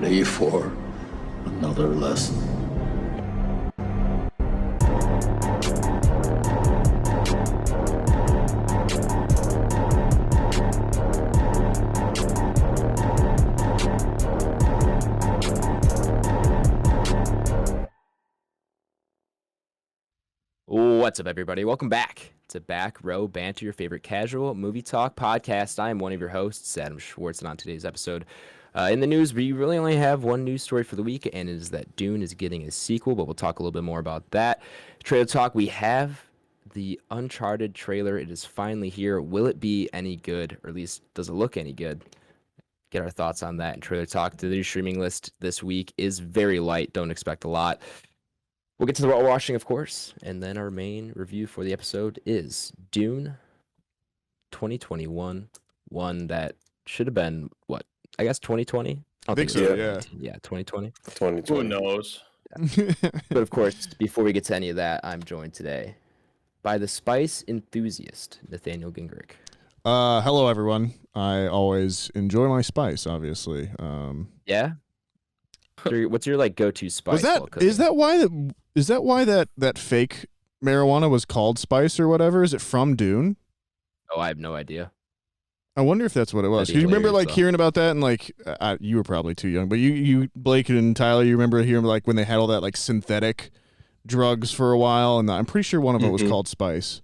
ready for another lesson? What's up, everybody? Welcome back to Back Row Banter, your favorite casual movie talk podcast. I am one of your hosts, Adam Schwartz, and on today's episode, in the news, we really only have one news story for the week, and it is that Dune is getting a sequel, but we'll talk a little bit more about that. Trailer talk, we have the Uncharted trailer. It is finally here. Will it be any good, or at least does it look any good? Get our thoughts on that in trailer talk. The new streaming list this week is very light. Don't expect a lot. We'll get to the watching, of course, and then our main review for the episode is Dune 2021, one that should have been, what, I guess 2020? I think so, yeah. Yeah, 2020. 2020. Who knows? But of course, before we get to any of that, I'm joined today by the spice enthusiast, Nathaniel Gingrich. Hello, everyone. I always enjoy my spice, obviously. Yeah? What's your like go-to spice? Is that why that fake marijuana was called spice or whatever? Is it from Dune? Oh, I have no idea. I wonder if that's what it was. That'd be You remember like hilarious, hearing about that and like you were probably too young, but you Blake and Tyler, you remember hearing like when they had all that like synthetic drugs for a while, and I'm pretty sure one of it was called spice.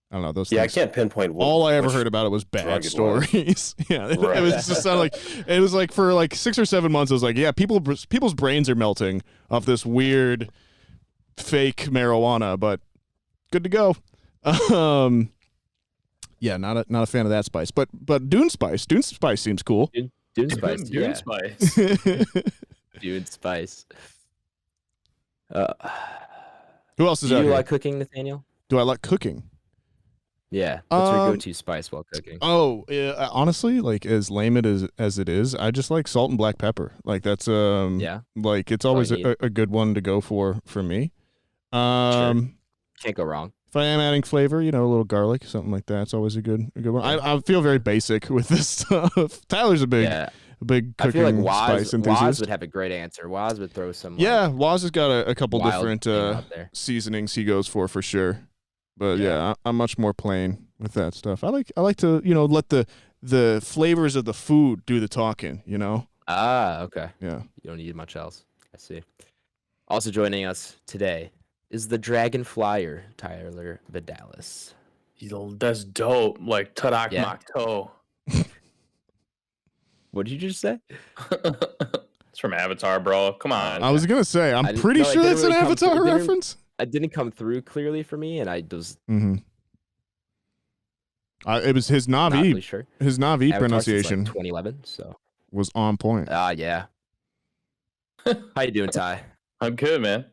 I don't know those. Yeah, things. I can't pinpoint. All I ever heard about it was bad stories. Yeah, it was just sounded like it was like for like 6 or 7 months. It was like, yeah, people's brains are melting off this weird fake marijuana, but good to go. Yeah, not a fan of that spice, but Dune spice seems cool. Dune spice. Dune Yeah. spice. Dune spice. Who else is Do out you here? like cooking, Nathaniel? Do I like cooking? Yeah. What's your go-to spice while cooking? Oh, yeah, honestly, like as lame as it is, I just like salt and black pepper. Like that's Yeah. like it's all always you a good one to go for me. Sure. Can't go wrong. If I am adding flavor, a little garlic, something like that. It's always a good one. I feel very basic with this stuff. Tyler's a big I feel like cooking spice Waz enthusiast. would have a great answer. Waz would throw some. Yeah, Waz has got a couple wild different thing out there. seasonings he goes for sure. But Yeah. I'm much more plain with that stuff. I like to let the flavors of the food do the talking. Ah, okay. Yeah. You don't need much else. I see. Also joining us today is the Dragon Flyer, Tyler Vidalis. That's dope. Like Tadak Yeah. Makto. What did you just say? It's from Avatar, bro. Come on. I was gonna say I I'm didn't- pretty no, it sure didn't that's an really come Avatar through- it didn't- reference. It didn't come through clearly for me, and I was Mm-hmm. It was his not really Navi. sure. His Navi Avatar since, pronunciation like 2011. So. was on point. Yeah. How you doing, Ty? I'm good, man.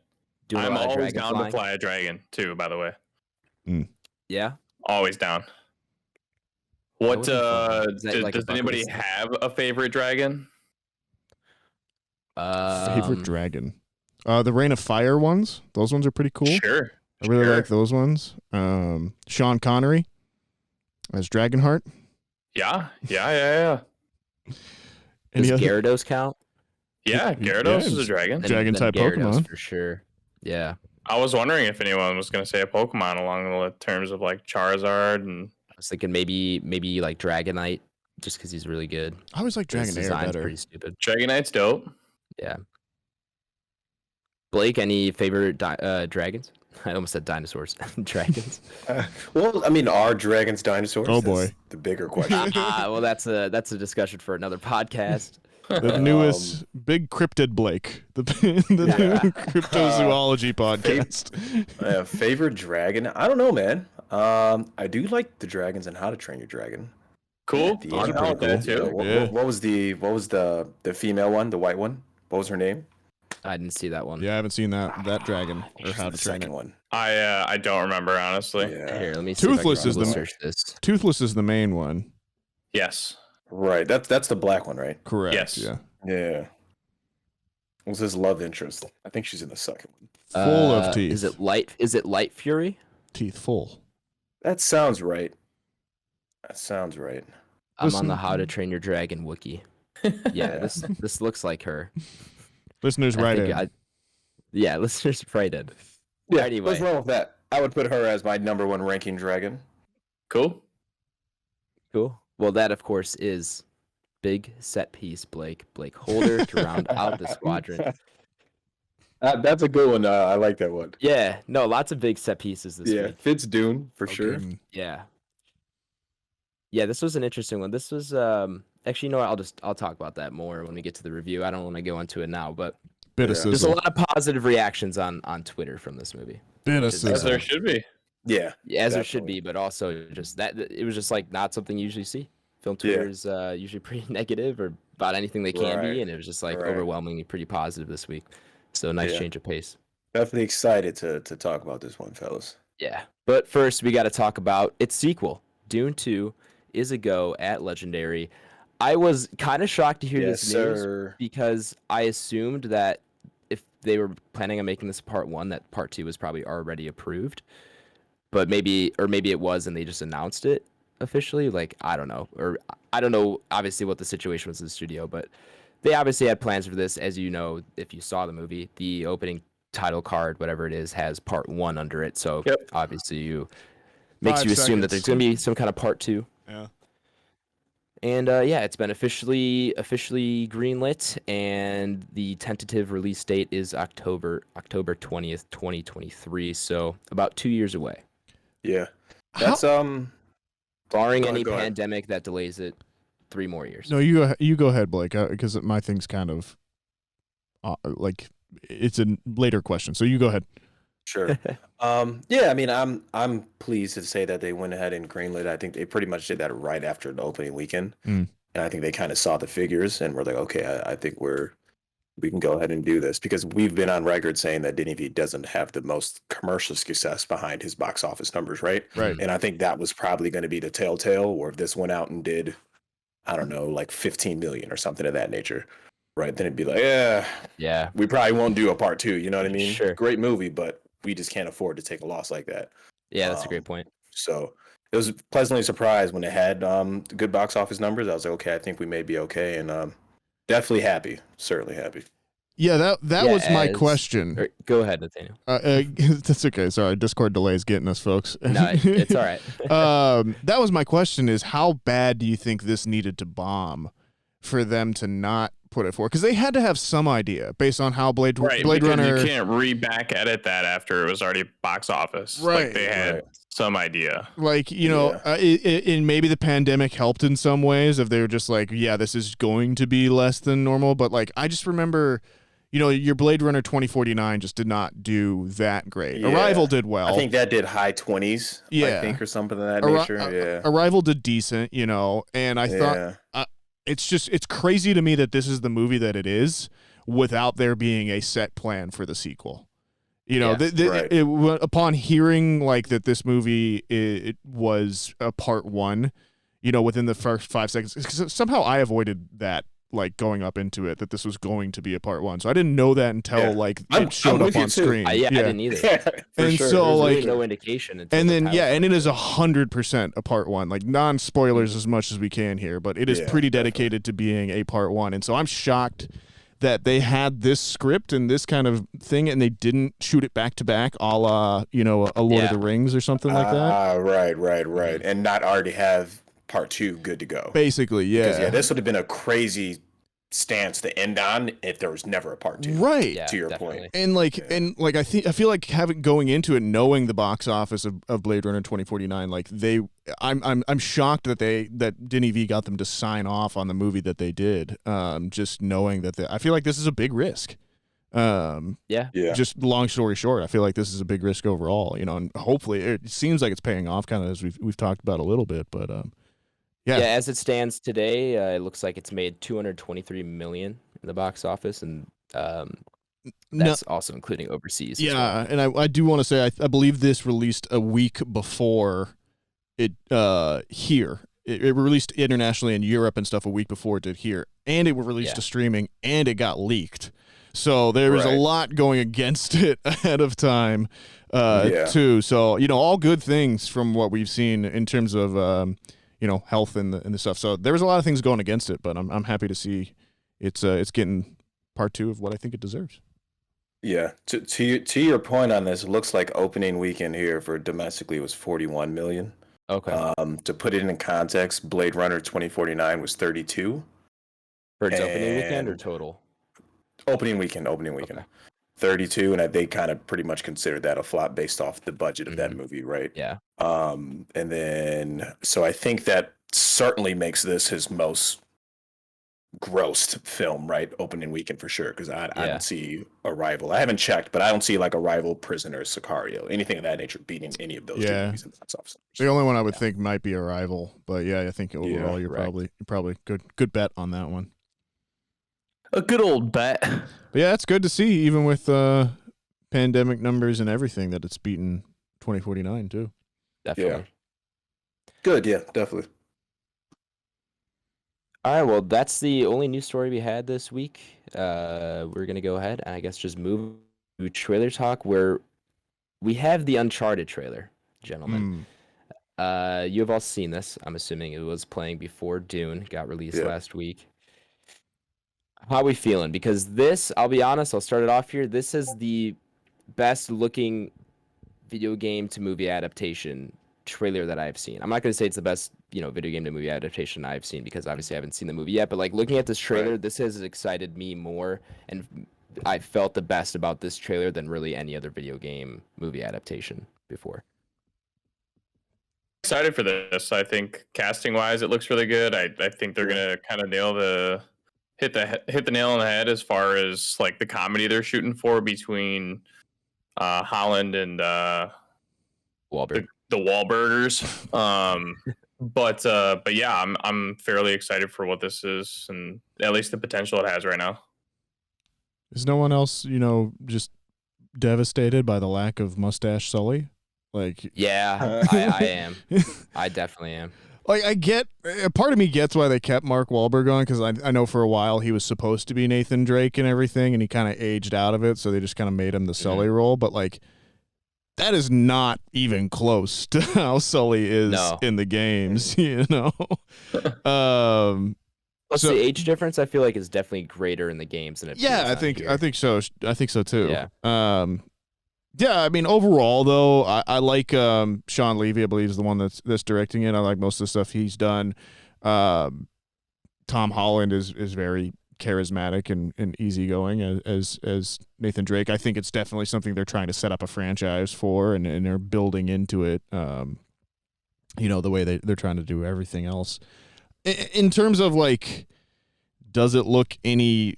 Doing a I'm lot of always dragon down flying? to fly a dragon, too, by the way. Yeah. Always down. What, would be fun. Is that does, like a does bucket anybody list? have a favorite dragon? Favorite dragon. The Rain of Fire ones. Those ones are pretty cool. Sure. I really sure. like those ones. Sean Connery as Dragonheart. Yeah. Does Any other- Gyarados count? Yeah, Gyarados is a dragon. Dragon Then type Gyarados Pokemon. for sure. Yeah. I was wondering if anyone was going to say a Pokemon along the terms of like Charizard and I was thinking maybe like Dragonite, just because he's really good. I always like His Dragonair design's better. pretty stupid. Dragonite's dope. Yeah. Blake, any favorite dragons? I almost said dinosaurs. Dragons. Well, I mean, are dragons dinosaurs? Oh, That's boy. the bigger question. Well, that's a discussion for another podcast. The newest big cryptid Blake, the new cryptozoology podcast. Favorite dragon? I don't know, man. I do like the dragons and How to Train Your Dragon. Cool. The I'm down with that too. What was the female one? The white one? What was her name? I didn't see that one. Yeah, I haven't seen that dragon or How to the Train second It. one. I don't remember honestly. Yeah. Here, let me see. Toothless if I is can the- search this. Toothless is the main one. Yes. Right. That's the black one, right? Correct. Yes. Yeah. Yeah. What was his love interest? I think she's in the second one. Full of teeth. Is it Light Fury? Teeth full. That sounds right. That sounds right. I'm on Listen- the How to Train Your Dragon wiki. Yeah, this looks like her. Listeners, right in. Yeah, listeners, right in. Yeah, Anyway. what's wrong with that? I would put her as my number one ranking dragon. Cool. Cool. Well, that of course is big set piece BlakeHolder to round out the squadron. That's a good one. I like that one. Yeah, no, lots of big set pieces this week. Fits Dune for sure. Yeah. Yeah, this was an interesting one. This was actually, you know what? I'll talk about that more when we get to the review. I don't want to go into it now, but there's a lot of positive reactions on Twitter from this movie. As there should be. Yeah, as there should be, but also just that it was just like not something you usually see. Film Twitter is usually pretty negative or about anything they can be, and it was just like overwhelmingly pretty positive this week. So nice change of pace. Definitely excited to talk about this one, fellas. Yeah, but first we got to talk about its sequel. Dune 2 is a go at Legendary. I was kind of shocked to hear this news because I assumed that if they were planning on making this part 1, that part 2 was probably already approved. But maybe it was and they just announced it officially. Like, I don't know. Or I don't know, obviously, what the situation was in the studio. But they obviously had plans for this. As you know, if you saw the movie, the opening title card, whatever it is, has part 1 under it. So obviously makes you assume that there's going to be some kind of part 2. Yeah. And it's been officially greenlit, and the tentative release date is October 20th, 2023. So about 2 years away. Yeah, that's barring any pandemic that delays it 3 more years. No, you go ahead, Blake, because my thing's kind of like it's a later question. So you go ahead. Sure. I mean, I'm pleased to say that they went ahead and greenlit. I think they pretty much did that right after the opening weekend, and I think they kind of saw the figures and were like, okay, I think we can go ahead and do this, because we've been on record saying that Denis V doesn't have the most commercial success behind his box office numbers, right? Right. And I think that was probably going to be the telltale, or if this went out and did, I don't know, like 15 million or something of that nature, right? Then it'd be like, yeah, we probably won't do a part 2. You know what I mean? Sure. Great movie, but we just can't afford to take a loss like that. Yeah, that's a great point. So it was pleasantly surprised when it had good box office numbers. I was like, okay, I think we may be okay, and definitely happy, certainly happy. Yeah, that was my question. Go ahead, Nathaniel. That's okay. Sorry, Discord delays getting us, folks. No, it's all right. That was my question: is how bad do you think this needed to bomb for them to not put it forward? Because they had to have some idea based on how Blade Runner. You can't back edit that after it was already box office. Right. Like they had some idea. Like, and maybe the pandemic helped in some ways. If they were just like, yeah, this is going to be less than normal. But like, I just remember, your Blade Runner 2049 just did not do that great. Yeah. Arrival did well. I think that did high 20s. I think, or something of that nature. Arrival did decent, and I thought. It's crazy to me that this is the movie that it is without there being a set plan for the sequel. Upon hearing like that this movie it was a part 1, within the first 5 seconds, 'cause somehow I avoided that, like going up into it, that this was going to be a part 1. So I didn't know that until it showed up on screen. I didn't either. And so there's really no indication. And then and it is 100% a part 1. Like non-spoilers as much as we can here, but it is pretty dedicated to being a part 1. And so I'm shocked that they had this script and this kind of thing, and they didn't shoot it back to back, a la a Lord of the Rings or something like that. Right, and not already have part 2 good to go. Basically, Because, this would have been a crazy stance to end on if there was never a part 2. Right. To your point. And I feel like going into it knowing the box office of Blade Runner 2049, like I'm shocked that Denis V got them to sign off on the movie that they did. Just knowing that I feel like this is a big risk. Just long story short, I feel like this is a big risk overall, and hopefully it seems like it's paying off, kind of as we've talked about a little bit, but as it stands today, it looks like it's made $223 million in the box office, and that's also including overseas. Yeah, and I do want to say I believe this released a week before it here. It released internationally in Europe and stuff a week before it did here, and it was released to streaming, and it got leaked. So there was a lot going against it ahead of time, too. So all good things from what we've seen in terms of health and the stuff. So there was a lot of things going against it, but I'm happy to see it's getting part 2 of what I think it deserves. Yeah. To your point on this, it looks like opening weekend here for domestically was 41 million. Okay. To put it in context, Blade Runner 2049 was 32. For its opening weekend or and- total? Opening weekend. Okay. 32, and they kind of pretty much considered that a flop based off the budget of that Mhm. movie, right? Yeah. And then so I think that certainly makes this his most grossed film, right? Opening weekend for sure, because I Yeah. don't see Arrival. I haven't checked, but I don't see like Arrival, Prisoner, Sicario, anything of that nature beating any of those two Yeah. movies in the box office. The only one I would think might be Arrival, but yeah, I think overall you're correct. probably good bet on that one. A good old bet. But yeah, it's good to see, even with pandemic numbers and everything, that it's beaten 2049 too. Definitely. Good, yeah, definitely. All right, well, that's the only news story we had this week. We're going to go ahead and I guess just move to trailer talk, where we have the Uncharted trailer, gentlemen. You have all seen this. I'm assuming it was playing before Dune got released Yeah. last week. How are we feeling? Because this, I'll be honest, I'll start it off here. This is the best looking video game to movie adaptation trailer that I've seen. I'm not going to say it's the best, video game to movie adaptation I've seen, because obviously I haven't seen the movie yet, but like looking at this trailer, Right. this has excited me more, and I felt the best about this trailer than really any other video game movie adaptation before. Excited for this. I think casting wise, it looks really good. I think they're gonna kind of hit the nail on the head as far as like the comedy they're shooting for between Holland and Wahlberg. the Wahlburgers. But yeah, I'm fairly excited for what this is, and at least the potential it has right now. Is no one else, just devastated by the lack of Mustache Sully? Like, Yeah, I am. I definitely am. like I get, part of me gets why they kept Mark Wahlberg on, because I know for a while he was supposed to be Nathan Drake and everything, and he kind of aged out of it, so they just kind of made him the Sully role. But like, that is not even close to how Sully is in the games, Plus So- the age difference, I feel like, is definitely greater in the games than it Yeah, feels I on think here. I think so. I think so too. Yeah. Yeah. I mean, overall though, I like Sean Levy. I believe is the one that's directing it. I like most of the stuff he's done. Tom Holland is very charismatic and easygoing as Nathan Drake. I think it's definitely something they're trying to set up a franchise for, and they're building into it. The way they're trying to do everything else. In terms of like, does it look any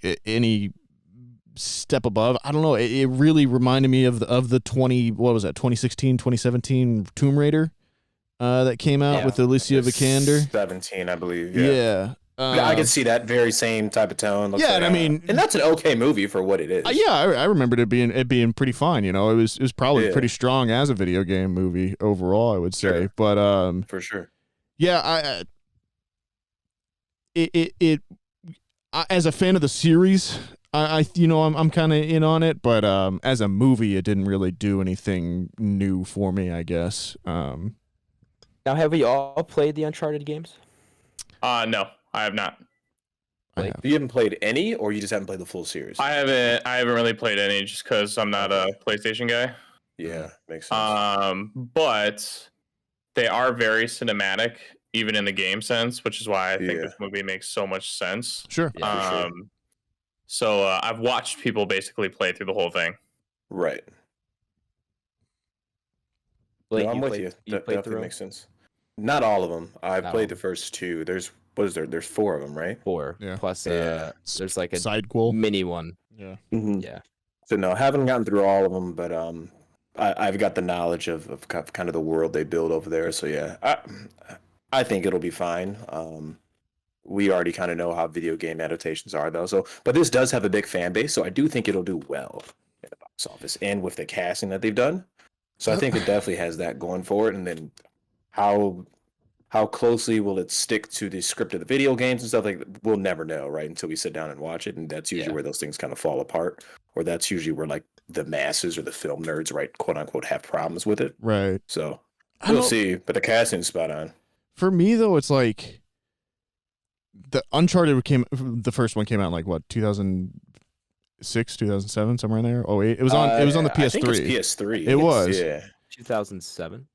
step above? I don't know. It really reminded me of the 2016, 2017 Tomb Raider that came out with Alicia Vikander. 17, I believe. Yeah. I can see that very same type of tone. Looks Yeah, like, and I mean, and that's an okay movie for what it is. yeah, I remembered it being pretty fine. It was probably Yeah. pretty strong as a video game movie overall, I would say. Sure. But For sure. yeah, I as a fan of the series, I'm kind of in on it, but as a movie, it didn't really do anything new for me, I guess. Now, have we all played the Uncharted games? No, I have not. Like, You haven't played any, or you just haven't played the full series? I haven't really played any just because I'm not a PlayStation guy. Yeah, makes sense. But they are very cinematic, even in the game sense, which is why I think Yeah. this movie makes so much sense. Sure. Yeah, for sure. So I've watched people basically play through the whole thing. Right. Blake, No, I'm with played- you. You That played definitely through makes sense. Not all of them. I've Not played all. the first two. There's There's 4 of them, right? 4. Yeah. Plus, Yeah. there's like a Side quel. mini one. Yeah. Mm-hmm. Yeah. So no, haven't gotten through all of them, but I've got the knowledge of kind of the world they build over there. So yeah, I think it'll be fine. We already kind of know how video game adaptations are, though. So, but this does have a big fan base, so I do think it'll do well at the box office and with the casting that they've done. So I think it definitely has that going for it. And then how closely will it stick to the script of the video games and stuff like that? We'll never know, right? Until we sit down and watch it, and that's usually where those things kind of fall apart, or that's usually where like the masses or the film nerds, right, quote unquote, have problems with it. Right. So I we'll don't- see. But the casting's spot on. For me though, it's like the the first one came out in like what, 2006, 2007, somewhere in there. Oh wait, it was on the PS3. I think it's PS3. It was. Yeah. 2007,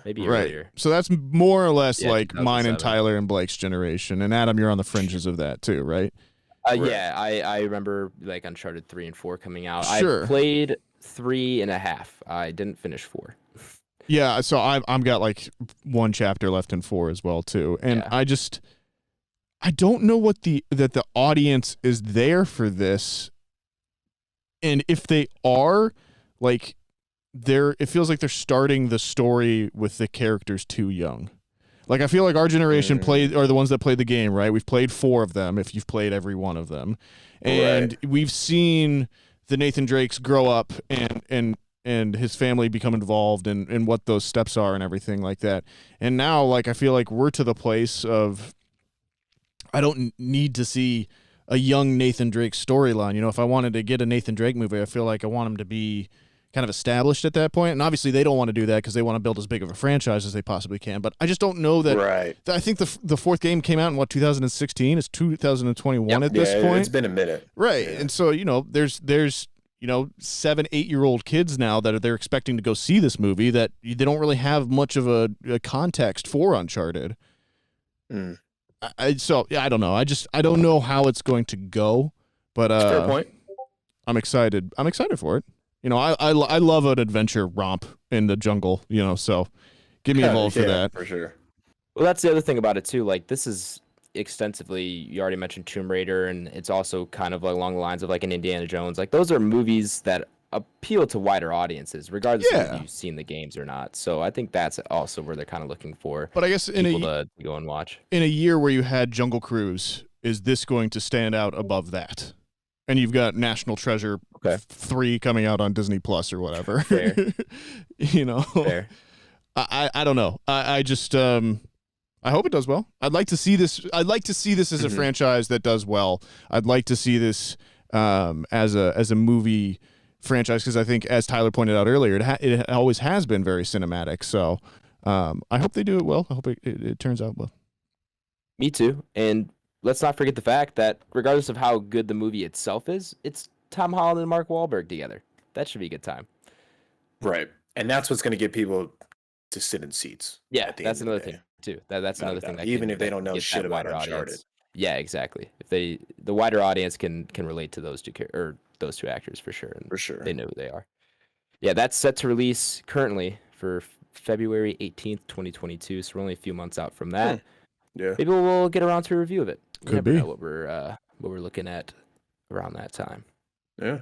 maybe Right. earlier. So that's more or less like mine and 2007. Tyler and Blake's generation. And Adam, you're on the fringes of that too, right? Right. Yeah, I remember like Uncharted 3 and 4 coming out. Sure. I played 3.5. I didn't finish 4. Yeah, so I've got like one chapter left in 4 as well too. And Yeah. I don't know what that the audience is there for this. And if they are, like, it feels like they're starting the story with the characters too young. Like, I feel like our generation are the ones that played the game, right? We've played 4 of them, if you've played every one of them. And we've seen the Nathan Drakes grow up and his family become involved in what those steps are and everything like that. And now, like, I feel like we're to the place of, I don't need to see a young Nathan Drake storyline. You know, if I wanted to get a Nathan Drake movie, I feel like I want him to be kind of established at that point. And obviously they don't want to do that because they want to build as big of a franchise as they possibly can. But I just don't know that. Right. I think the fourth game came out in 2016? It's 2021 at this point. It's been a minute. Right. Yeah. And so, there's 7, 8-year-old kids now that they're expecting to go see this movie that they don't really have much of a context for Uncharted. I don't know. I don't know how it's going to go, but Fair point. I'm excited. I'm excited for it. I love an adventure romp in the jungle, so get me involved for that. For sure. Well, that's the other thing about it too. Like, this is extensively, you already mentioned Tomb Raider, and it's also kind of along the lines of like an Indiana Jones. Like, those are movies that appeal to wider audiences, regardless of if you've seen the games or not. So I think that's also where they're kind of looking for. But I guess people to go and watch. In a year where you had Jungle Cruise, is this going to stand out above that? And you've got National Treasure 3 coming out on Disney Plus or whatever. Fair. Fair. I don't know. I just I hope it does well. I'd like to see this. I'd like to see this as a franchise that does well. I'd like to see this as a movie franchise, because I think, as Tyler pointed out earlier, it always has been very cinematic. So I hope they do it well. I hope it turns out well. Me too. And let's not forget the fact that regardless of how good the movie itself is, it's Tom Holland and Mark Wahlberg together. That should be a good time. Right. And that's what's going to get people to sit in seats. Yeah, that's another thing too. That's another thing that even if they don't know shit about Uncharted. Audience. Yeah, exactly. If the wider audience can relate to those two actors for sure. And for sure. They know who they are. Yeah, that's set to release currently for February 18th, 2022. So we're only a few months out from that. Yeah. Maybe we'll get around to a review of it. You Could never be know what we're looking at around that time. Yeah.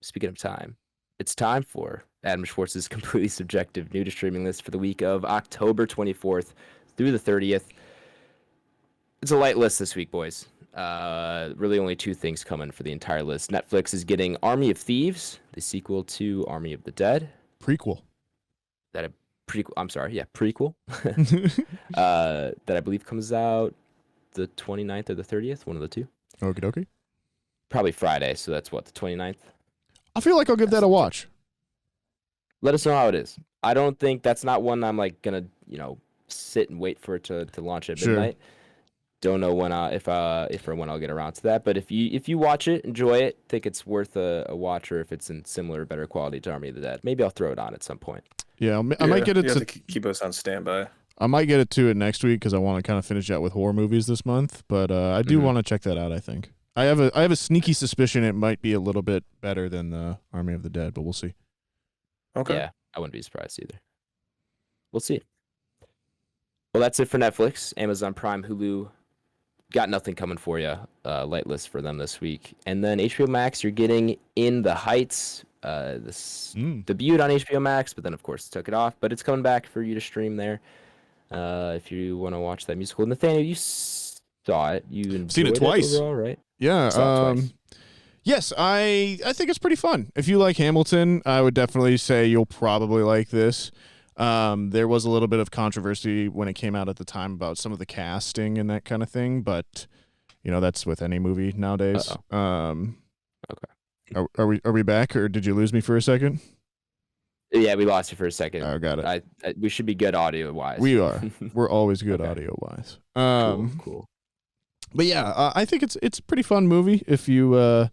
Speaking of time, it's time for Adam Schwartz's completely subjective new to streaming list for the week of October 24th through the 30th. It's a light list this week, boys. Really only 2 things coming for the entire list. Netflix is getting Army of Thieves, the sequel to Army of the Dead. Prequel. Prequel. That I believe comes out the 29th or the 30th, one of the two. Okie dokie. Probably Friday, so that's what, the 29th? I feel like I'll give that a watch. Let us know how it is. I don't think that's not one I'm like gonna, sit and wait for it to launch at midnight. Don't know when if or when I'll get around to that. But if you watch it, enjoy it, think it's worth a watch, or if it's in similar, better quality to Army of the Dead, maybe I'll throw it on at some point. Yeah, I might get it you to have to keep us on standby. I might get it to it next week because I want to kind of finish out with horror movies this month. But I do want to check that out. I think I have a sneaky suspicion it might be a little bit better than the Army of the Dead, but we'll see. Okay. Yeah, I wouldn't be surprised either. We'll see. Well, that's it for Netflix. Amazon Prime, Hulu, got nothing coming for you. Light list for them this week. And then HBO Max, you're getting In the Heights. This debuted on HBO Max, but then of course took it off. But it's coming back for you to stream there. If you want to watch that musical. Nathaniel, you saw it. You enjoyed seen it twice. Overall, right? Yeah. Twice. Yes, I think it's pretty fun. If you like Hamilton, I would definitely say you'll probably like this. There was a little bit of controversy when it came out at the time about some of the casting and that kind of thing, but that's with any movie nowadays. Okay. Are we back, or did you lose me for a second? Yeah, we lost you for a second. Oh, got it. We should be good audio wise. We are. We're always good Okay. audio wise. Cool. But yeah, I think it's a pretty fun movie if you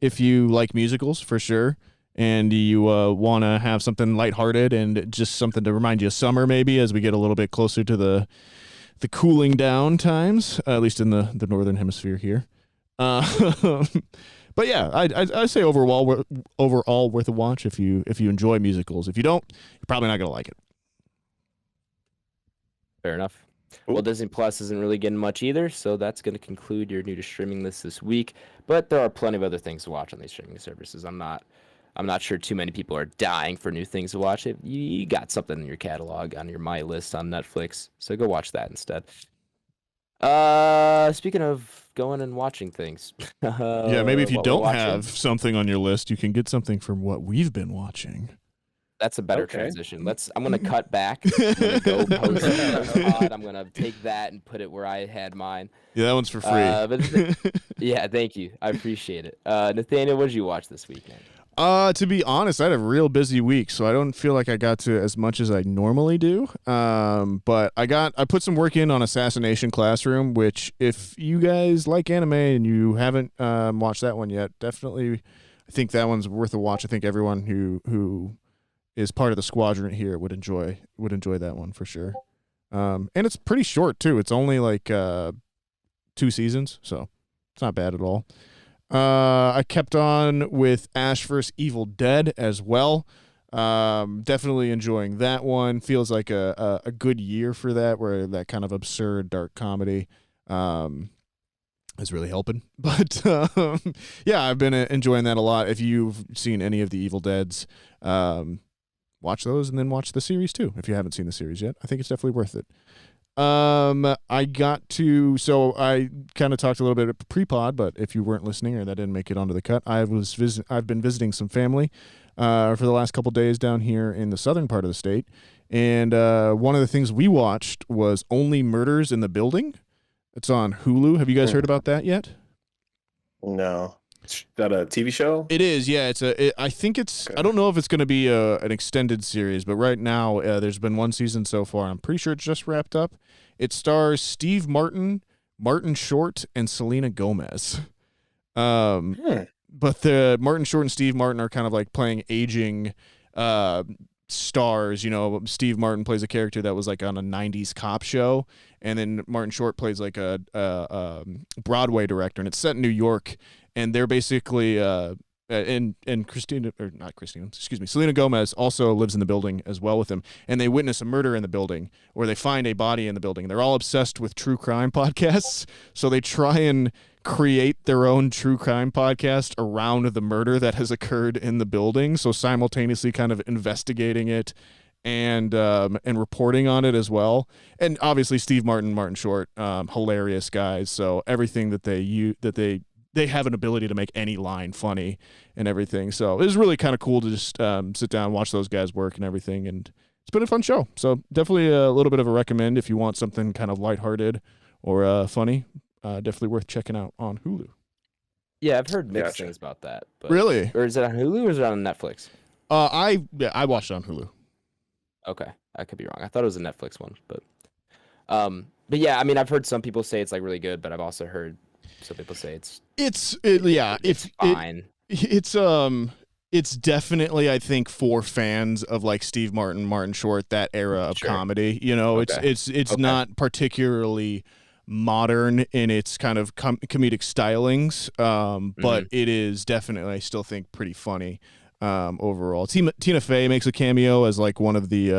like musicals for sure, and you want to have something lighthearted and just something to remind you of summer maybe as we get a little bit closer to the cooling down times, at least in the northern hemisphere here. But yeah, I say overall worth a watch if you enjoy musicals. If you don't, you're probably not gonna like it. Fair enough. Well, Disney Plus isn't really getting much either, so that's going to conclude your new to streaming list this week. But there are plenty of other things to watch on these streaming services. I'm not sure too many people are dying for new things to watch. If you got something in your catalog on your My List on Netflix, so go watch that instead. Speaking of going and watching things, yeah, maybe if you don't have something on your list, you can get something from what we've been watching. That's a better transition. I'm gonna cut back. I'm gonna go post pod. I'm gonna take that and put it where I had mine. Yeah, that one's for free. Yeah, thank you. I appreciate it. Nathaniel, what did you watch this week, man? To be honest, I had a real busy week, so I don't feel like I got to as much as I normally do. But I put some work in on Assassination Classroom, which if you guys like anime and you haven't watched that one yet, definitely I think that one's worth a watch. I think everyone who is part of the squadron here would enjoy that one for sure. And it's pretty short too. It's only like 2 seasons, so it's not bad at all. I kept on with Ash vs. Evil Dead as well. Definitely enjoying that one. Feels like a good year for that, where that kind of absurd dark comedy is really helping. But yeah, I've been enjoying that a lot. If you've seen any of the Evil Deads, watch those and then watch the series too. If you haven't seen the series yet, I think it's definitely worth it. I kind of talked a little bit at pre-pod, but if you weren't listening or that didn't make it onto the cut, I've been visiting some family for the last couple days down here in the southern part of the state. And one of the things we watched was Only Murders in the Building. It's on Hulu. Have you guys heard about that yet? No. Is that a TV show? It is, yeah. I think it's. Okay. I don't know if it's going to be an extended series, but right now there's been 1 season so far. I'm pretty sure it's just wrapped up. It stars Steve Martin, Martin Short, and Selena Gomez. But the Martin Short and Steve Martin are kind of like playing aging stars. You know, Steve Martin plays a character that was like on a 90s cop show, and then Martin Short plays like a Broadway director, and it's set in New York. And they're basically and Selena Gomez also lives in the building as well with him, and they witness a murder in the building, or they find a body in the building. They're all obsessed with true crime podcasts, so they try and create their own true crime podcast around the murder that has occurred in the building, so simultaneously kind of investigating it and reporting on it as well. And obviously Steve Martin, Martin Short, hilarious guys, so everything that they have an ability to make any line funny and everything. So it was really kind of cool to just sit down and watch those guys work and everything. And it's been a fun show. So definitely a little bit of a recommend if you want something kind of lighthearted or funny. Definitely worth checking out on Hulu. Yeah, I've heard mixed things about that. But, really? Or is it on Hulu or is it on Netflix? I watched it on Hulu. Okay, I could be wrong. I thought it was a Netflix one, but yeah, I mean, I've heard some people say it's like really good, but I've also heard some people say it's fine. It's definitely, I think, for fans of like Steve Martin, Martin Short, that era of comedy. You know, it's not particularly modern in its kind of comedic stylings, but it is definitely, I still think, pretty funny overall. Tina Fey makes a cameo as like one of the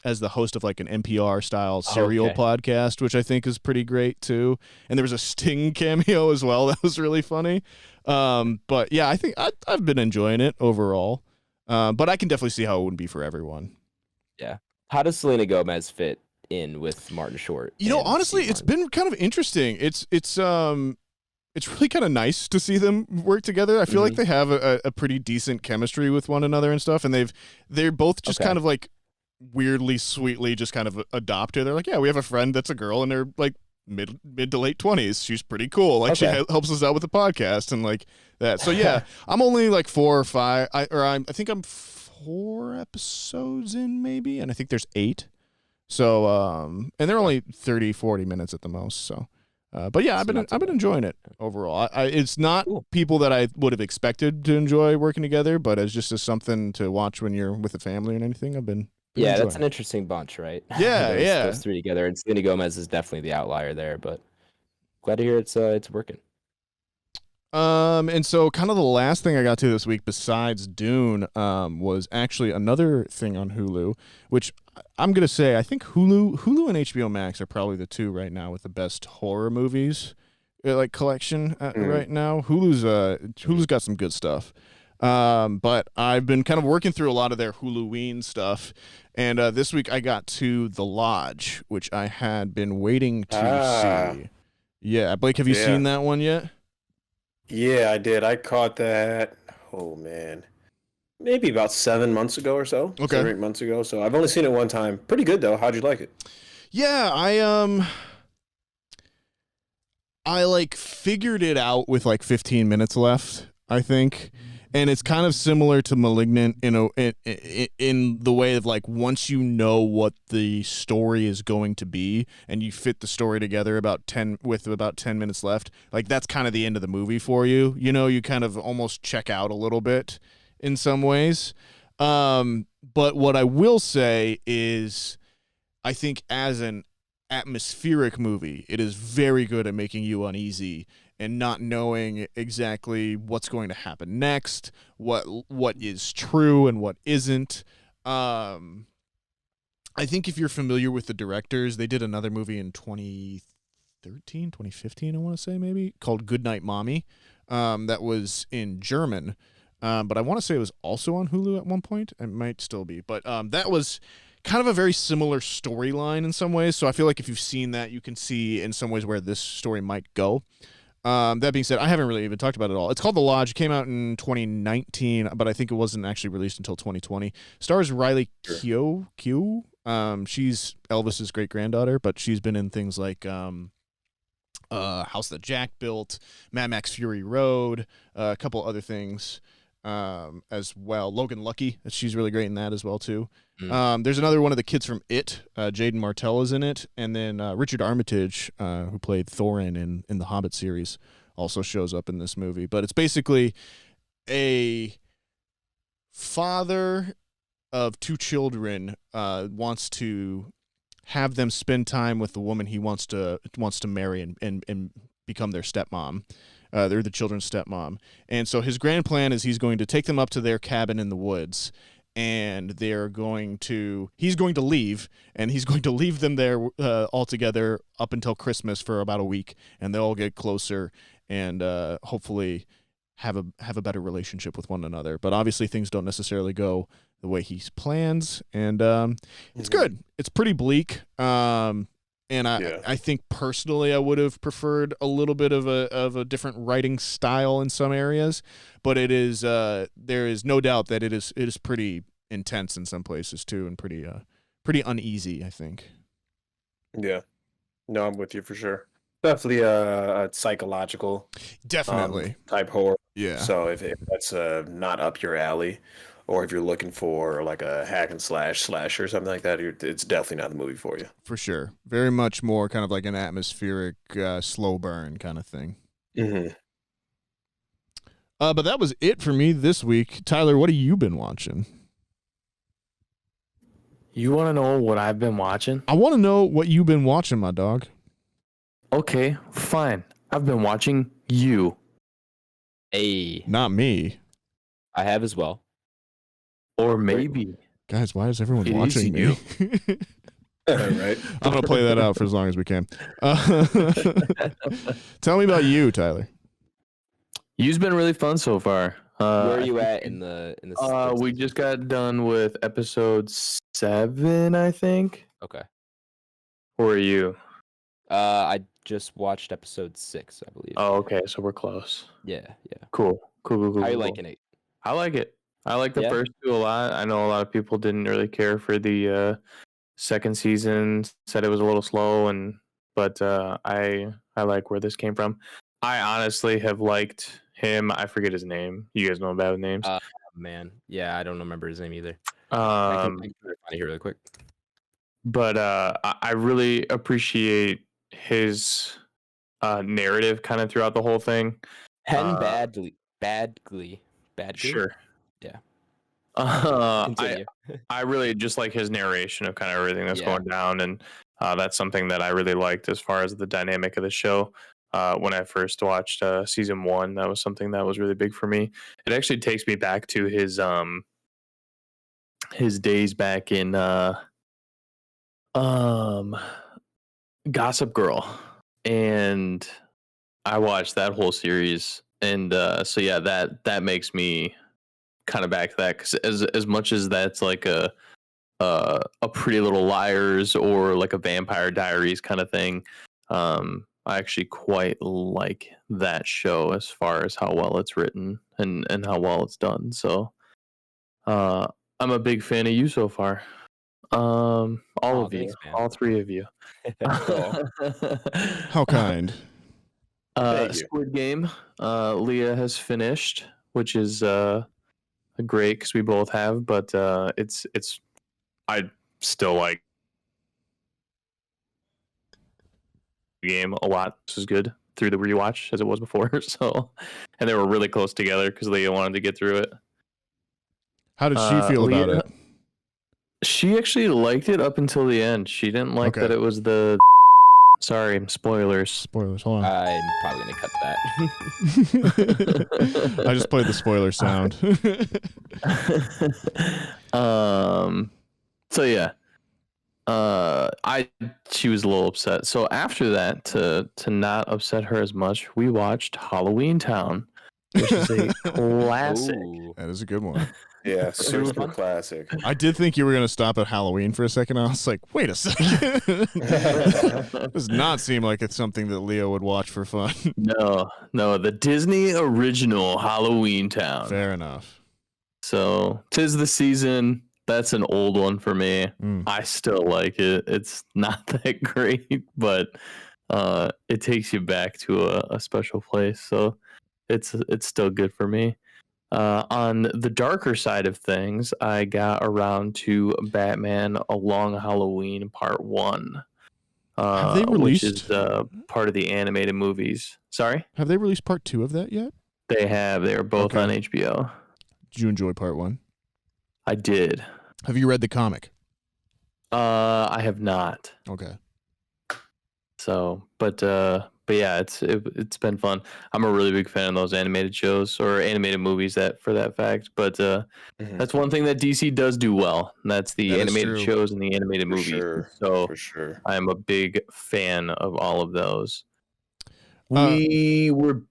as the host of like an NPR style serial podcast, which I think is pretty great too. And there was a Sting cameo as well. That was really funny. But yeah, I think I've been enjoying it overall. But I can definitely see how it wouldn't be for everyone. Yeah. How does Selena Gomez fit in with Martin Short? You know, honestly, it's been kind of interesting. It's really kind of nice to see them work together. I feel like they have a pretty decent chemistry with one another and stuff. And they're both just kind of like weirdly sweetly just kind of adopted. They're like, yeah, we have a friend that's a girl and they're like mid to late 20s. She's pretty cool. Like she helps us out with the podcast and like that. So yeah, I'm only like 4 or 5 I think I'm 4 episodes in, maybe, and I think there's 8. So, and they're only 30, 40 minutes at the most. So, but yeah, I've been enjoying it overall. It's not people that I would have expected to enjoy working together, but as something to watch when you're with a family and anything. I've been that's an interesting bunch, right? Yeah, those 3 together. And Selena Gomez is definitely the outlier there, but glad to hear it's working. And so kind of the last thing I got to this week besides Dune was actually another thing on Hulu, which I'm going to say I think Hulu and HBO Max are probably the 2 right now with the best horror movies like collection right now. Hulu's got some good stuff. But I've been kind of working through a lot of their Huluween stuff, and this week I got to The Lodge, which I had been waiting to see. Yeah, Blake, have you seen that one yet? Yeah, I did. I caught that. Oh man, maybe about 7 months ago or so. Okay, 7 or 8 months ago. So I've only seen it one time. Pretty good though. How'd you like it? Yeah, I like figured it out with like 15 minutes left, I think. And it's kind of similar to Malignant in the way of like once you know what the story is going to be and you fit the story together about 10 minutes left, like that's kind of the end of the movie for you. You know, you kind of almost check out a little bit in some ways. But what I will say is I think as an atmospheric movie, it is very good at making you uneasy and not knowing exactly what's going to happen next, what is true and what isn't. I think if you're familiar with the directors, they did another movie in 2015, I want to say maybe, called Goodnight Mommy, that was in German. But I want to say it was also on Hulu at one point. It might still be. But that was kind of a very similar storyline in some ways. So I feel like if you've seen that, you can see in some ways where this story might go. That being said, I haven't really even talked about it at all. It's called The Lodge. It came out in 2019, but I think it wasn't actually released until 2020. Stars Riley Keough. She's Elvis's great-granddaughter, but she's been in things like House That Jack Built, Mad Max Fury Road, a couple other things as well. Logan Lucky, she's really great in that as well, too. There's another one of the kids from It. Jaden Martell is in it. And then Richard Armitage, who played Thorin in the Hobbit series, also shows up in this movie. But it's basically a father of 2 children wants to have them spend time with the woman he wants to marry and become their stepmom. They're the children's stepmom. And so his grand plan is he's going to take them up to their cabin in the woods, and he's going to leave, and he's going to leave them there all together up until Christmas for about a week, and they'll all get closer and hopefully have a better relationship with one another. But obviously things don't necessarily go the way he plans, and it's good. It's pretty bleak. And I think personally I would have preferred a little bit of a different writing style in some areas, but it is there is no doubt that it is pretty intense in some places too, and pretty uneasy, I think. Yeah, no, I'm with you for sure. Definitely a psychological, type horror. Yeah. So if that's not up your alley, or if you're looking for like a hack and slasher or something like that, it's definitely not the movie for you. For sure. Very much more kind of like an atmospheric, slow burn kind of thing. Mm-hmm. But that was it for me this week. Tyler, what have you been watching? You want to know what I've been watching? I want to know what you've been watching, my dog. Okay, fine. I've been watching you. Hey. Not me. I have as well. Or maybe. Guys, why is everyone watching me? Right. I'm going to play that out for as long as we can. Tell me about you, Tyler. You's been really fun so far. Where are you at in the we just got done with episode 7, I think. Okay. Where are you? I just watched episode 6, I believe. Oh, okay, so we're close. Yeah. Cool. How you cool. liking it? I like it. I like the first 2 a lot. I know a lot of people didn't really care for the second season, said it was a little slow, but I like where this came from. I honestly have liked him. I forget his name. You guys know about his names? man. Yeah, I don't remember his name either. I can find it here really quick. But I really appreciate his narrative kind of throughout the whole thing. Hen Badgley. Sure. Yeah. I really just like his narration of kind of everything that's going down, and that's something that I really liked as far as the dynamic of the show. When I first watched season 1, that was something that was really big for me. It actually takes me back to his days back in Gossip Girl, and I watched that whole series, and so yeah, that makes me kind of back to that, because as much as that's like a Pretty Little Liars or like a Vampire Diaries kind of thing, I actually quite like that show as far as how well it's written and how well it's done. So I'm a big fan of you so far. All of thanks, you, man. all 3 of you. How kind. Squid Game, Leah has finished, which is great because we both have, but it's I still like the game a lot. This is good through the rewatch as it was before. So, and they were really close together because Leah wanted to get through it. How did she feel about it? She actually liked it up until the end. She didn't like that it was the. Sorry, spoilers. Spoilers. Hold on. I'm probably gonna cut that. I just played the spoiler sound. So yeah. She was a little upset. So after that, to not upset her as much, we watched Halloween Town, which is a classic. Ooh. That is a good one. Yeah, super classic. I did think you were going to stop at Halloween for a second. I was like, wait a second. Does not seem like it's something that Leo would watch for fun. No, the Disney original Halloween Town. Fair enough. So 'tis the season. That's an old one for me. I still like it. It's not that great, but it takes you back to a special place. So it's still good for me. On the darker side of things, I got around to Batman A Long Halloween Part 1. Have they released? Which is part of the animated movies. Sorry? Have they released Part 2 of that yet? They have. They are both on HBO. Did you enjoy Part 1? I did. Have you read the comic? I have not. Okay. So, but yeah, it's been fun. I'm a really big fan of those animated shows or animated movies, that for that fact. But that's one thing that DC does do well. And that's the animated shows and the animated movies. Sure. So For sure. I am a big fan of all of those. Go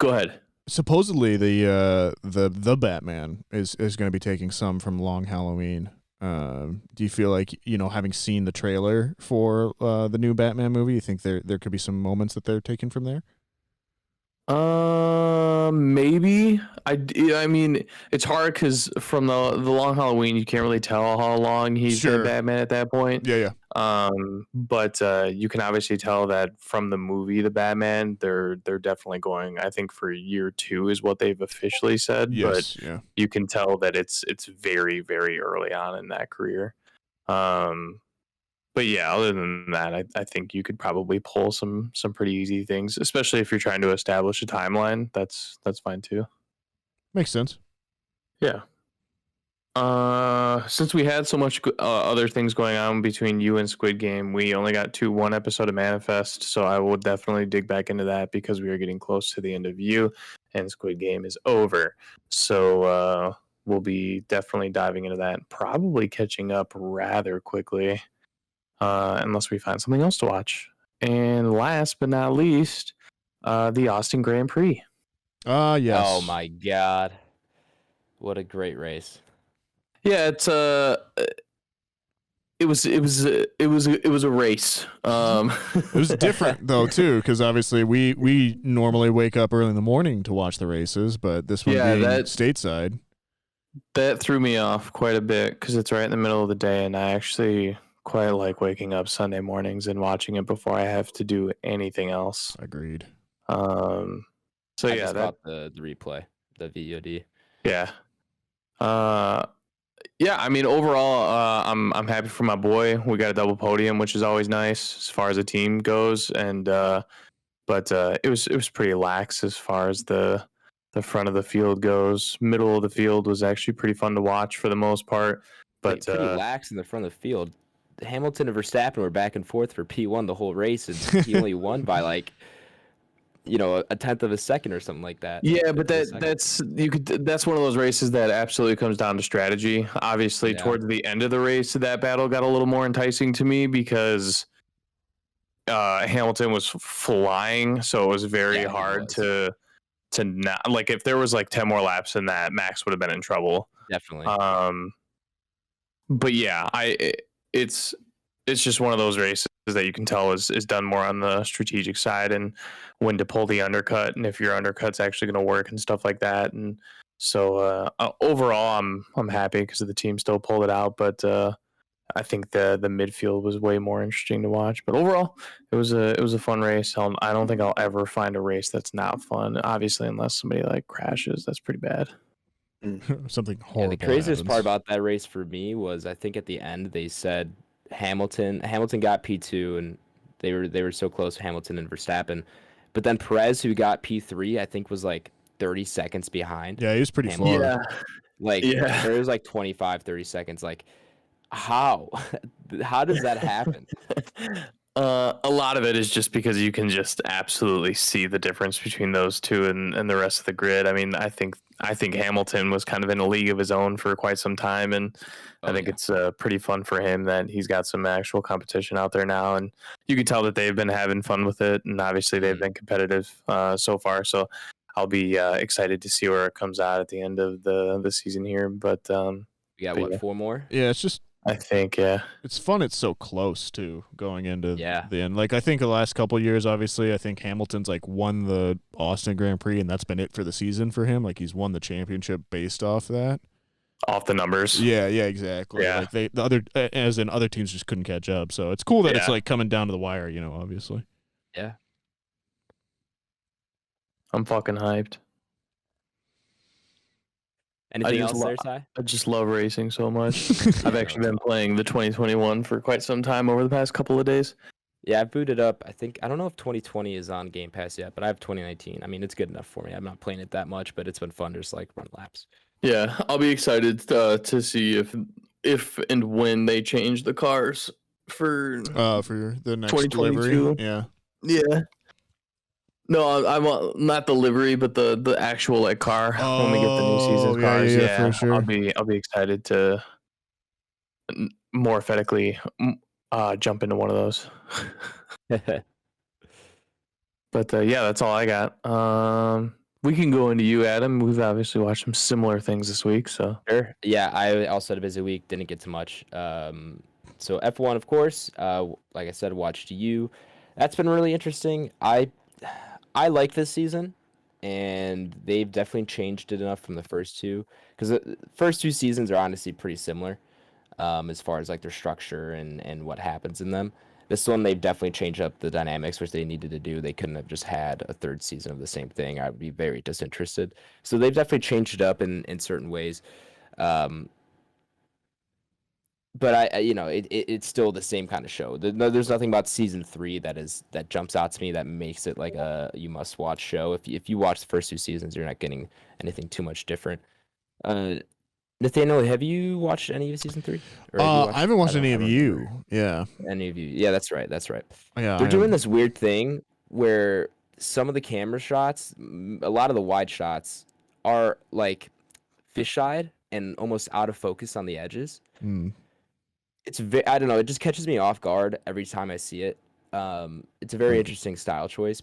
ahead. Supposedly the Batman is going to be taking some from Long Halloween. Do you feel like, having seen the trailer for the new Batman movie, you think there could be some moments that they're taking from there? Maybe. I mean, it's hard because from the Long Halloween, you can't really tell how long he's been Batman at that point. Yeah. But you can obviously tell that from the movie, The Batman, they're definitely going, I think, for year 2 is what they've officially said. Yes, but you can tell that it's very, very early on in that career. But yeah, other than that, I think you could probably pull some pretty easy things, especially if you're trying to establish a timeline. That's fine too. Makes sense. Yeah. Since we had so much other things going on between you and Squid Game, we only got one episode of Manifest, so I will definitely dig back into that because we are getting close to the end of You, and Squid Game is over. So we'll be definitely diving into that, and probably catching up rather quickly. Unless we find something else to watch. And last but not least, the Austin Grand Prix. Yes. Oh my God. What a great race. Yeah, it's it was a race. It was different though too, because obviously we normally wake up early in the morning to watch the races, but this one being stateside. That threw me off quite a bit because it's right in the middle of the day, and I actually quite like waking up Sunday mornings and watching it before I have to do anything else. Agreed. So I yeah, just got the replay, the VOD. Yeah. Yeah, I mean, overall, I'm happy for my boy. We got a double podium, which is always nice as far as the team goes, and but it was pretty lax as far as the front of the field goes. Middle of the field was actually pretty fun to watch for the most part, but Pretty lax in the front of the field. Hamilton and Verstappen were back and forth for P1 the whole race, and he only won by like, a tenth of a second or something like that. yeah, but that's one of those races that absolutely comes down to strategy. Obviously, Yeah. towards the end of the race, that battle got a little more enticing to me because Hamilton was flying, so it was very Yeah, he hard was. to not, like, if there was like 10 more laps than that, Max would have been in trouble. Definitely. But yeah, it's just one of those races that you can tell is done more on the strategic side and when to pull the undercut and if your undercut's actually going to work and stuff like that. And so overall, I'm happy because the team still pulled it out, but I think the midfield was way more interesting to watch. But overall, it was a fun race. I don't think I'll ever find a race that's not fun. Obviously, unless somebody like crashes, that's pretty bad. Something Yeah, horrible. the craziest happens. part about that race for me was I think at the end they said Hamilton got P2 and they were so close, Hamilton and Verstappen. But then Perez, who got P3, I think was like 30 seconds behind. Yeah, he was pretty Hamilton. far. Yeah. Like Yeah. it was like 25, 30 seconds. Like how? How does that happen? A lot of it is just because you can just absolutely see the difference between those two and the rest of the grid. I mean, I think Hamilton was kind of in a league of his own for quite some time, and I think it's pretty fun for him that he's got some actual competition out there now, and you can tell that they've been having fun with it, and obviously they've been competitive so far. So I'll be excited to see where it comes out at the end of the season here. But We got but what, yeah. 4 more? Yeah, it's just I think it's fun. It's so close too going into Yeah. the end. Like I think the last couple of years, obviously, I think Hamilton's like won the Austin Grand Prix, and that's been it for the season for him. Like he's won the championship based off that. off the numbers. Yeah, exactly. Yeah. Like the other teams just couldn't catch up. So it's cool that it's Yeah. like coming down to the wire. Obviously. Yeah. I'm fucking hyped. Anything just else lo- there, Ty? I just love racing so much. I've actually been playing the 2021 for quite some time over the past couple of days. Yeah, I booted up. I don't know if 2020 is on Game Pass yet, but I have 2019. I mean, it's good enough for me. I'm not playing it that much, but it's been fun to just like run laps. Yeah, I'll be excited to see if and when they change the cars for For the next 2022. delivery. Yeah. Yeah. No, I want not the livery, but the actual like car when we get the new season cars. yeah, for sure. I'll be excited to more emphatically jump into one of those. But yeah, that's all I got. We can go into you, Adam. We've obviously watched some similar things this week, so Sure. Yeah, I also had a busy week. Didn't get to much. So F1, of course. Like I said, watched you. That's been really interesting. I like this season, and they've definitely changed it enough from the first two, because the first two seasons are honestly pretty similar, as far as like their structure and what happens in them. This one, they've definitely changed up the dynamics, which they needed to do. They couldn't have just had a third season of the same thing. I would be very disinterested. So they've definitely changed it up in certain ways. But it's still the same kind of show. There's nothing about season 3 that jumps out to me that makes it like a you must watch show. If you watch the first 2 seasons, you're not getting anything too much different. Nathaniel, have you watched any of season 3? Or have you I watched- haven't watched don't- any I of don't you. remember. Yeah. Any of you? Yeah, that's right. Yeah. They're doing this weird thing where some of the camera shots, a lot of the wide shots, are like fisheyed and almost out of focus on the edges. It's I don't know. It just catches me off guard every time I see it. It's a very interesting style choice.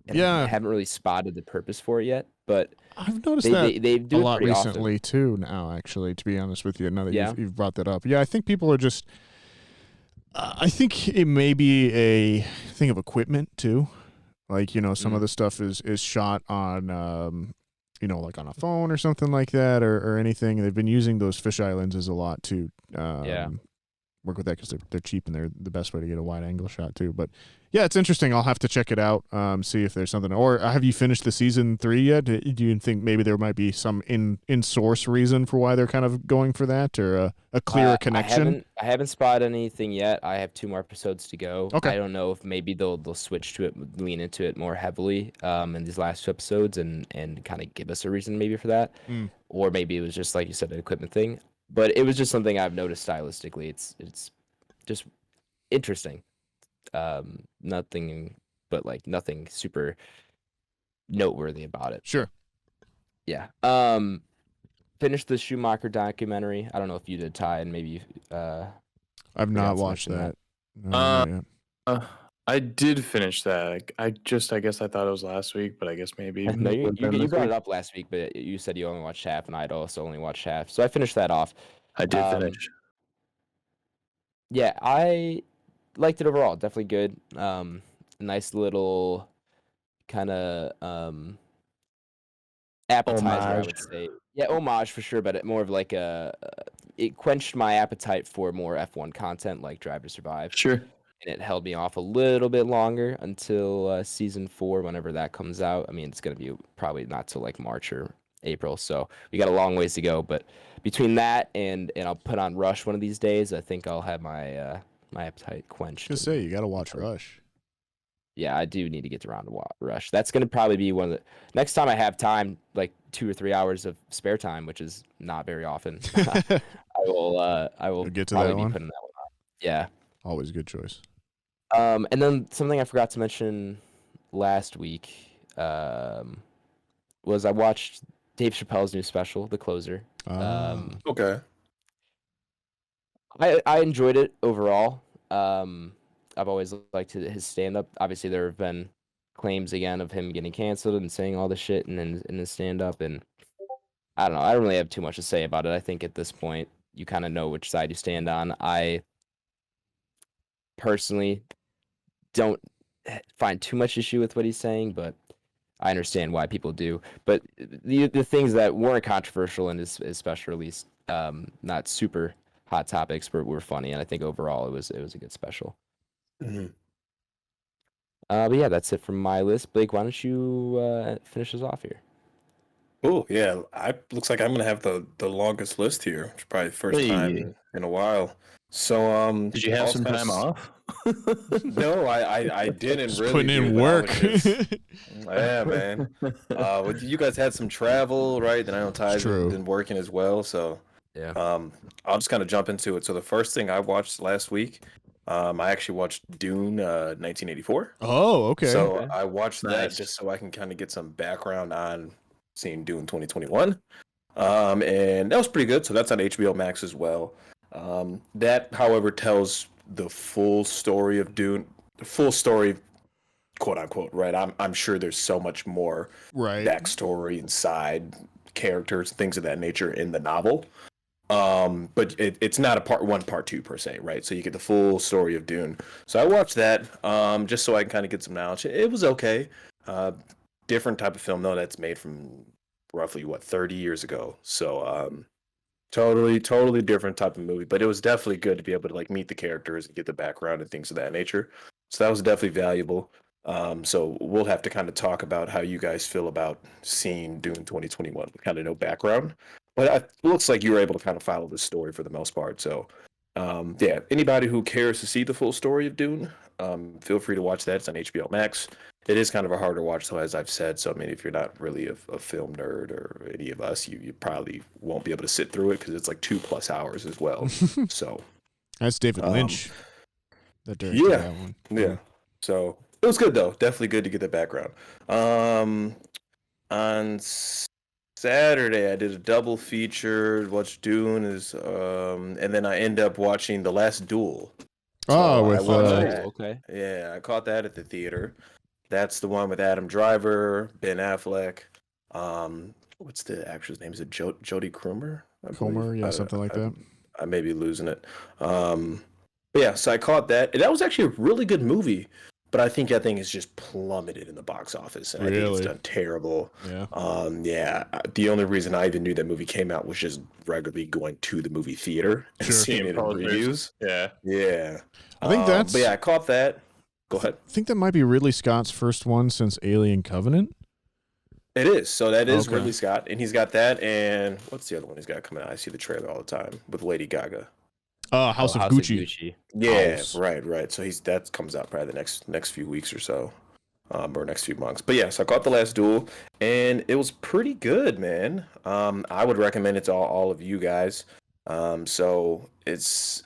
And Yeah. I haven't really spotted the purpose for it yet, but I've noticed they do a it lot pretty often. recently too. Now, actually, to be honest with you, now that Yeah. you've brought that up, yeah, I think people are just. I think it may be a thing of equipment too, like some of the stuff is shot on, like on a phone or something like that, or anything. They've been using those fisheye lenses a lot to work with that because they're cheap and they're the best way to get a wide angle shot too. But Yeah, it's interesting. I'll have to check it out, see if there's something. Or have you finished the season 3 yet? Do you think maybe there might be some in-source reason for why they're kind of going for that, or a clearer connection? I haven't spotted anything yet. I have 2 more episodes to go. Okay. I don't know if maybe they'll switch to it, lean into it more heavily in these last 2 episodes, and kind of give us a reason maybe for that, or maybe it was just like you said, an equipment thing. But it was just something I've noticed stylistically. It's just interesting. Nothing super noteworthy about it. Sure. Yeah. Finished the Schumacher documentary. I don't know if you did, Ty, and maybe I've not watched that. No, I did finish that. I guess I thought it was last week, but I guess maybe. No, you brought it up last week, but you said you only watched half, and I'd also only watched half. So I finished that off. I did finish. Yeah, I liked it overall. Definitely good. Nice little kind of appetizer, I would say. Yeah, homage for sure, but it more of like it quenched my appetite for more F1 content like Drive to Survive. Sure. And it held me off a little bit longer until season 4, whenever that comes out. I mean, it's going to be probably not till like March or April, so we got a long ways to go. But between that and I'll put on Rush one of these days, I think I'll have my my appetite quenched. Just say you got to watch Rush. Yeah, I do need to get around to Rush. That's going to probably be one of the next time I have time, like 2 or 3 hours of spare time, which is not very often. I will get to probably that be one. putting that one on. Yeah. Always a good choice. And then something I forgot to mention last week was I watched Dave Chappelle's new special, The Closer. Okay. I enjoyed it overall. I've always liked his stand-up. Obviously, there have been claims again of him getting canceled and saying all this shit in his stand-up, and I don't know. I don't really have too much to say about it. I think at this point, you kind of know which side you stand on. I personally don't find too much issue with what he's saying, but I understand why people do. But the things that weren't controversial in his special release, not super hot topics, but were funny, and I think overall it was a good special. Mm-hmm. But yeah, that's it from my list. Blake, why don't you finish us off here? Oh yeah, looks like I'm gonna have the longest list here. It's probably the first time in a while. So did you have some time off? No, I didn't. Just really putting in work. Yeah, man. You guys had some travel, right? Then I know Ty's been working as well. So yeah. I'll just kind of jump into it. So the first thing I watched last week, I actually watched Dune 1984. Oh, okay. So I watched that just so I can kind of get some background on seeing Dune 2021. And that was pretty good. So that's on HBO Max as well. That, however, tells the full story of Dune, the full story, quote unquote, right? I'm sure there's so much more backstory and side characters, things of that nature in the novel. But it's not a part 1, part 2 per se, right? So you get the full story of Dune. So I watched that just so I can kind of get some knowledge. It was okay. Different type of film though. That's made from roughly 30 years ago. So totally different type of movie. But it was definitely good to be able to like meet the characters and get the background and things of that nature. So that was definitely valuable. So we'll have to kind of talk about how you guys feel about seeing Dune 2021 with kind of no background. But it looks like you were able to kind of follow the story for the most part. So, yeah, anybody who cares to see the full story of Dune, feel free to watch that. It's on HBO Max. It is kind of a harder watch, though, as I've said. So, I mean, if you're not really a film nerd or any of us, you probably won't be able to sit through it because it's like 2+ hours as well. So that's David Lynch. That directed that one. Yeah. So it was good, though. Definitely good to get the background. On Saturday, I did a double feature. Watched Dune and then I end up watching The Last Duel. Okay. Yeah, I caught that at the theater. That's the one with Adam Driver, Ben Affleck. What's the actress name? Is it Jodie Comer? Something like that. I may be losing it. But yeah, so I caught that. And that was actually a really good movie. But I think that thing is just plummeted in the box office, and I think it's done terrible. Yeah. The only reason I even knew that movie came out was just regularly going to the movie theater and seeing it in reviews. Yeah. Yeah. I think that's. But yeah, I caught that. Go ahead. I think that might be Ridley Scott's first one since Alien Covenant. It is. So that is Okay. Ridley Scott, and he's got that. And what's the other one he's got coming out? I see the trailer all the time with Lady Gaga. House of Gucci. Yeah, House. right. So that comes out probably the next few weeks or so, or next few months. But yeah, so I caught The Last Duel, and it was pretty good, man. I would recommend it to all of you guys. So it's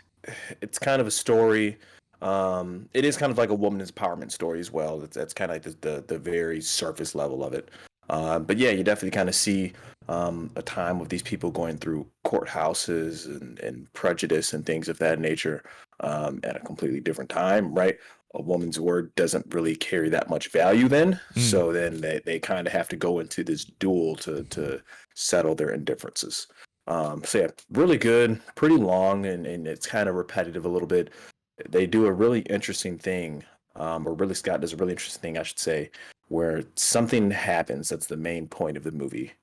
kind of a story. It is kind of like a woman's empowerment story as well. That's kind of like the very surface level of it. But yeah, you definitely kind of see a time of these people going through courthouses and prejudice and things of that nature at a completely different time, right? A woman's word doesn't really carry that much value then. So then they kind of have to go into this duel to settle their indifferences. So yeah, really good, pretty long, and it's kind of repetitive a little bit. They do a really interesting thing, or Ridley Scott does a really interesting thing, I should say, where something happens that's the main point of the movie.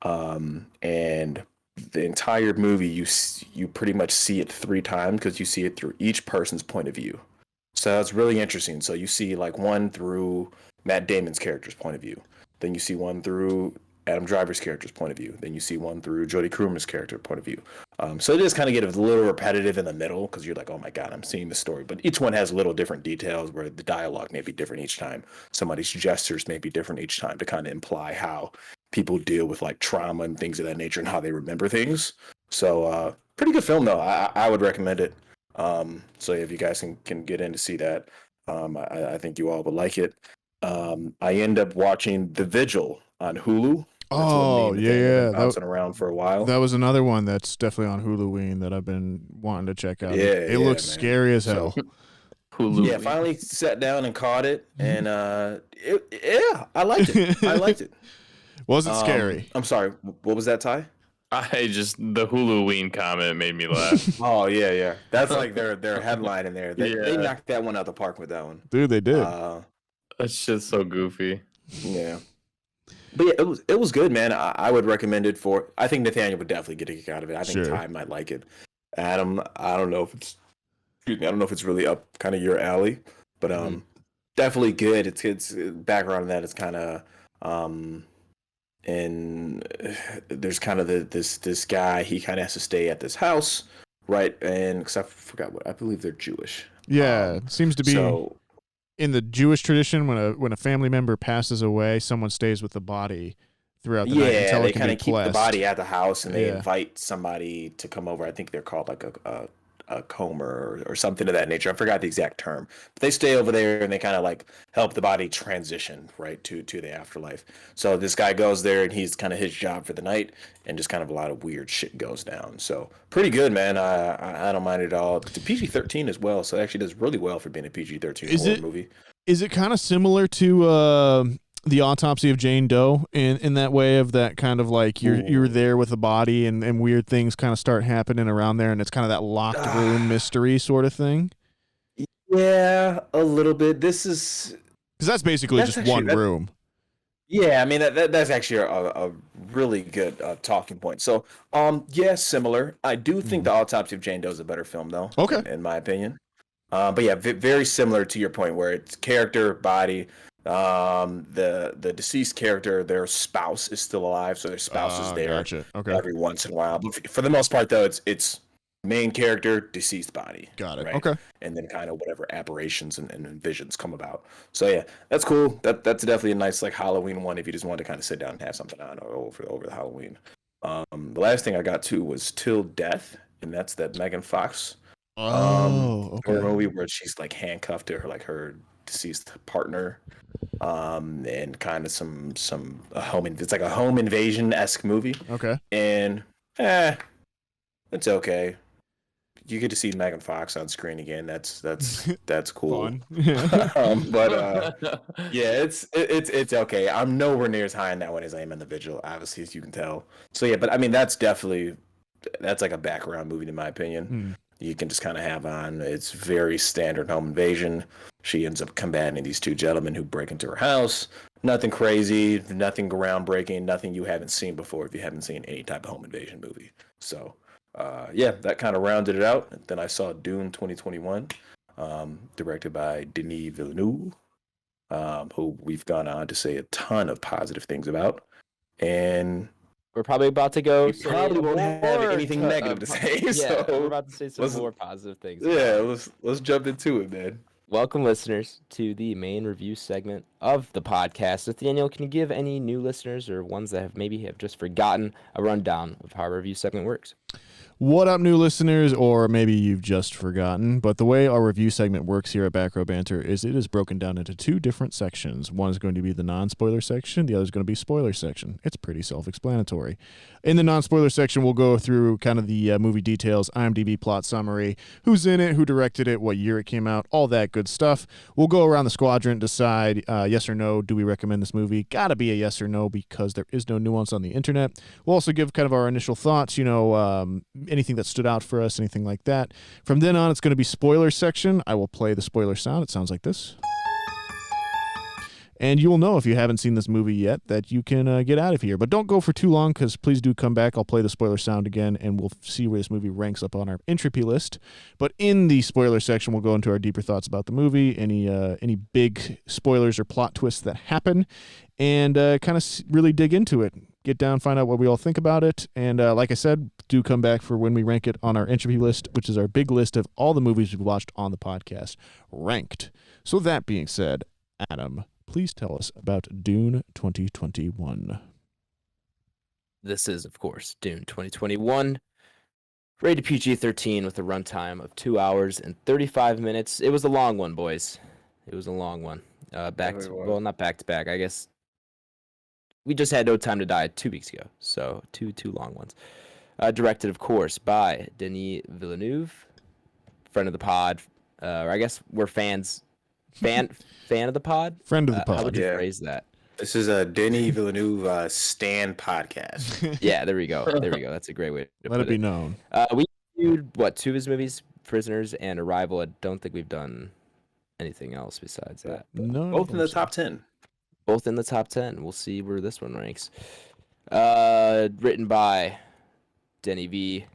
And the entire movie, you pretty much see it 3 times because you see it through each person's point of view. So that's really interesting. So you see like one through Matt Damon's character's point of view. Then you see one through Adam Driver's character's point of view. Then you see one through Jodie Comer's character point of view. So it just kind of get a little repetitive in the middle because you're like, oh my God, I'm seeing the story. But each one has little different details where the dialogue may be different each time. Somebody's gestures may be different each time to kind of imply how people deal with like trauma and things of that nature and how they remember things. So pretty good film though. I would recommend it. So if you guys can get in to see that, I think you all would like it. I end up watching The Vigil on Hulu. Oh, yeah. Bouncing around for a while. That was another one that's definitely on Huluween that I've been wanting to check out. Yeah, it looks man. scary as hell. Hulu. Yeah, finally sat down and caught it, and I liked it. I liked it. Was it scary? I'm sorry. What was that, Ty? The Huluween comment made me laugh. Oh yeah. That's like their headline in there. They knocked that one out the park with that one. Dude, they did. That's just so goofy. Yeah. But yeah, it was good, man. I would recommend it I think Nathaniel would definitely get a kick out of it. I think Ty might like it. Adam, I don't know if it's really up kind of your alley, but definitely good. It's background on that. It's kind of and there's kind of this guy. He kind of has to stay at this house, right? And because I forgot I believe they're Jewish. Yeah, it seems to be. In the Jewish tradition, when a family member passes away, someone stays with the body throughout the night until they it can kind be of keep the body at the house, and they invite somebody to come over. I think they're called like a comer or something of that nature. I forgot the exact term, but they stay over there and they kind of like help the body transition right to the afterlife. So this guy goes there and he's kind of his job for the night, and just kind of a lot of weird shit goes down. So pretty good, man. I don't mind it at all. It's a PG-13 as well, so it actually does really well for being a PG-13 horror movie. Is it kind of similar to the Autopsy of Jane Doe in that way of that kind of like you're there with the body and weird things kind of start happening around there, and it's kind of that locked room mystery sort of thing? Yeah, a little bit. This is because that's basically just one room. Yeah, I mean that's actually a really good talking point. So yeah, similar. I do think the Autopsy of Jane Doe is a better film though. Okay, in my opinion. But yeah, very similar to your point where it's character, body. The deceased character, their spouse is still alive, so their spouse is there every once in a while. But for the most part, though, it's main character, deceased body. Got it. Right? Okay. And then kind of whatever aberrations and visions come about. So yeah, that's cool. That's definitely a nice like Halloween one if you just want to kind of sit down and have something on over the Halloween. The last thing I got to was Till Death, and that's that Megan Fox. Movie where she's like handcuffed to her deceased partner, and kind of some it's like a home invasion-esque movie. Okay. And it's okay. You get to see Megan Fox on screen again. That's cool. Fun. But yeah, it's okay. I'm nowhere near as high on that one as I am in The Vigil, obviously, as you can tell. So yeah, but I mean that's like a background movie in my opinion. You can just kind of have on. It's very standard home invasion. She ends up combating these 2 gentlemen who break into her house. Nothing crazy, nothing groundbreaking, nothing you haven't seen before if you haven't seen any type of home invasion movie. So, yeah, that kind of rounded it out. Then I saw Dune 2021. directed by Denis Villeneuve, who we've gone on to say a ton of positive things about. And we're probably about to go. we probably won't have anything negative to say. Yeah, So we're about to say some more positive things. Yeah, let's jump into it, man. Welcome, listeners, to the main review segment of the podcast. Nathaniel, can you give any new listeners or ones that have just forgotten a rundown of how our review segment works? What up, new listeners, or maybe you've just forgotten, but the way our review segment works here at Back Row Banter is it is broken down into two different sections. One is going to be the non-spoiler section, the other is going to be spoiler section. It's pretty self-explanatory. In the non-spoiler section, we'll go through kind of the movie details, IMDb plot summary, who's in it, who directed it, what year it came out, all that good stuff. We'll go around the squadron, decide yes or no, do we recommend this movie? Gotta be a yes or no because there is no nuance on the internet. We'll also give kind of our initial thoughts, anything that stood out for us, anything like that. From then on, it's going to be spoiler section. I will play the spoiler sound. It sounds like this. And you will know if you haven't seen this movie yet that you can get out of here. But don't go for too long because please do come back. I'll play the spoiler sound again and we'll see where this movie ranks up on our entropy list. But in the spoiler section, we'll go into our deeper thoughts about the movie, any big spoilers or plot twists that happen, and kind of really dig into it. Get down, find out what we all think about it. And like I said, do come back for when we rank it on our entropy list, which is our big list of all the movies we've watched on the podcast, ranked. So that being said, Adam, please tell us about Dune 2021. This is, of course, Dune 2021, rated PG-13 with a runtime of 2 hours and 35 minutes. It was a long one, boys. It was a long one. Not back to back. I guess we just had No Time to Die 2 weeks ago, so two long ones. Directed, of course, by Denis Villeneuve, friend of the pod, or I guess we're fans. Fan of the pod? Friend of the pod. How would you phrase that? This is a Denis Villeneuve Stan podcast. Yeah, there we go. That's a great way to Let put it be known. We reviewed, two of his movies, Prisoners and Arrival. I don't think we've done anything else besides that. No, Both in the top 10. Both in the top 10. We'll see where this one ranks. Written by Denny V,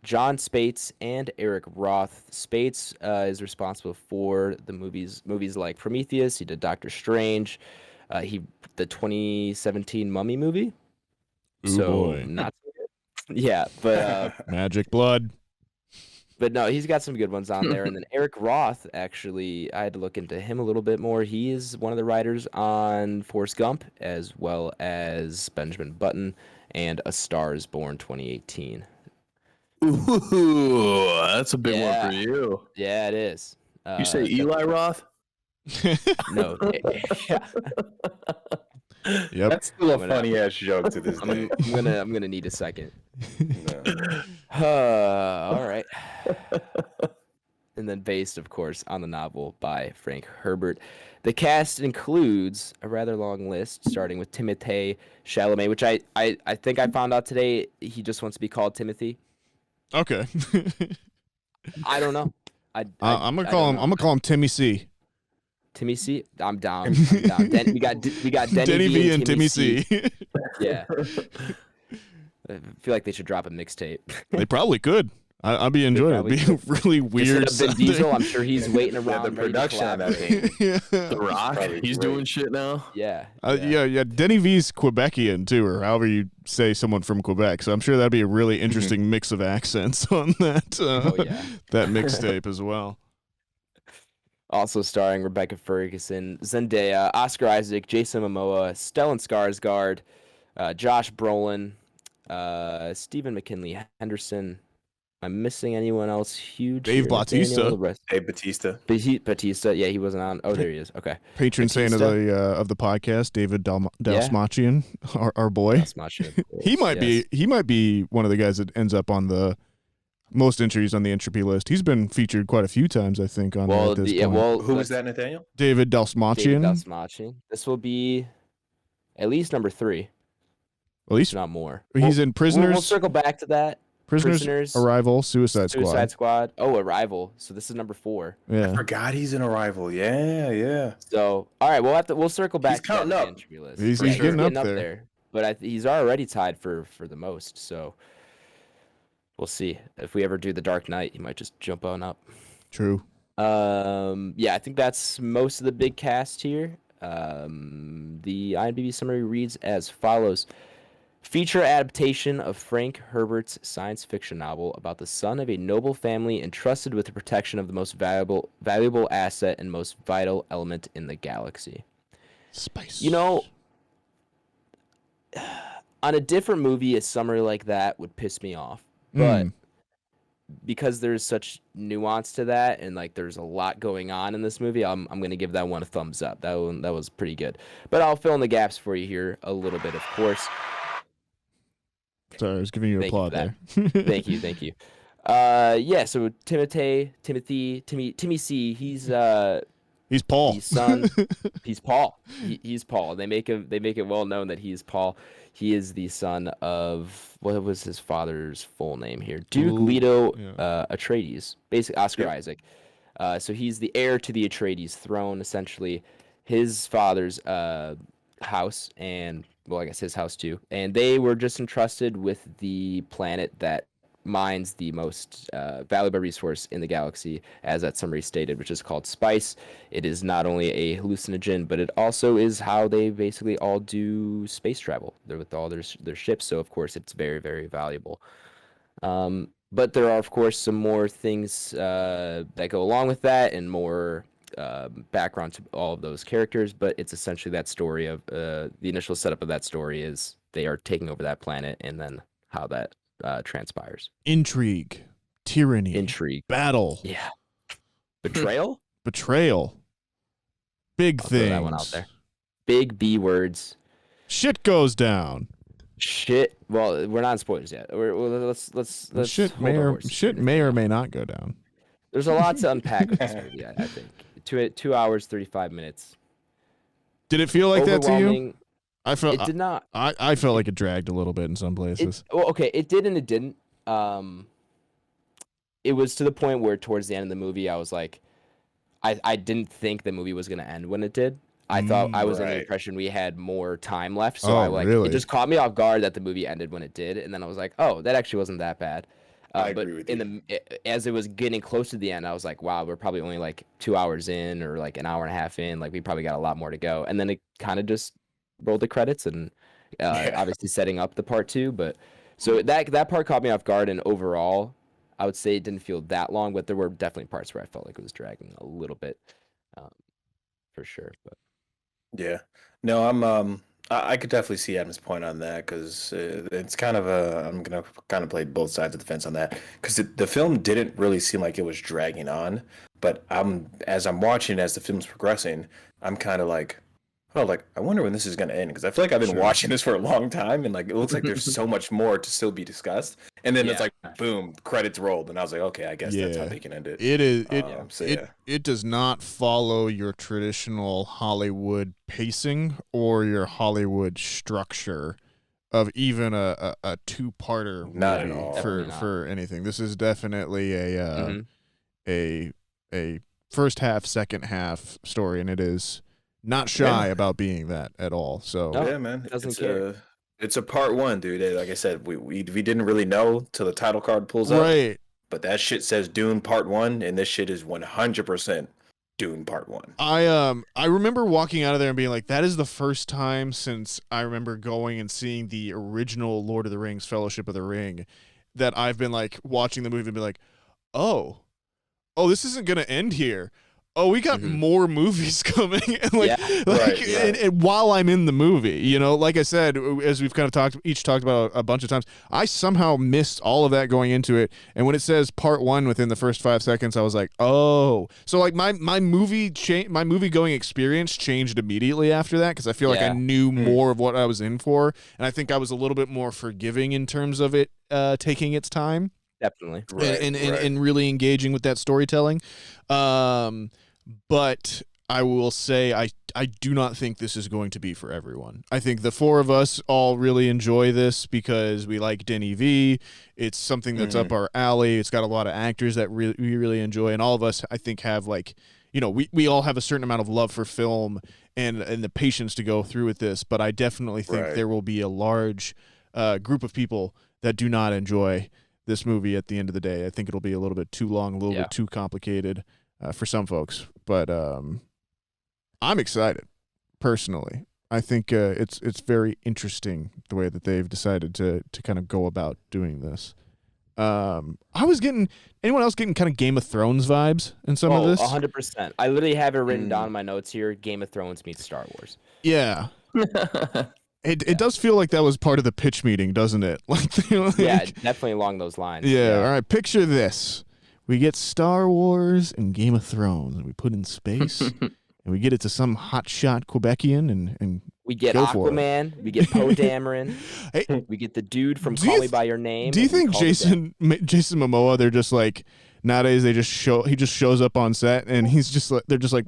John Spates, and Eric Roth. Spates is responsible for the movies like Prometheus. He did Doctor Strange. The 2017 Mummy movie. Ooh, boy. Not so good. Yeah, but Magic Blood. But no, he's got some good ones on there. And then Eric Roth, actually, I had to look into him a little bit more. He is one of the writers on Forrest Gump, as well as Benjamin Button and A Star is Born 2018. Ooh, that's a big one for you. Yeah, it is. You say Eli Roth? No. Yep. That's still a funny ass joke to this day. I'm gonna need a second. No. All right. And then based, of course, on the novel by Frank Herbert. The cast includes a rather long list, starting with Timothée Chalamet, which I think I found out today he just wants to be called Timothy. Okay. I don't know. I'm gonna call him Timmy C. Timmy C. I'm down. We got Denny V and Timmy C. Yeah. I feel like they should drop a mixtape. They probably could. I'd be enjoying it. It'd be really weird. Instead of Vin Diesel, I'm sure he's waiting around. The production on that thing. Yeah. The Rock, he's doing shit now. Yeah. Yeah. Denny V's Quebecian too, or however you say someone from Quebec. So I'm sure that'd be a really interesting mix of accents on that that mixtape as well. Also starring Rebecca Ferguson, Zendaya, Oscar Isaac, Jason Momoa, Stellan Skarsgård, Josh Brolin, Stephen McKinley Henderson. Am I missing anyone else huge? Dave Bautista. Dave Bautista. Batista. Yeah, he wasn't on. Oh, there he is. Okay. Patron saint of the podcast, David Dalsmachian, our boy. Dalsmachian. He might be one of the guys that ends up on the most entries on the entropy list. He's been featured quite a few times, I think. On this point. Who was that, Nathaniel? David Dalsmachian. This will be at least number 3. At least not more. He's in Prisoners. We'll circle back to that. Prisoners, Arrival, Suicide Squad. Oh, Arrival. So this is number 4. Yeah. I forgot he's in Arrival. Yeah. So, all right, we'll circle back. He's counting up. List. He's getting up there. But he's already tied for the most. So we'll see. If we ever do The Dark Knight, he might just jump on up. True. Yeah, I think that's most of the big cast here. The IMDb summary reads as follows. Feature adaptation of Frank Herbert's science fiction novel about the son of a noble family entrusted with the protection of the most valuable asset and most vital element in the galaxy. Spice. You know, on a different movie, a summary like that would piss me off. But because there's such nuance to that and like there's a lot going on in this movie, I'm going to give that one a thumbs up. That was pretty good. But I'll fill in the gaps for you here a little bit, of course. Sorry, I was giving you applaud there. Thank you. Yeah, so Timmy C, he's Paul. He's son. He's Paul. He's Paul. They make it well known that he is Paul. He is the son of, what was his father's full name here? Duke Leto Atreides, basically Oscar Isaac. So he's the heir to the Atreides throne, essentially. His father's house, and well, I guess his house too. And they were just entrusted with the planet that mines the most valuable resource in the galaxy, as that summary stated, which is called spice. It is not only a hallucinogen, but it also is how they basically all do space travel. They're with all their ships, so of course it's very, very valuable. But there are, of course, some more things that go along with that, and more background to all of those characters. But it's essentially that story of the initial setup of that story is they are taking over that planet, and then how that transpires. Intrigue, tyranny, battle, betrayal, big I'll things. throw that one out there. Big B words. Shit goes down. Shit. Well, we're not in spoilers yet. Let's shit may or may not go down. There's a lot to unpack with this movie. I think 2 hours 35 minutes. Did it feel like that to you? It did not. I felt like it dragged a little bit in some places. It did and it didn't. It was to the point where towards the end of the movie, I was like, I didn't think the movie was going to end when it did. I thought I was in the impression we had more time left. So really? It just caught me off guard that the movie ended when it did. And then I was like, oh, that actually wasn't that bad. I agree with you. As it was getting close to the end, I was like, wow, we're probably only like 2 hours in, or like an hour and a half in. Like we probably got a lot more to go. And then it kind of just rolled the credits, and obviously setting up the part 2. But so that part caught me off guard, and overall I would say it didn't feel that long, but there were definitely parts where I felt like it was dragging a little bit, for sure. But yeah, no, I could definitely see Adam's point on that, because it's kind of I'm gonna kind of play both sides of the fence on that, because the film didn't really seem like it was dragging on, but as I'm watching, as the film's progressing, I'm kind of like, oh, like, I wonder when this is going to end, because I feel like I've been watching this for a long time, and like it looks like there's so much more to still be discussed. And then it's like, boom, credits rolled, and I was like, okay, I guess that's how they can end it. It does not follow your traditional Hollywood pacing or your Hollywood structure of even a two-parter movie. Not at all. For anything. This is definitely a first half, second half story, and it is not shy about being that at all. So yeah, man, it's a part 1, dude. Like I said, we didn't really know till the title card pulls up, right? But that shit says Dune Part 1, and this shit is 100% Dune Part 1. I remember walking out of there and being like, that is the first time since I remember going and seeing the original Lord of the Rings, Fellowship of the Ring, that I've been like watching the movie and be like, oh, this isn't gonna end here. Oh, we got more movies coming, and and while I'm in the movie, like I said, as we've kind of talked about a bunch of times, I somehow missed all of that going into it. And when it says part 1 within the first 5 seconds, I was like, oh, so like my movie going experience changed immediately after that, because I feel like I knew more of what I was in for, and I think I was a little bit more forgiving in terms of it taking its time. Definitely, and really engaging with that storytelling. But I will say I do not think this is going to be for everyone. I think the 4 of us all really enjoy this because we like Denny V. It's something that's up our alley. It's got a lot of actors that we really enjoy, and all of us, I think, have like, we all have a certain amount of love for film and the patience to go through with this. But I definitely think there will be a large group of people that do not enjoy this movie at the end of the day. I think it'll be a little bit too long, a little bit too complicated. for some folks. But I'm excited personally. I think it's very interesting the way that they've decided to kind of go about doing this. Anyone else getting kind of Game of Thrones vibes in some of this? 100%. I literally have it written down in my notes here. Game of Thrones meets Star Wars. Yeah. It does feel like that was part of the pitch meeting, doesn't it? Yeah, definitely along those lines. Yeah. All right. Picture this: we get Star Wars and Game of Thrones, and we put in space, and we get it to some hotshot Quebecian, and we get Aquaman, we get Poe Dameron, we get the dude from Call Me by Your Name. Do you think Jason Momoa? They're just like nowadays. He just shows up on set, and they're just like,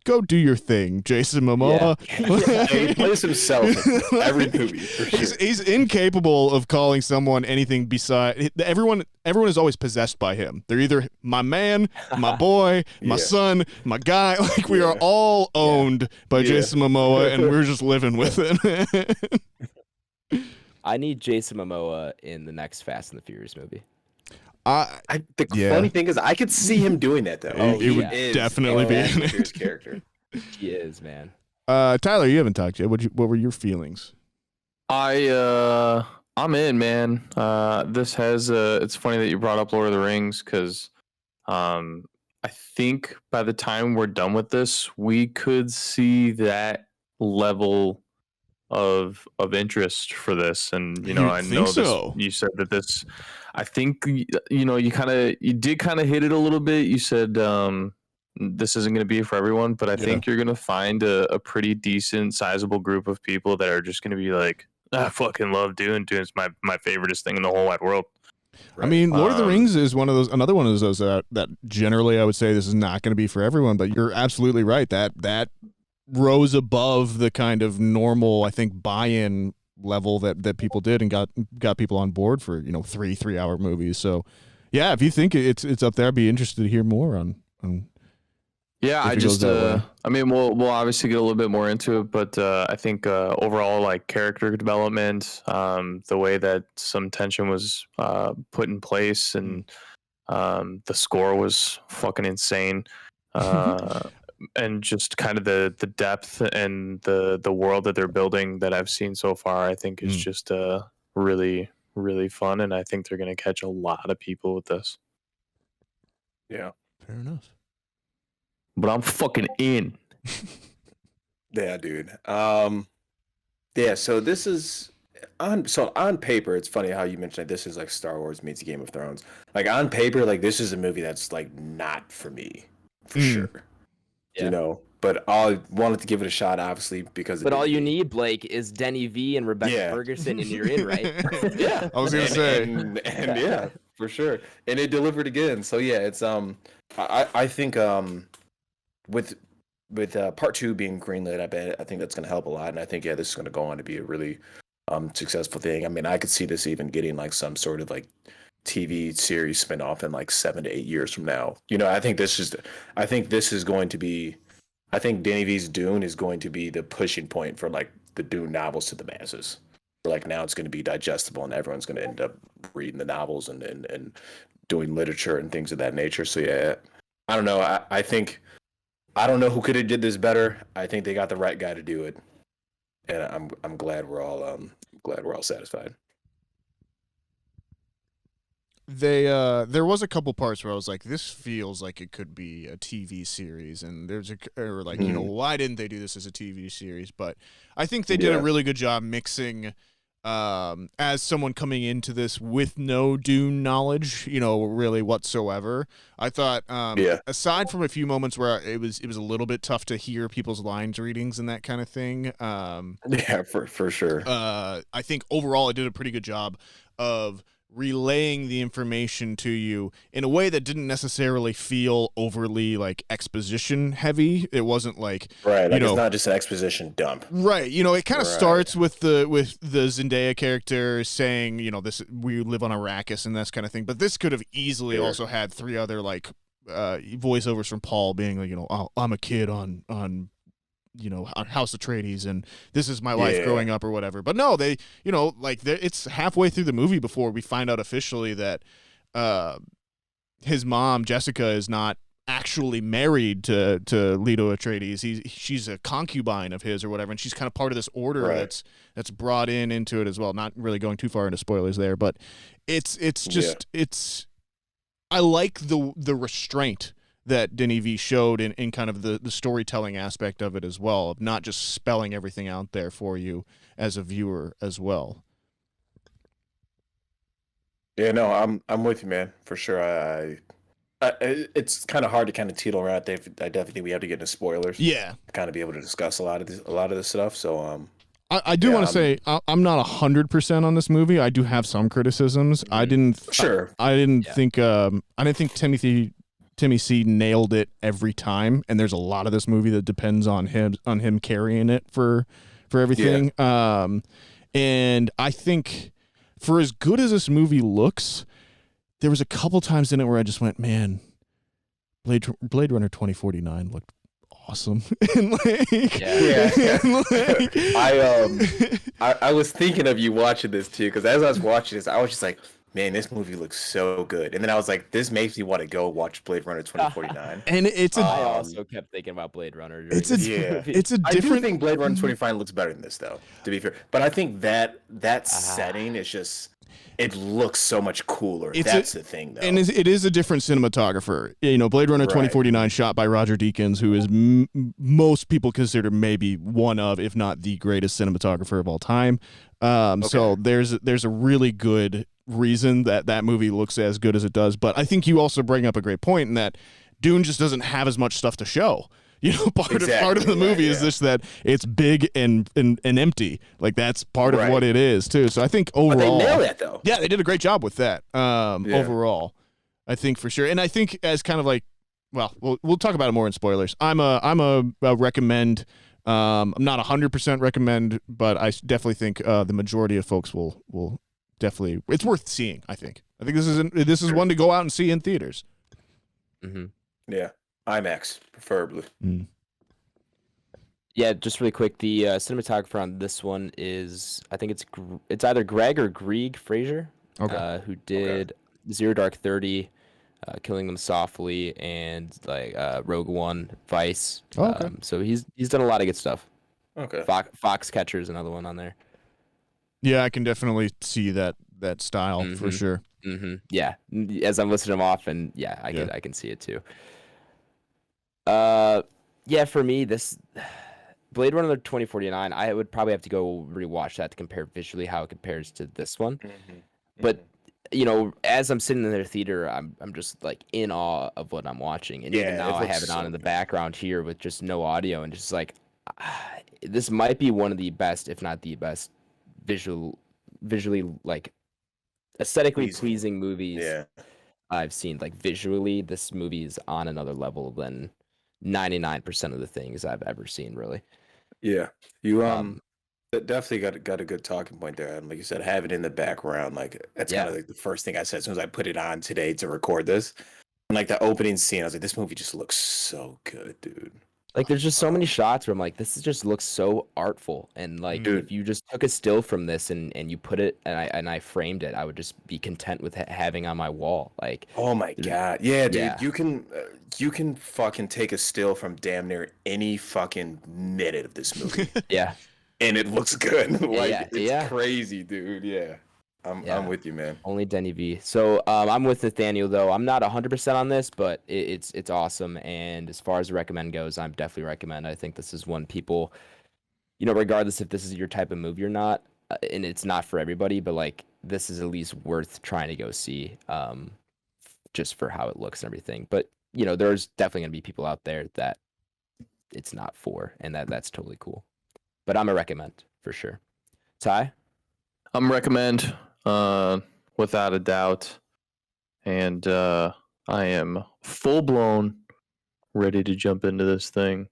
go do your thing, Jason Momoa. Yeah. He plays himself in every movie. For sure. He's incapable of calling someone anything beside. Everyone is always possessed by him. They're either my man, my boy, my son, my guy. Like we are all owned by Jason Momoa, and we're just living with it. I need Jason Momoa in the next Fast and the Furious movie. The funny thing is, I could see him doing that though. It would definitely be his character. He is, man. Tyler, you haven't talked yet. What were your feelings? I'm in, man. This has it's funny that you brought up Lord of the Rings because I think by the time we're done with this, we could see that level of interest for this. And I know so. You said that this. I think you did kind of hit it a little bit. You said this isn't going to be for everyone, but I think you're going to find a pretty decent, sizable group of people that are just going to be like, I fucking love Dune. Dune's my favoriteest thing in the whole wide world. Right. I mean, Lord of the Rings is another one of those that generally I would say this is not going to be for everyone, but you're absolutely right. That rose above the kind of normal, I think, buy-in level that people did and got people on board for 3-hour movies. So yeah, if you think it's up there, I'd be interested to hear more on yeah. I mean we'll obviously get a little bit more into it, but I think overall, like, character development, the way that some tension was put in place, and the score was fucking insane. And just kind of the depth and the world that they're building that I've seen so far, I think is just really, really fun. And I think they're going to catch a lot of people with this. Yeah. Fair enough. But I'm fucking in. Yeah, dude. Yeah, so this is on paper, it's funny how you mentioned that this is like Star Wars meets Game of Thrones. Like on paper, like this is a movie that's like not for me, for sure. Yeah. But I wanted to give it a shot, obviously, because. But all you need, Blake, is Denny V and Rebecca Ferguson, and you're in, right? Yeah, I was gonna say, and yeah, for sure, and it delivered again. So yeah, it's I think with part 2 being greenlit, I think that's gonna help a lot, and I think this is gonna go on to be a really successful thing. I mean, I could see this even getting like some sort of like TV series spinoff in like 7 to 8 years from now. I think Danny V's Dune is going to be the pushing point for like the Dune novels to the masses. Like now it's going to be digestible and everyone's going to end up reading the novels and doing literature and things of that nature. So yeah, I don't know. I don't know who could have did this better. I think they got the right guy to do it, and I'm glad we're all satisfied. There was a couple parts where I was like, this feels like it could be a TV series, and why didn't they do this as a TV series? But I think they did a really good job mixing, as someone coming into this with no Dune knowledge, really whatsoever. I thought, aside from a few moments where it was a little bit tough to hear people's lines readings and that kind of thing. Yeah, for sure. I think overall it did a pretty good job of relaying the information to you in a way that didn't necessarily feel overly like exposition heavy. It wasn't like it's not just an exposition dump. Right. It kind of starts with the Zendaya character saying, this we live on Arrakis and this kind of thing. But this could have easily also had 3 other like voiceovers from Paul being like, oh, I'm a kid on House Atreides, and this is my life growing up or whatever. But no, they, it's halfway through the movie before we find out officially that his mom, Jessica, is not actually married to Leto Atreides. She's a concubine of his or whatever, and she's kind of part of this order that's brought into it as well. Not really going too far into spoilers there, but it's I like the restraint that Denis V showed in kind of the storytelling aspect of it as well, of not just spelling everything out there for you as a viewer as well. Yeah, no, I'm with you, man, for sure. It's kind of hard to kind of teeter around. I definitely think we have to get into spoilers. Yeah, to kind of be able to discuss a lot of this stuff. So I do want to say I'm not 100% on this movie. I do have some criticisms. I didn't think Timmy C nailed it every time, and there's a lot of this movie that depends on him carrying it for everything. Yeah. And I think for as good as this movie looks, there was a couple times in it where I just went, man, Blade Runner 2049 looked awesome. And I was thinking of you watching this too, because as I was watching this, I was just like, man, this movie looks so good. And then I was like, this makes me want to go watch Blade Runner 2049. And I also kept thinking about Blade Runner. It's a different. I do think Blade Runner 2049 looks better than this, though, to be fair. But I think that setting is just, it looks so much cooler. That's the thing, though. And it is a different cinematographer. You know, Blade Runner 2049 shot by Roger Deakins, who is most people consider maybe one of, if not the greatest cinematographer of all time. So there's a really good reason that movie looks as good as it does. But I think you also bring up a great point in that Dune just doesn't have as much stuff to show. You know, part of the movie is just that it's big and empty. Like, that's part of what it is too. So I think overall, but they nailed that though. Yeah, they did a great job with that. Overall, I think for sure. And I think as kind of like, well, we'll talk about it more in spoilers. I'm a recommend. I'm not 100% recommend, but I definitely think the majority of folks will definitely. It's worth seeing. I think this is one to go out and see in theaters. Mm-hmm. Yeah. IMAX, preferably. Yeah, just really quick, the cinematographer on this one is, I think it's either Greg or Grieg Fraser, who did Zero Dark 30, Killing Them Softly, and like Rogue One, Vice. So he's done a lot of good stuff. Okay. Foxcatcher is another one on there. Yeah, I can definitely see that style for sure. Mm-hmm. Yeah, as I'm listing them off, and I can see it too. For me, this Blade Runner 2049, I would probably have to go rewatch that to compare visually how it compares to this one. But you know, as I'm sitting in the theater, I'm just like in awe of what I'm watching, and even now I have it on in the background here with just no audio, and just like this might be one of the best, if not the best, visually like aesthetically pleasing movies I've seen. Like, visually, this movie is on another level than 99% of the things I've ever seen, really. Yeah, you definitely got a good talking point there, and like you said, have it in the background. Like, that's kind of like the first thing I said as soon as I put it on today to record this. And like the opening scene, I was like, this movie just looks so good, dude. Like, there's just so many shots where I'm like, this just looks so artful, and like, if you just took a still from this and you put it and I framed it, I would just be content with having on my wall. Like, oh my god, yeah, dude, you can fucking take a still from damn near any fucking minute of this movie, and it looks good. Like, it's crazy, dude. Yeah. I'm with you, man. Only Denny V. So I'm with Nathaniel, though. I'm not 100% on this, but it's awesome. And as far as the recommend goes, I'm definitely recommend. I think this is one people, you know, regardless if this is your type of movie or not, and it's not for everybody, but like, this is at least worth trying to go see, just for how it looks and everything. But you know, there's definitely gonna be people out there that it's not for, and that's totally cool. But I'm a recommend for sure. Ty? I'm recommend. Without a doubt, and I am full blown ready to jump into this thing.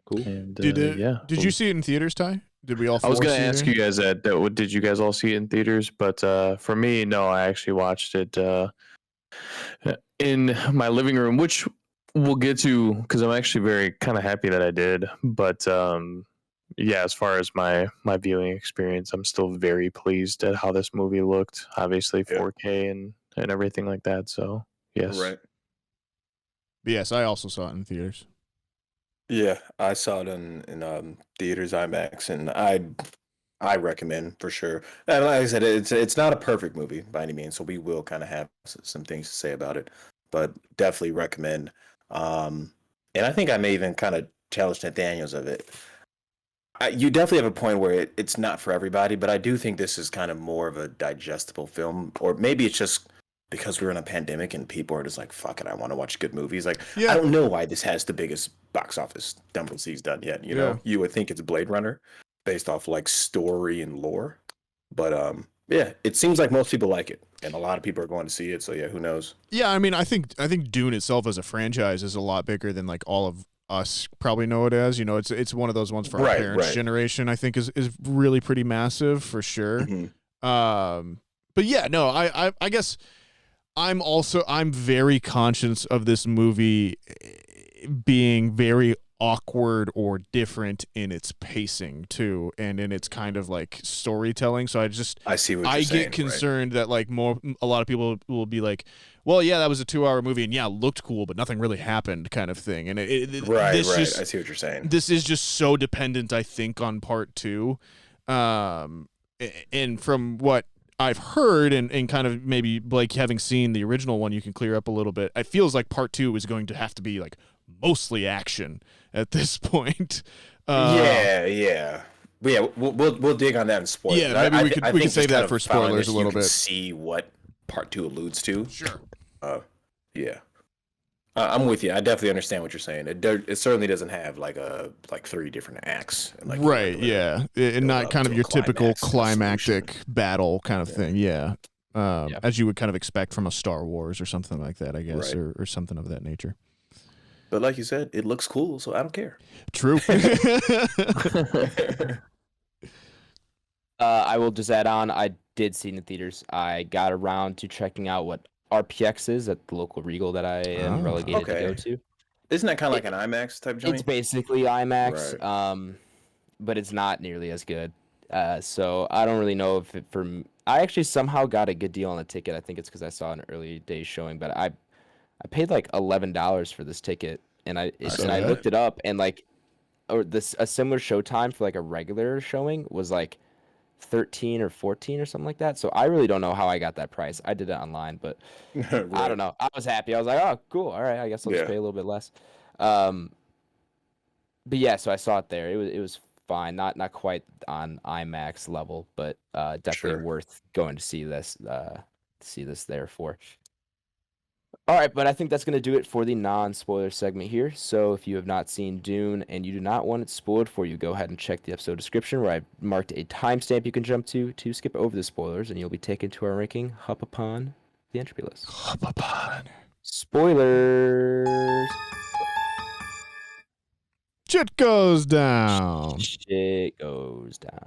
Cool. And, did you see it in theaters, Ty? Did we all? I was going to ask you guys that. Did you guys all see it in theaters? But for me, no. I actually watched it in my living room, which we'll get to because I'm actually very kind of happy that I did. But yeah, as far as my viewing experience, I'm still very pleased at how this movie looked. Obviously, 4K and everything like that. So yes, right. But yes, I also saw it in theaters. Yeah, I saw it in theaters IMAX, and I recommend for sure. And like I said, it's not a perfect movie by any means, so we will kind of have some things to say about it, but definitely recommend. And I think I may even kind of challenge Nathaniel's of it. You definitely have a point where it's not for everybody, but I do think this is kind of more of a digestible film, or maybe it's just because we're in a pandemic and people are just like, fuck it, I want to watch good movies. Like, Yeah. I don't know why this has the biggest box office numbers he's done yet. You know, you would think it's Blade Runner based off like story and lore, but yeah, it seems like most people like it, and a lot of people are going to see it. So yeah, who knows? Yeah, I mean, I think Dune itself as a franchise is a lot bigger than like all of us probably know it as. You know, it's one of those ones for our parents' generation. I think is really pretty massive for sure. But yeah, no, I guess I'm very conscious of this movie being very awkward or different in its pacing too, and in its kind of like storytelling. So I see what you're saying, get concerned that like a lot of people will be like, well, yeah, that was a 2-hour movie, and yeah, it looked cool, but nothing really happened, kind of thing. And I see what you're saying. This is just so dependent, I think, on part 2, and from what I've heard, and kind of maybe Blake having seen the original one, you can clear up a little bit. It feels like part 2 is going to have to be like mostly action at this point. Yeah, we'll dig on that in spoilers. Yeah, maybe we can save that for spoilers a little bit. See what part 2 alludes to. Sure. Yeah. I'm with you. I definitely understand what you're saying. It certainly doesn't have like 3 different acts. And like yeah. And not kind of your typical climactic battle kind of thing. Yeah. As you would kind of expect from a Star Wars or something like that, I guess, or something of that nature. But like you said, it looks cool, so I don't care. True. I will just add on, I did see it in the theaters. I got around to checking out what RPX is at the local Regal that I am relegated to go to. Isn't that kind of like an IMAX type joint? It's basically IMAX, but it's not nearly as good. So I don't really know if I actually somehow got a good deal on the ticket. I think it's because I saw an early day showing, but I paid like $11 for this ticket, and I looked it up, and like, a similar showtime for like a regular showing was like 13 or 14 or something like that. So I really don't know how I got that price. I did it online, but I don't know. I was happy. I was like, oh, cool. All right, I guess I'll just pay a little bit less. But yeah, so I saw it there. It was fine. Not quite on IMAX level, but definitely worth going to see this there for. All right, but I think that's going to do it for the non-spoiler segment here. So if you have not seen Dune and you do not want it spoiled for you, go ahead and check the episode description where I've marked a timestamp you can jump to skip over the spoilers, and you'll be taken to our ranking up upon the entropy list. Up upon. Spoilers. Shit goes down. Shit goes down.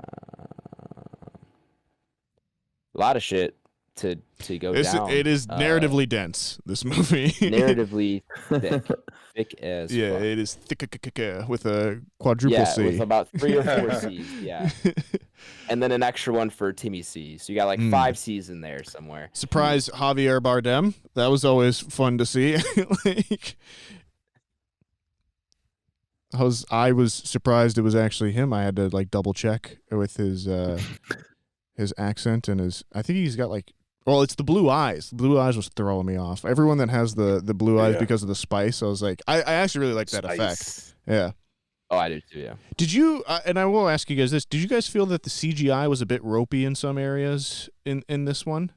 A lot of shit to go down. It is narratively dense, this movie. Narratively thick as fuck. It is thick with a quadruple C. With about 3 or 4 C's, yeah. And then an extra one for Timmy C. So you got like 5 C's in there somewhere. Surprise Javier Bardem. That was always fun to see. I was surprised it was actually him. I had to like double check with his accent and I think he's got like, well, it's the blue eyes. The blue eyes was throwing me off. Everyone that has the blue eyes because of the spice, I was like, I actually really like that effect. Yeah. Oh, I do too, yeah. Did you, and I will ask you guys this, did you guys feel that the CGI was a bit ropey in some areas in this one?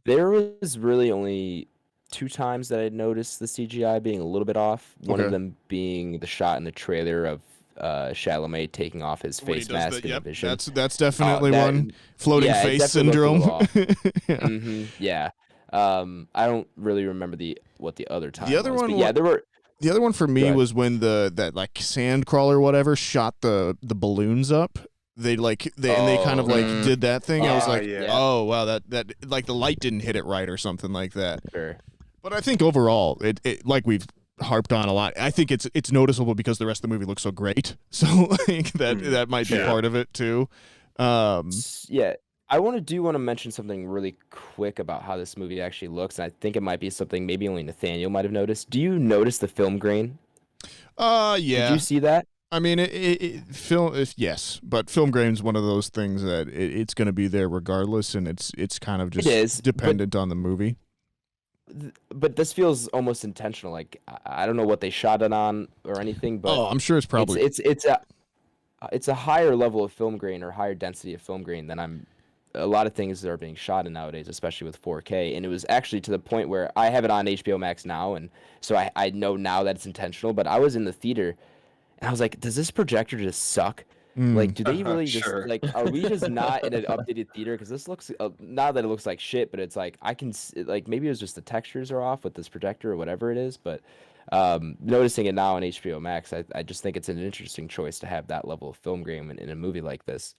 There was really only 2 times that I noticed the CGI being a little bit off. One of them being the shot in the trailer of Chalamet taking off his face mask in the vision. That's definitely one. Floating face syndrome. Yeah. I don't really remember what the other time. The other was, one, there were. The other one for me was when that like sand crawler whatever shot the balloons up. They kind of like did that thing. I was like, oh wow, that like the light didn't hit it right or something like that. Sure. But I think overall, it like we've harped on a lot. I think it's noticeable because the rest of the movie looks so great. So like that might be part of it too. Yeah. I want to mention something really quick about how this movie actually looks, and I think it might be something maybe only Nathaniel might have noticed. Do you notice the film grain? Did you Yeah. see that? I mean, yes, but film grain's one of those things that it's going to be there regardless, and it's kind of It just is, dependent on the movie. but this feels almost intentional. Like I don't know what they shot it on or anything, but I'm sure it's probably it's a higher level of film grain or higher density of film grain than a lot of things that are being shot in nowadays, especially with 4K. And it was actually to the point where I have it on HBO Max now, and so I know now that it's intentional. But I was in the theater, and I was like, does this projector just suck? Like, do they really just Sure. like? Are we just not in an updated theater? Because this looks not that it looks like shit, but it's like I can like maybe it was just the textures are off with this projector or whatever it is. But noticing it now on HBO Max, I just think it's an interesting choice to have that level of film grain in a movie like this.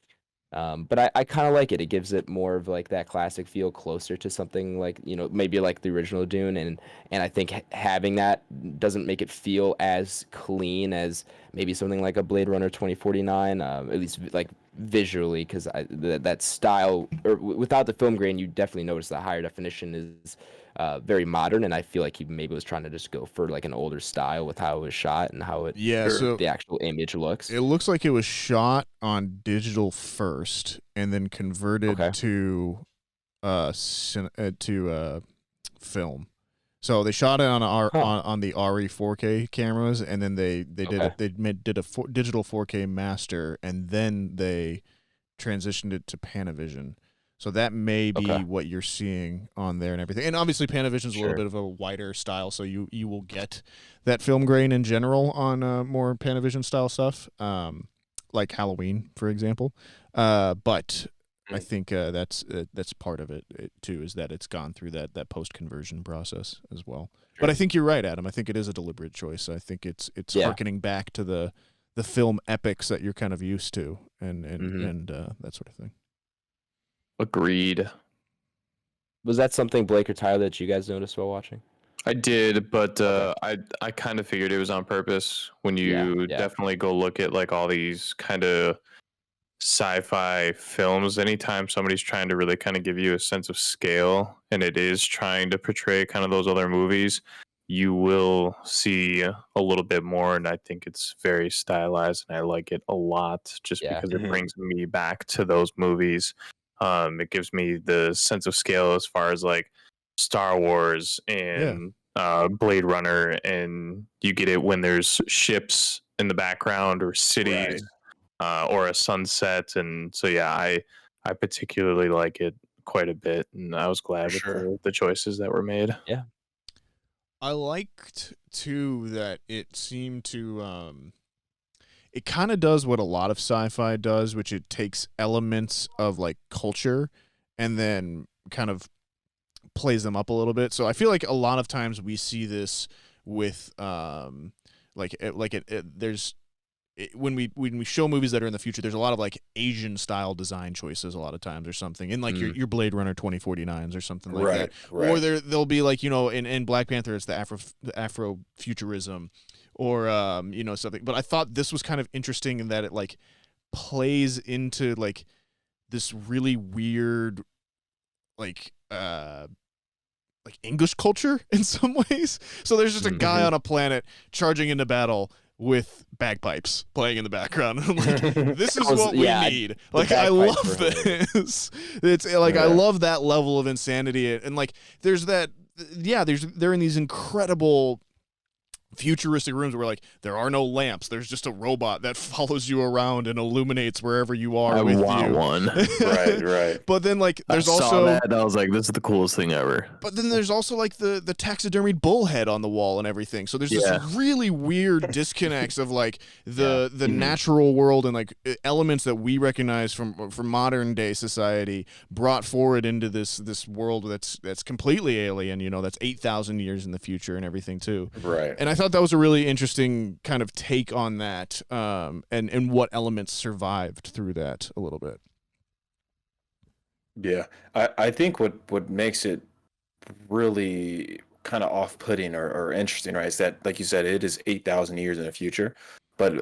But I kind of like it. It gives it more of like that classic feel, closer to something like maybe like the original Dune, and I think having that doesn't make it feel as clean as maybe something like a Blade Runner 2049, at least like visually, because that style or without the film grain, you definitely notice the higher definition is very modern, and I feel like he maybe was trying to just go for like an older style with how it was shot and how so the actual image looks. it looks like it was shot on digital first and then converted Okay. to film. So they shot it on on the RE 4K cameras, and then they did a digital 4K master, and then they transitioned it to Panavision. So that may be what you're seeing on there and everything. And obviously Panavision's a little bit of a wider style, so you will get that film grain in general on more Panavision style stuff, like Halloween, for example. But I think that's part of it too, is that it's gone through that post conversion process as well. Sure. But I think you're right, Adam. I think it is a deliberate choice. I think it's harkening back to the film epics that you're kind of used to, and that sort of thing. Agreed. Was that something, Blake or Tyler, that you guys noticed while watching? I did, but I kind of figured it was on purpose. When you definitely go look at like all these kind of sci-fi films, anytime somebody's trying to really kind of give you a sense of scale, and it is trying to portray kind of those other movies, you will see a little bit more, and I think it's very stylized, and I like it a lot just because it brings me back to those movies. It gives me the sense of scale as far as like Star Wars and Blade Runner, and you get it when there's ships in the background or cities or a sunset. And so, I particularly like it quite a bit, and I was glad with the choices that were made. Yeah. I liked too that it seemed to it kind of does what a lot of sci-fi does, which it takes elements of like culture and then kind of plays them up a little bit. So I feel like a lot of times we see this with when we show movies that are in the future, there's a lot of like Asian style design choices a lot of times or something, in like your Blade Runner 2049s or something like that. Right. Or they'll be like, in Black Panther, it's the Afro futurism or something. But I thought this was kind of interesting in that it like plays into like this really weird like English culture in some ways. So there's just a guy on a planet charging into battle with bagpipes playing in the background. I'm like, this is what we need. Like, I love this. It's like, I love that level of insanity. And like, there's that, they're in these incredible futuristic rooms where like there are no lamps, there's just a robot that follows you around and illuminates wherever you are. I want one. right But then like there's I also saw that and I was like, this is the coolest thing ever. But then there's also like the taxidermied bullhead on the wall and everything, so there's this really weird disconnects of like the natural world and like elements that we recognize from modern day society brought forward into this world that's completely alien, that's 8,000 years in the future and everything too. Right. And I thought that was a really interesting kind of take on that, and what elements survived through that a little bit. Yeah, I think what makes it really kind of off-putting or interesting, right, is that, like you said, it is 8,000 years in the future. But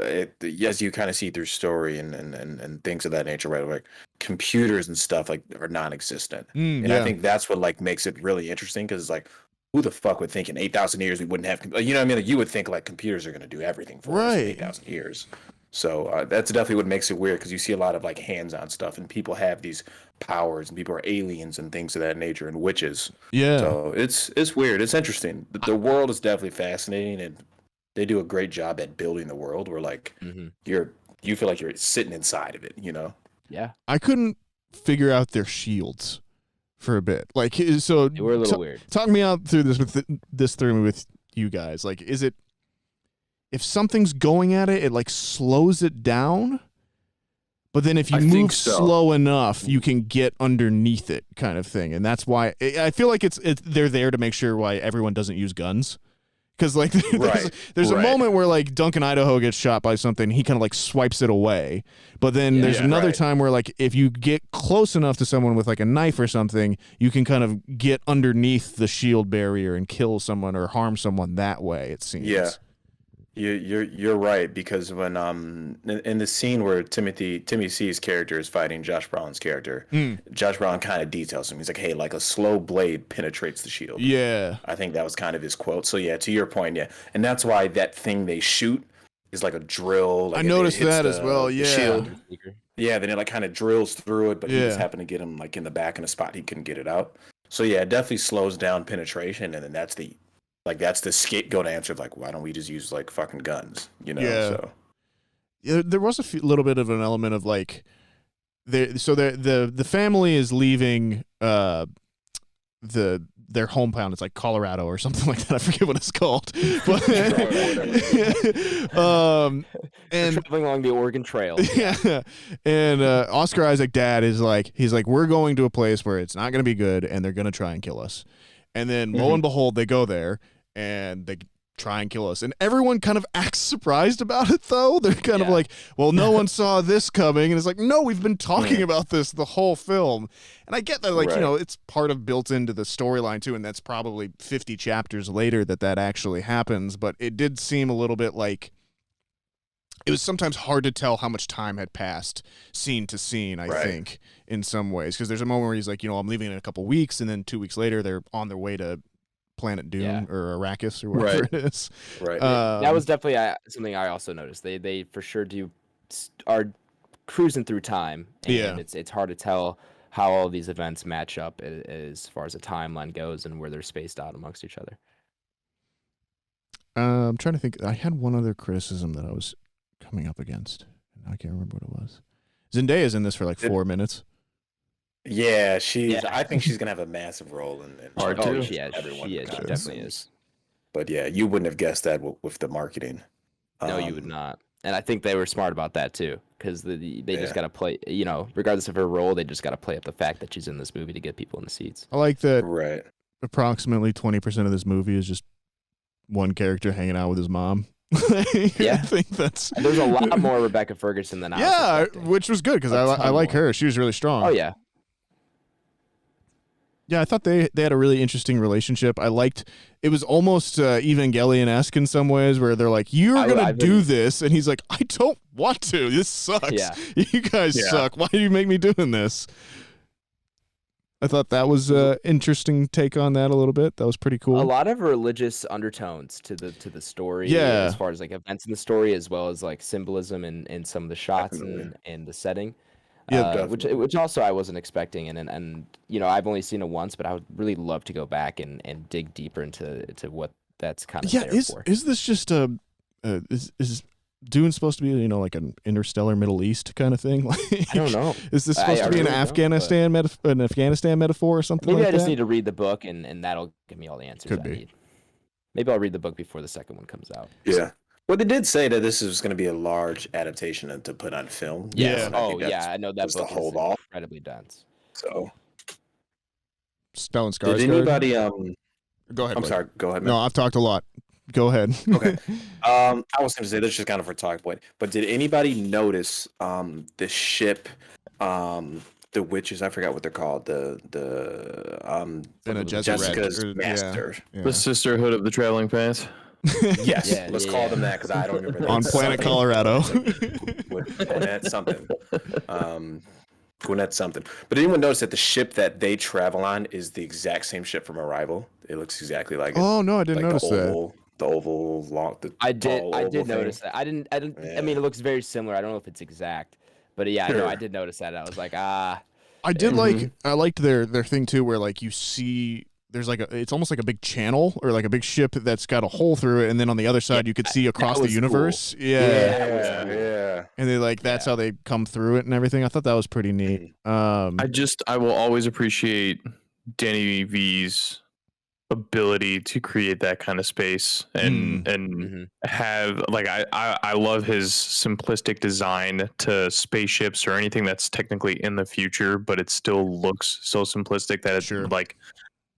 as you kind of see through story and things of that nature, right? Like computers and stuff like are non-existent, and I think that's what like makes it really interesting because it's like, who the fuck would think in 8,000 years we wouldn't have, you know what I mean? Like, you would think like computers are going to do everything for us in 8,000 years. So that's definitely what makes it weird because you see a lot of like hands-on stuff and people have these powers and people are aliens and things of that nature and witches. Yeah. So it's weird. It's interesting. The world is definitely fascinating and they do a great job at building the world where like you feel like you're sitting inside of it, you know? Yeah. I couldn't figure out their shields for a bit. Like, so They were a little weird. Talk me out through this with you guys. Like, is it if something's going at it, it like slows it down? But then if you move slow enough, you can get underneath it, kind of thing. And that's why I feel like they're there to make sure why everyone doesn't use guns. Because like there's a moment where like Duncan Idaho gets shot by something, he kind of like swipes it away. But then there's another time where like if you get close enough to someone with like a knife or something, you can kind of get underneath the shield barrier and kill someone or harm someone that way. It seems. Yeah. You're right because when in the scene where Timmy C's character is fighting Josh Brolin's character, Josh Brolin kind of details him. He's like, "Hey, like a slow blade penetrates the shield." Yeah, I think that was kind of his quote. So yeah, to your point, yeah, and that's why that thing they shoot is like a drill. Like I noticed that as well. Yeah, shield. Yeah, then it like kind of drills through it, but he just happened to get him like in the back in a spot he couldn't get it out. So yeah, it definitely slows down penetration, and then that's the scapegoat answer of like, why don't we just use like fucking guns, you know? Yeah. So yeah, there was a little bit of an element of like, the family is leaving their hometown. It's like Colorado or something like that. I forget what it's called. But and traveling along the Oregon Trail. Yeah, and Oscar Isaac dad is like, he's like, we're going to a place where it's not going to be good, and they're going to try and kill us. And then lo and behold, they go there and they try and kill us. And everyone kind of acts surprised about it, though. They're kind of like, well, no one saw this coming. And it's like, no, we've been talking about this the whole film. And I get that, like, you know, it's part of built into the storyline, too. And that's probably 50 chapters later that actually happens. But it did seem a little bit like it was sometimes hard to tell how much time had passed scene to scene, I think, in some ways. Because there's a moment where he's like, you know, I'm leaving in a couple weeks. And then 2 weeks later, they're on their way to Planet Doom or Arrakis or whatever it is. Right. That was definitely something I also noticed. They for sure are cruising through time. And it's hard to tell how all these events match up as far as the timeline goes and where they're spaced out amongst each other. I'm trying to think. I had one other criticism that I was coming up against. I can't remember what it was. Zendaya's in this for like 4 minutes. Yeah, I think she's gonna have a massive role in part two. She definitely is. But yeah, you wouldn't have guessed that with the marketing. No, you would not. And I think they were smart about that too, because they just got to play. You know, regardless of her role, they just got to play up the fact that she's in this movie to get people in the seats. I like that. Approximately 20% of this movie is just one character hanging out with his mom. I think that's. And there's a lot more Rebecca Ferguson than I was expecting. Which was good because I like her. She was really strong. Oh yeah. Yeah, I thought they had a really interesting relationship. I liked it was almost Evangelion-esque in some ways where they're like, you're going to do this. And he's like, I don't want to. This sucks. Yeah. You guys suck. Why do you make me doing this? I thought that was an interesting take on that a little bit. That was pretty cool. A lot of religious undertones to the story. Yeah. As far as like events in the story, as well as like symbolism in some of the shots and the setting. Yeah, which also I wasn't expecting, and you know, I've only seen it once, but I would really love to go back and dig deeper into what that's kind of there for. Is this just is Dune supposed to be, you know, like an interstellar Middle East kind of thing? Like, I don't know. Is this supposed to be an Afghanistan metaphor or something? Maybe like I just that? need to read the book, and that'll give me all the answers I need. Maybe I'll read the book before the second one comes out. Yeah. Well, they did say that this is going to be a large adaptation and to put on film. Yeah. I know that book is incredibly dense. So, Stellan Skarsgård. Did anybody? Go ahead. I'm sorry. Go ahead. Man. No, I've talked a lot. Go ahead. Okay. I was going to say this is just kind of for talk point, but did anybody notice the ship, the witches? I forgot what they're called. Jessica's master. The Sisterhood of the Traveling Pants. Yes, Yeah, let's yeah, call yeah. them that because I don't remember. On It's planet something Colorado. with Gwinnett something. Gwinnett something. But anyone notice that the ship that they travel on is the exact same ship from Arrival? It looks exactly like it. Oh no, I didn't Like notice that. the oval, long, the I did tall I oval did thing. notice that. I didn't I Yeah. mean, it looks very similar. I don't know if it's exact, but yeah, no, Sure. I did notice that. I was like, I did like I liked their thing too, where like you see there's like it's almost like a big channel or like a big ship that's got a hole through it, and then on the other side you could see across the was cool. universe. Yeah. And they like that's how they come through it and everything. I thought that was pretty neat. I will always appreciate Danny V's ability to create that kind of space and have like I love his simplistic design to spaceships or anything that's technically in the future, but it still looks so simplistic that it's like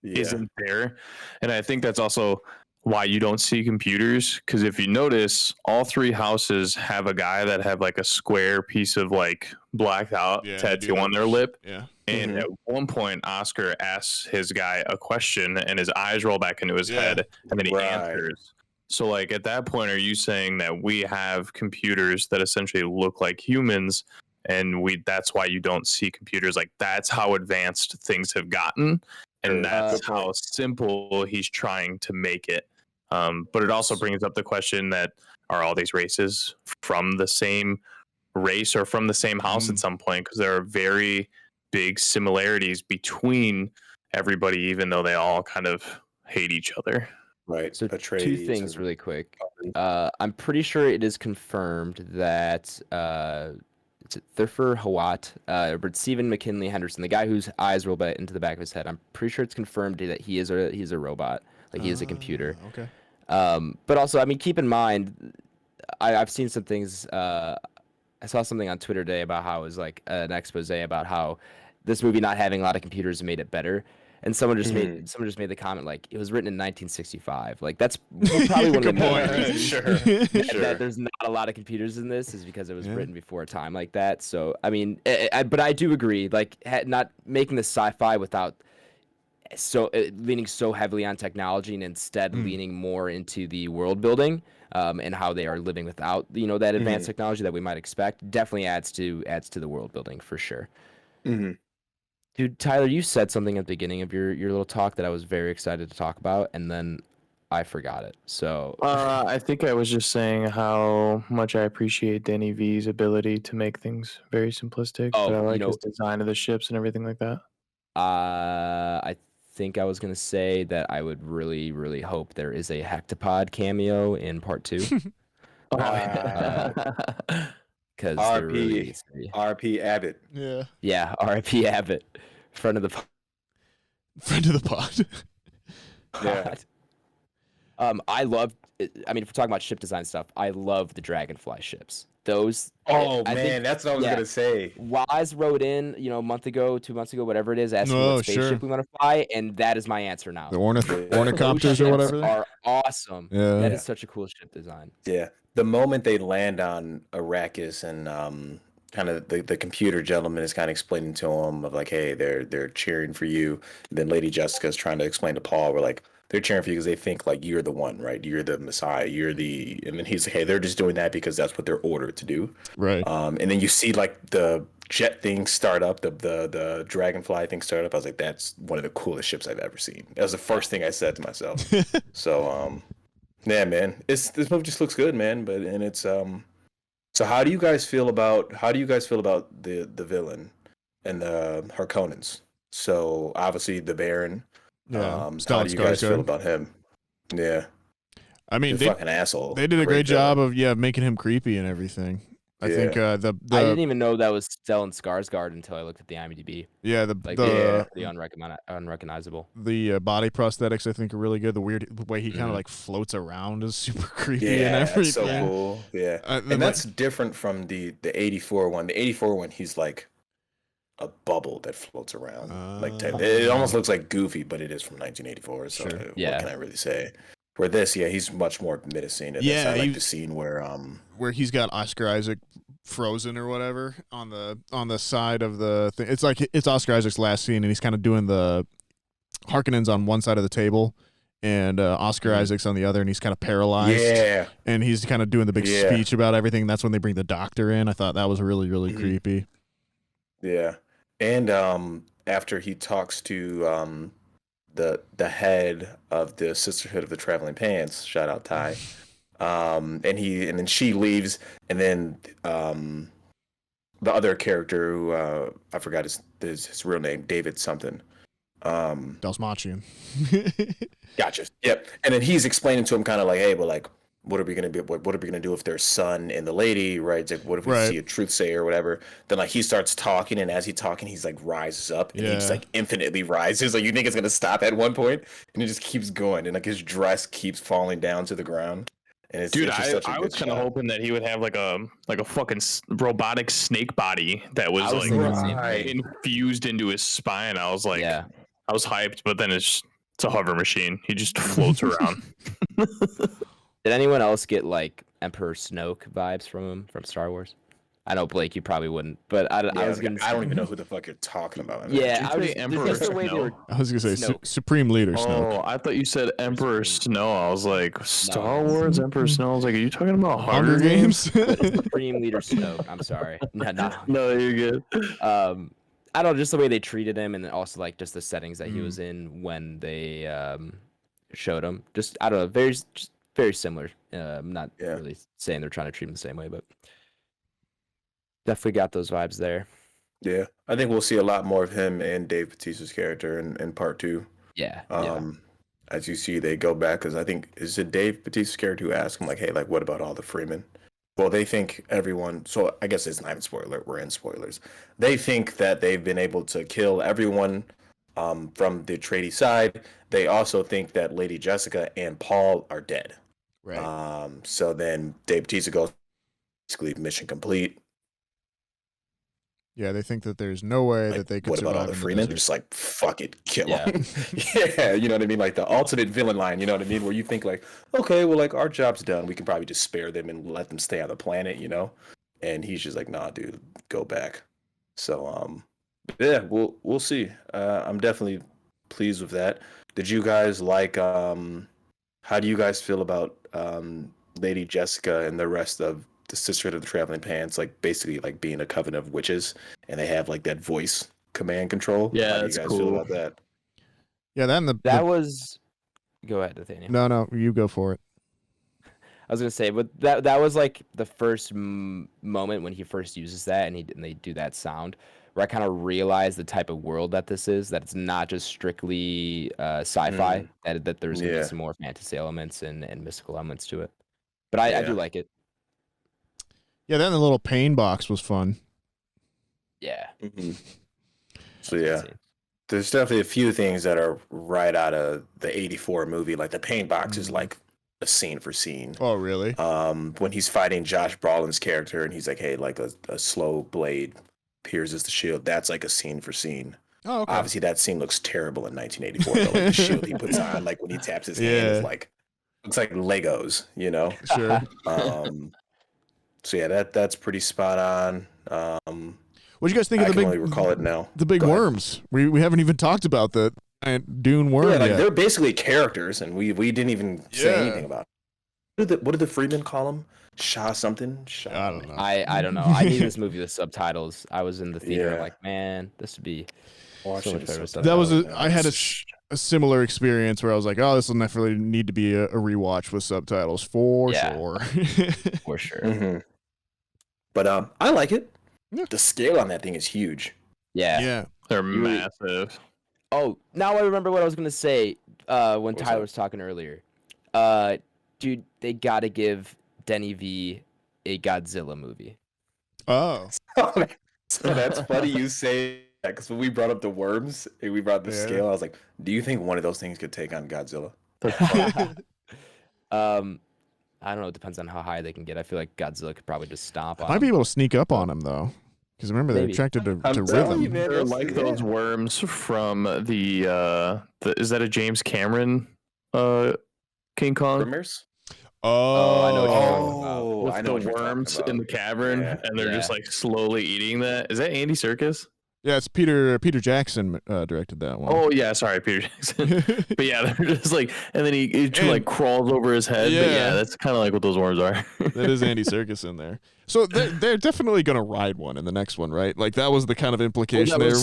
isn't there. And I think that's also why you don't see computers, because if you notice, all three houses have a guy that have like a square piece of like blacked out tattoo on their lip. Yeah. And at one point, Oscar asks his guy a question, and his eyes roll back into his head, and then he answers. So, like at that point, are you saying that we have computers that essentially look like humans, and that's why you don't see computers? Like that's how advanced things have gotten, and that's how simple he's trying to make it. But it also brings up the question that are all these races from the same race or from the same house at some point? Because there are very big similarities between everybody, even though they all kind of hate each other. Right. So two things really quick. I'm pretty sure it is confirmed that it's Thurfer Hawat, but Stephen McKinley Henderson, the guy whose eyes roll back into the back of his head. I'm pretty sure it's confirmed that he's a robot, like he is a computer. Okay. But also, I mean, keep in mind, I've seen some things. I saw something on Twitter today about how it was like an expose about how this movie not having a lot of computers made it better. And someone just made the comment like it was written in 1965. Like that's probably one of the main reasons Sure. that there's not a lot of computers in this is because it was written before a time like that. So I mean, but I do agree, like not making the sci-fi without leaning so heavily on technology and instead leaning more into the world building and how they are living without that advanced technology that we might expect definitely adds to the world building for sure. Dude, Tyler, you said something at the beginning of your little talk that I was very excited to talk about, and then I forgot it. So I think I was just saying how much I appreciate Danny V's ability to make things very simplistic. Oh, but I like his design of the ships and everything like that. I think I was gonna say that I would really, really hope there is a Hectopod cameo in part 2. Because RP Abbott. Yeah, RP Abbott, friend of the pod. Yeah. I love. I mean, if we're talking about ship design stuff, I love the Dragonfly ships. Those. Oh I man, think, that's what I was gonna say. Waz wrote in, a month ago, 2 months ago, whatever it is, asking what spaceship we want to fly, and that is my answer now. The ornithopters or whatever. Are awesome. Yeah. That is such a cool ship design. Yeah. The moment they land on Arrakis and kind of the computer gentleman is kind of explaining to him of like, hey, they're cheering for you. And then Lady Jessica's trying to explain to Paul, we're like, they're cheering for you because they think like you're the one, right? You're the Messiah. And then he's like, hey, they're just doing that because that's what they're ordered to do. Right. And then you see like the jet thing start up, the Dragonfly thing start up. I was like, that's one of the coolest ships I've ever seen. That was the first thing I said to myself. So, yeah, man, this movie just looks good, man. It's so how do you guys feel about the villain and the Harkonnens? So obviously the Baron. How do you guys feel about him? Yeah, I mean, fucking asshole. They did a great job of making him creepy and everything. I think I didn't even know that was Stellan Skarsgård until I looked at the IMDb. Yeah, the unrecognizable. The body prosthetics I think are really good. The weird way he kind of like floats around is super creepy and everything. That's so cool. Yeah, and that's different from the 84 one. The 84 one, he's like a bubble that floats around. It almost looks like Goofy, but it is from 1984. So what can I really say? Where this, he's much more menacing. And I like the scene where he's got Oscar Isaac frozen or whatever on the side of the thing. It's like it's Oscar Isaac's last scene, and he's kind of doing the Harkonnens on one side of the table, and Oscar Isaac's on the other, and he's kind of paralyzed. Yeah. And he's kind of doing the big speech about everything. That's when they bring the doctor in. I thought that was really, really creepy. Yeah. And after he talks to the head of the Sisterhood of the Traveling Pants, shout out Ty. And then she leaves, and then the other character who I forgot his real name, David something. Dalsmachian. Gotcha. Yep. And then he's explaining to him kind of like, hey, but like, what are we gonna be? What are we gonna do if there's son and the lady, right? It's like, what if we see a truth sayer or whatever? Then like he starts talking, and as he's talking, he's like rises up, and he just like infinitely rises. Like you think it's gonna stop at one point, and it just keeps going, and like his dress keeps falling down to the ground. And it's, dude, it's just such a I good was kind of shot. hoping that he would have like a fucking robotic snake body that was like thinking the same thing. infused into his spine. I was like, Yeah. I was hyped, but then it's a hover machine. He just floats around. Did anyone else get like Emperor Snoke vibes from him from Star Wars? I know Blake, you probably wouldn't, but I was gonna. I don't even know who the fuck you're talking about. I mean, Yeah, Did you say Emperor just the way they Snoke? were. I was going to say Snoke. Supreme Leader Snoke. Oh, I thought you said Emperor Snow. I was like, Star Wars, Emperor Snow. I was like, are you talking about Hunger Games? Supreme Leader Snoke. I'm sorry. No. No, you're good. I don't know, just the way they treated him, and then also like just the settings that he was in when they showed him. Just I don't know, very similar. I'm not really saying they're trying to treat him the same way, but definitely got those vibes there. Yeah, I think we'll see a lot more of him and Dave Bautista's character in part 2. Yeah. As you see, they go back because I think is it Dave Bautista's character who asked him like, "Hey, like, what about all the Freemen?" Well, they think everyone. So I guess it's not even spoiler. We're in spoilers. They think that they've been able to kill everyone from the Atreides side. They also think that Lady Jessica and Paul are dead. Right. So then Dave Bautista goes, basically mission complete. Yeah, they think that there's no way that they could What survive about all the in Freemen? desert. Just like, fuck it, kill them. Yeah, you know what I mean? Like the ultimate villain line, you know what I mean? Where you think like, okay, well, like our job's done. We can probably just spare them and let them stay on the planet, you know? And he's just like, nah, dude, go back. So, yeah, we'll see. I'm definitely pleased with that. Did you guys like, how do you guys feel about Lady Jessica and the rest of the Sisterhood of the Traveling Pants, like basically like being a coven of witches, and they have like that voice command control? Yeah, How do you that's guys cool. feel about that? Yeah, then That was. Go ahead, Nathaniel. No, you go for it. I was gonna say, but that was like the first moment when he first uses that, and they do that sound, where I kind of realized the type of world that this is. That it's not just strictly sci-fi. That there's gonna be some more fantasy elements and mystical elements to it. But I do like it. Yeah, then the little pain box was fun. Yeah. So yeah, there's definitely a few things that are right out of the '84 movie. Like the paint box is like a scene for scene. Oh, really? When he's fighting Josh Brolin's character, and he's like, "Hey, like a slow blade pierces the shield." That's like a scene for scene. Oh, okay. Obviously, that scene looks terrible in 1984. But like the shield he puts on, like when he taps his hand, is like looks like Legos, you know. Sure. So yeah, that's pretty spot on. What do you guys think of I the can big? only recall it now. The big Go ahead. worms. We haven't even talked about the giant Dune worm Yeah, like yet. they're basically characters, and we didn't even say anything about it. What did the Freemen call them? Shah something? Shah. I don't know. I don't know. I need this movie with subtitles. I was in the theater Yeah. like, man, this would be Watch so it much with better with subtitles. That was subtitles. I had a similar experience where I was like, oh, this will definitely need to be a rewatch with subtitles for sure. for sure. Mm-hmm. But I like it. Yeah. The scale on that thing is huge. Yeah. Yeah. They're You- massive. Oh, now I remember what I was gonna say. When What's Tyler up? was talking earlier. Dude, they gotta give Denny V a Godzilla movie. Oh. So that's funny you say that, because when we brought up the worms and we brought the Yeah. scale, I was like, do you think one of those things could take on Godzilla? I don't know. It depends on how high they can get. I feel like Godzilla could probably just stomp on Might him. be able to sneak up on him though, because remember they're Maybe. attracted to I'm telling you, rhythm. man. They're like those worms from the is that a James Cameron King Kong? Tremors? Oh, I know what you're talking Oh. about. With I know the what you're talking worms about. in the cavern, Yeah. and they're just like slowly eating that. Is that Andy Serkis? Yeah, it's Peter Jackson directed that one. Oh yeah, sorry, Peter Jackson. But yeah, they're just like, and then he like crawls over his head. Yeah. But yeah, that's kind of like what those worms are. That is Andy Serkis in there. So they're definitely gonna ride one in the next one, right? Like that was the kind of implication there.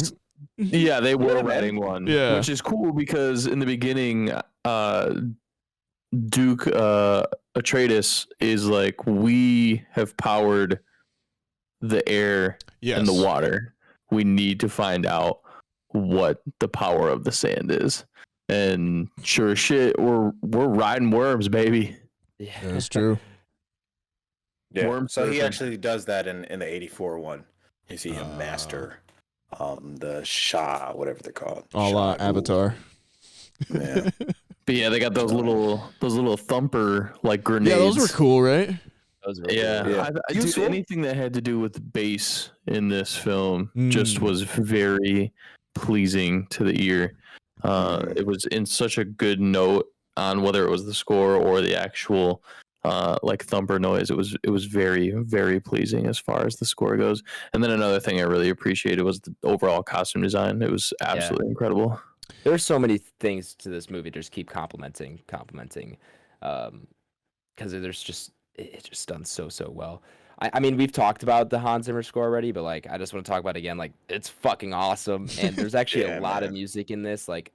Yeah, they were riding one. Yeah, which is cool because in the beginning, Duke Atreides is like, we have powered the air and the water. We need to find out what the power of the sand is. And sure as shit, we're riding worms, baby. Yeah, that's true. Yeah. Worm So he surfing. actually does that in the 84 one. You see him master the Shah, whatever they're called. A la Avatar. Yeah. But yeah, they got those little thumper like grenades. Yeah, those were cool, right? Those were Yeah, cool. dude, anything that had to do with bass in this film just was very pleasing to the ear. It was in such a good note on whether it was the score or the actual like thumper noise. It was very, very pleasing as far as the score goes. And then another thing I really appreciated was the overall costume design. It was absolutely incredible. There's so many things to this movie. Just keep complimenting, because there's just it's just done so well. I mean, we've talked about the Hans Zimmer score already, but like I just want to talk about it again. Like it's fucking awesome, and there's actually a lot of music in this. Like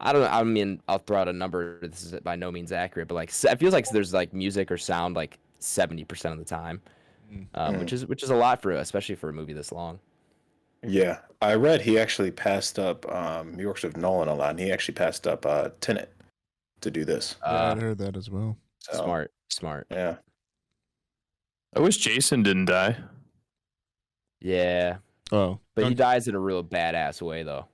I don't know. I mean, I'll throw out a number. This is by no means accurate, but like it feels like there's like music or sound like 70% of the time, which is a lot especially for a movie this long. Yeah, I read he actually passed up. He works with Nolan a lot, and he actually passed up Tenet to do this. Yeah, I heard that as well. So, Smart. Yeah. I wish Jason didn't die. Yeah, Oh, but he dies in a real badass way though.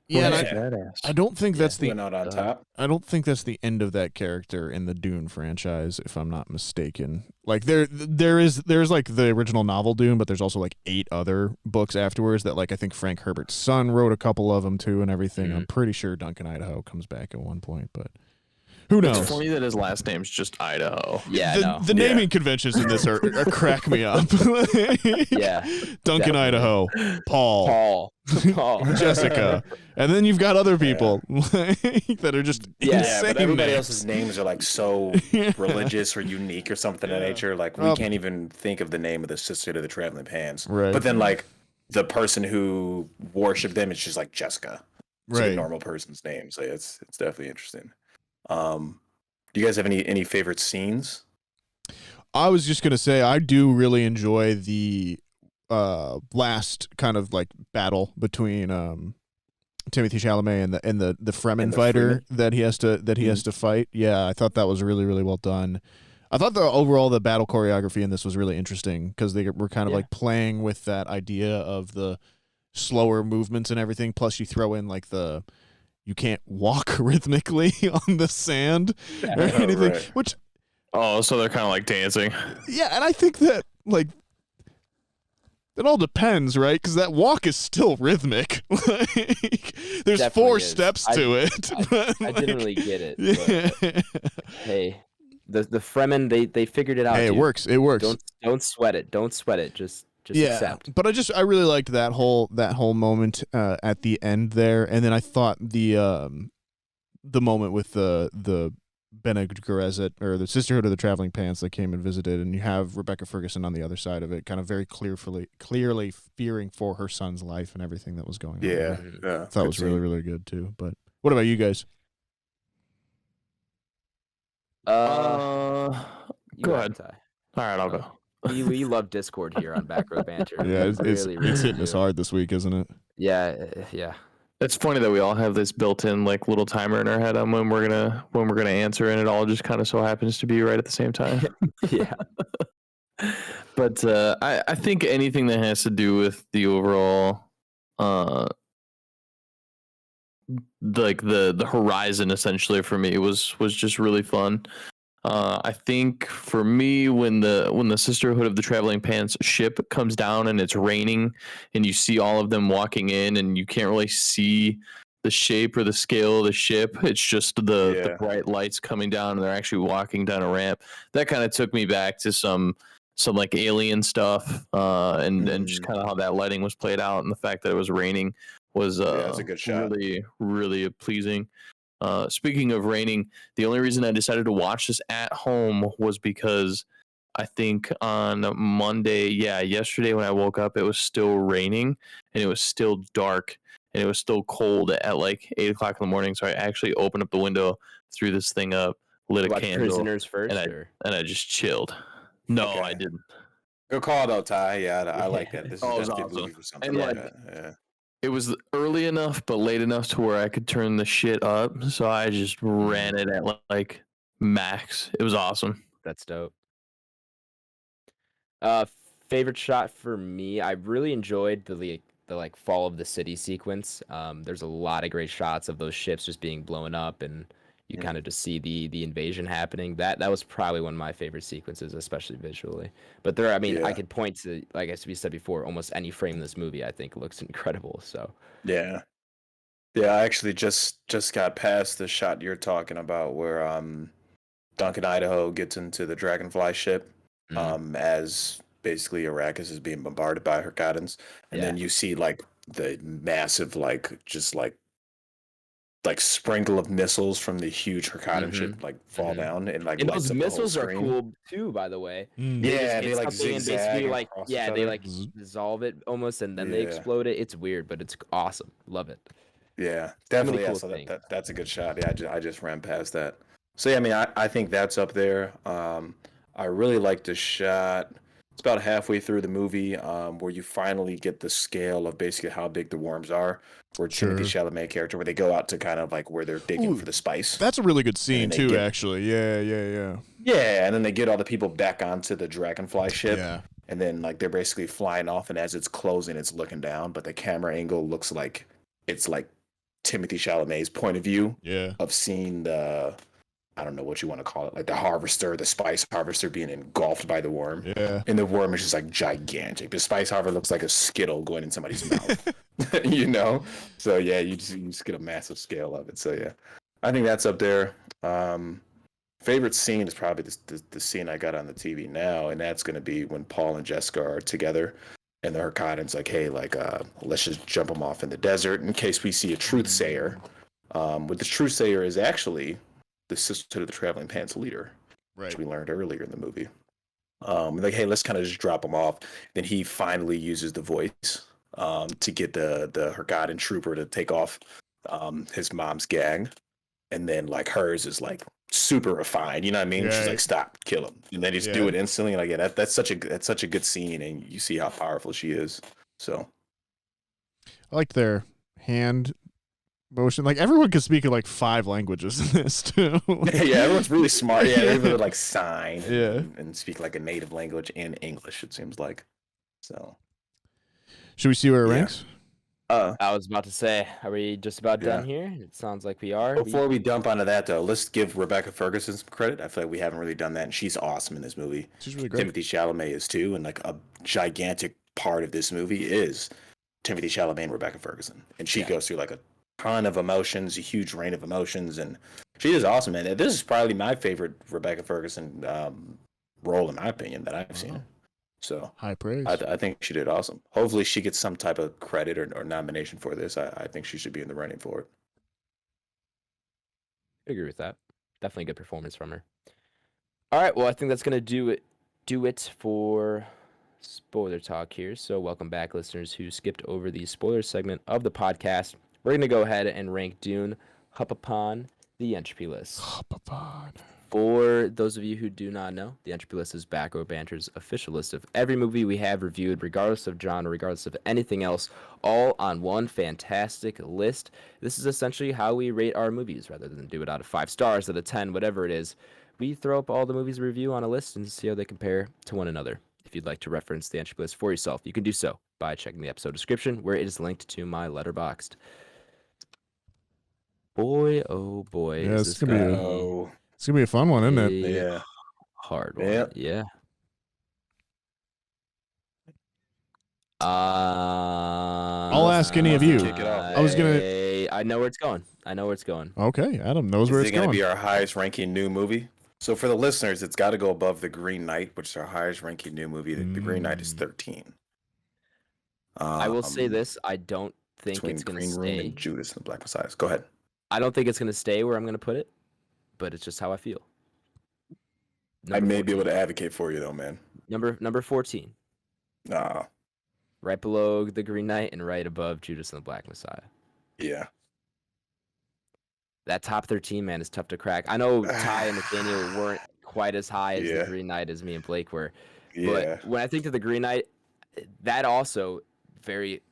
yeah. Badass. I don't think that's the Went out on top. I don't think that's the end of that character in the Dune franchise, if I'm not mistaken. Like there's like the original novel Dune, but there's also like 8 other books afterwards that like I think Frank Herbert's son wrote a couple of them too and everything. I'm pretty sure Duncan Idaho comes back at one point, but who knows? It's funny that his last name's just Idaho. Yeah, The naming conventions in this are crack me up. Yeah, Duncan definitely. Idaho, Paul, Jessica, and then you've got other people that are just Yeah, insane but everybody names. else's names are like so religious or unique or something of nature. Like we can't even think of the name of the sister to the traveling pans. Right. But then like the person who worshipped them is just like Jessica. It's Right. a normal person's name. So it's definitely interesting. Do you guys have any favorite scenes? I was just gonna say I do really enjoy the last kind of like battle between Timothée Chalamet and the Fremen And the fighter Fremen? that he has to fight. Yeah, I thought that was really, really well done. I thought the battle choreography in this was really interesting because they were kind of like playing with that idea of the slower movements and everything. Plus, you throw in like you can't walk rhythmically on the sand or anything, right. which Oh, so they're kind of like dancing. yeah, and I think that like it all depends, right? Because that walk is still rhythmic. Like, there's Definitely 4 is. steps to it. but, I didn't really get it. Yeah. But, hey, the Fremen they figured it out. Hey, it dude. works. It works. Don't sweat it. Don't sweat it. Just accept. But I really liked that whole moment at the end there, and then I thought the moment with the Bene Gesserit or the Sisterhood of the Traveling Pants that came and visited, and you have Rebecca Ferguson on the other side of it, kind of very clearly fearing for her son's life and everything that was going on. Yeah. I thought it was really, really good too. But what about you guys? Go ahead. Ty. All right, I'll go. We love Discord here on Back Row Banter. Yeah, it's really hitting us do. hard this week, isn't it? Yeah. It's funny that we all have this built-in like little timer in our head on when we're gonna answer, and it all just kind of so happens to be right at the same time. Yeah. But I think anything that has to do with the overall like the horizon essentially for me was just really fun. I think for me when the Sisterhood of the Traveling Pants ship comes down and it's raining and you see all of them walking in and you can't really see the shape or the scale of the ship, it's just the bright lights coming down and they're actually walking down a ramp. That kind of took me back to some some like alien stuff, and just kind of how that lighting was played out, and the fact that it was raining was that's a good shot. really, really pleasing. Speaking of raining, the only reason I decided to watch this at home was because I think on Monday, yesterday when I woke up, it was still raining and it was still dark and it was still cold at like 8 o'clock in the morning. So I actually opened up the window, threw this thing up, lit a candle, Prisoners first, and I just chilled. No, Okay. I didn't. Good call though, Ty. Yeah, I like that. This is Oh, it was definitely a awesome. movie for something And, like like, that. Yeah. It was early enough, but late enough to where I could turn the shit up. So I just ran it at like max. It was awesome. That's dope. Favorite shot for me, I really enjoyed the like fall of the city sequence. There's a lot of great shots of those ships just being blown up, and you kind of just see the invasion happening. That was probably one of my favorite sequences, especially visually. But there, I mean, I could point to, like as we said before, almost any frame in this movie I think looks incredible. So Yeah. Yeah, I actually just got past the shot you're talking about where Duncan Idaho gets into the Dragonfly ship as basically Arrakis is being bombarded by Hurkadans, and then you see like the massive like sprinkle of missiles from the huge Hurkadan ship like fall down and like and lights those up the whole missiles are screen. cool too, by the way. Yeah, they like something and zigzag basically like across each they other. like dissolve it almost, and then they explode it. It's weird, but it's awesome. Love it. Yeah, definitely. cool Yeah, so things. that's a good shot. Yeah, I just ran past that. So yeah, I mean, I think that's up there. I really like the shot. It's about halfway through the movie where you finally get the scale of basically how big the worms are. Where Timothée Chalamet character, where they go out to kind of like where they're digging for the spice. That's a really good scene too, get, actually. Yeah. Yeah, and then they get all the people back onto the Dragonfly ship. Yeah. And then like they're basically flying off, and as it's closing, it's looking down, but the camera angle looks like it's like Timothée Chalamet's point of view of seeing the, I don't know what you want to call it, like the harvester, the spice harvester being engulfed by the worm. Yeah. And the worm is just like gigantic. The spice harvester looks like a Skittle going in somebody's mouth. You know? So yeah, you just get a massive scale of it. So yeah, I think that's up there. Favorite scene is probably the scene I got on the TV now, and that's going to be when Paul and Jessica are together. And the Hurkadan's like, hey, like, let's just jump them off in the desert in case we see a truthsayer. What the truthsayer is actually the sister of the Traveling Pants leader, which we learned earlier in the movie. Like, hey, let's kind of just drop him off. Then he finally uses the voice to get the Hurkadan trooper to take off his mom's gang. And then, like, hers is, like, super refined, you know what I mean? She's like, stop, kill him, and they just do it instantly. Like, yeah, that's such a good scene, and you see how powerful she is. So, I like their hand motion. Like everyone can speak like 5 languages in this too. Yeah, everyone's really smart. Yeah, they're able to like sign and speak like a native language and English. It seems like. So, should we see where it ranks? I was about to say, are we just about done here? It sounds like we are. Before we dump onto that, though, let's give Rebecca Ferguson some credit. I feel like we haven't really done that, and she's awesome in this movie. She's really great. Timothée Chalamet is too, and like a gigantic part of this movie is Timothée Chalamet and Rebecca Ferguson, and she goes through like a ton of emotions, a huge range of emotions, and she is awesome. And this is probably my favorite Rebecca Ferguson role, in my opinion, that I've seen. So high praise. I think she did awesome. Hopefully she gets some type of credit or nomination for this. I think she should be in the running for it. I agree with that. Definitely a good performance from her. All right, well, I think that's going to do it for spoiler talk here. So welcome back, listeners who skipped over the spoiler segment of the podcast. We're going to go ahead and rank Dune up upon the Entropy list. For those of you who do not know, the Entropy list is Back Row Banter's official list of every movie we have reviewed, regardless of genre, regardless of anything else, all on one fantastic list. This is essentially how we rate our movies, rather than do it out of 5 stars, out of 10, whatever it is. We throw up all the movies we review on a list and see how they compare to one another. If you'd like to reference the Entropy list for yourself, you can do so by checking the episode description, where it is linked to my Letterboxd. Boy, oh boy. Yeah, it's gonna be a fun one, isn't it? Yeah. Hard one. Yeah. I'll ask any of you. Kick it off. I know where it's going. Okay, Adam knows where it's Is it going going. to be our highest ranking new movie? So for the listeners, it's got to go above The Green Knight, which is our highest ranking new movie. The Green Knight is 13. I will say this: I don't think between it's going to Green Room stay. and Judas and the Black Messiah. Go ahead. I don't think it's going to stay where I'm going to put it, but it's just how I feel. I may be able to advocate for you though, man. Number 14. Nah. Right below The Green Knight and right above Judas and the Black Messiah. Yeah. That top 13, man, is tough to crack. I know Ty and Nathaniel weren't quite as high as The Green Knight as me and Blake were. Yeah. But when I think of The Green Knight, that also very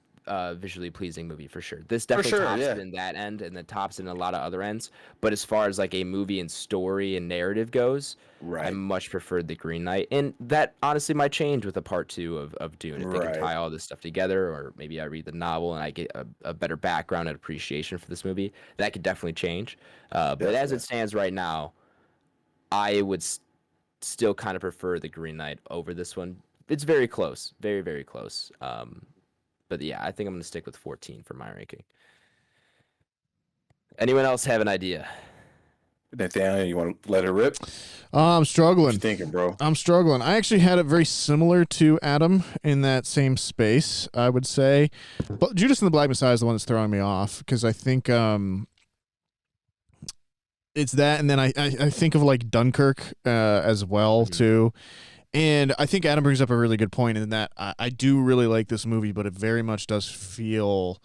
visually pleasing movie for sure. This definitely tops it in that end, and then tops it in a lot of other ends. But as far as like a movie and story and narrative goes, I much preferred The Green Knight. And that honestly might change with a part 2 of Dune. If they can tie all this stuff together, or maybe I read the novel and I get a better background and appreciation for this movie, that could definitely change. But as it stands right now, I would still kind of prefer The Green Knight over this one. It's very close. Very, very close. But yeah, I think I'm going to stick with 14 for my ranking. Anyone else have an idea? Nathaniel, you want to let it rip? I'm struggling. What you thinking, bro? I'm struggling. I actually had it very similar to Adam in that same space, I would say. But Judas and the Black Messiah is the one that's throwing me off, because I think it's that, and then I think of like Dunkirk as well, too. And I think Adam brings up a really good point in that I do really like this movie, but it very much does feel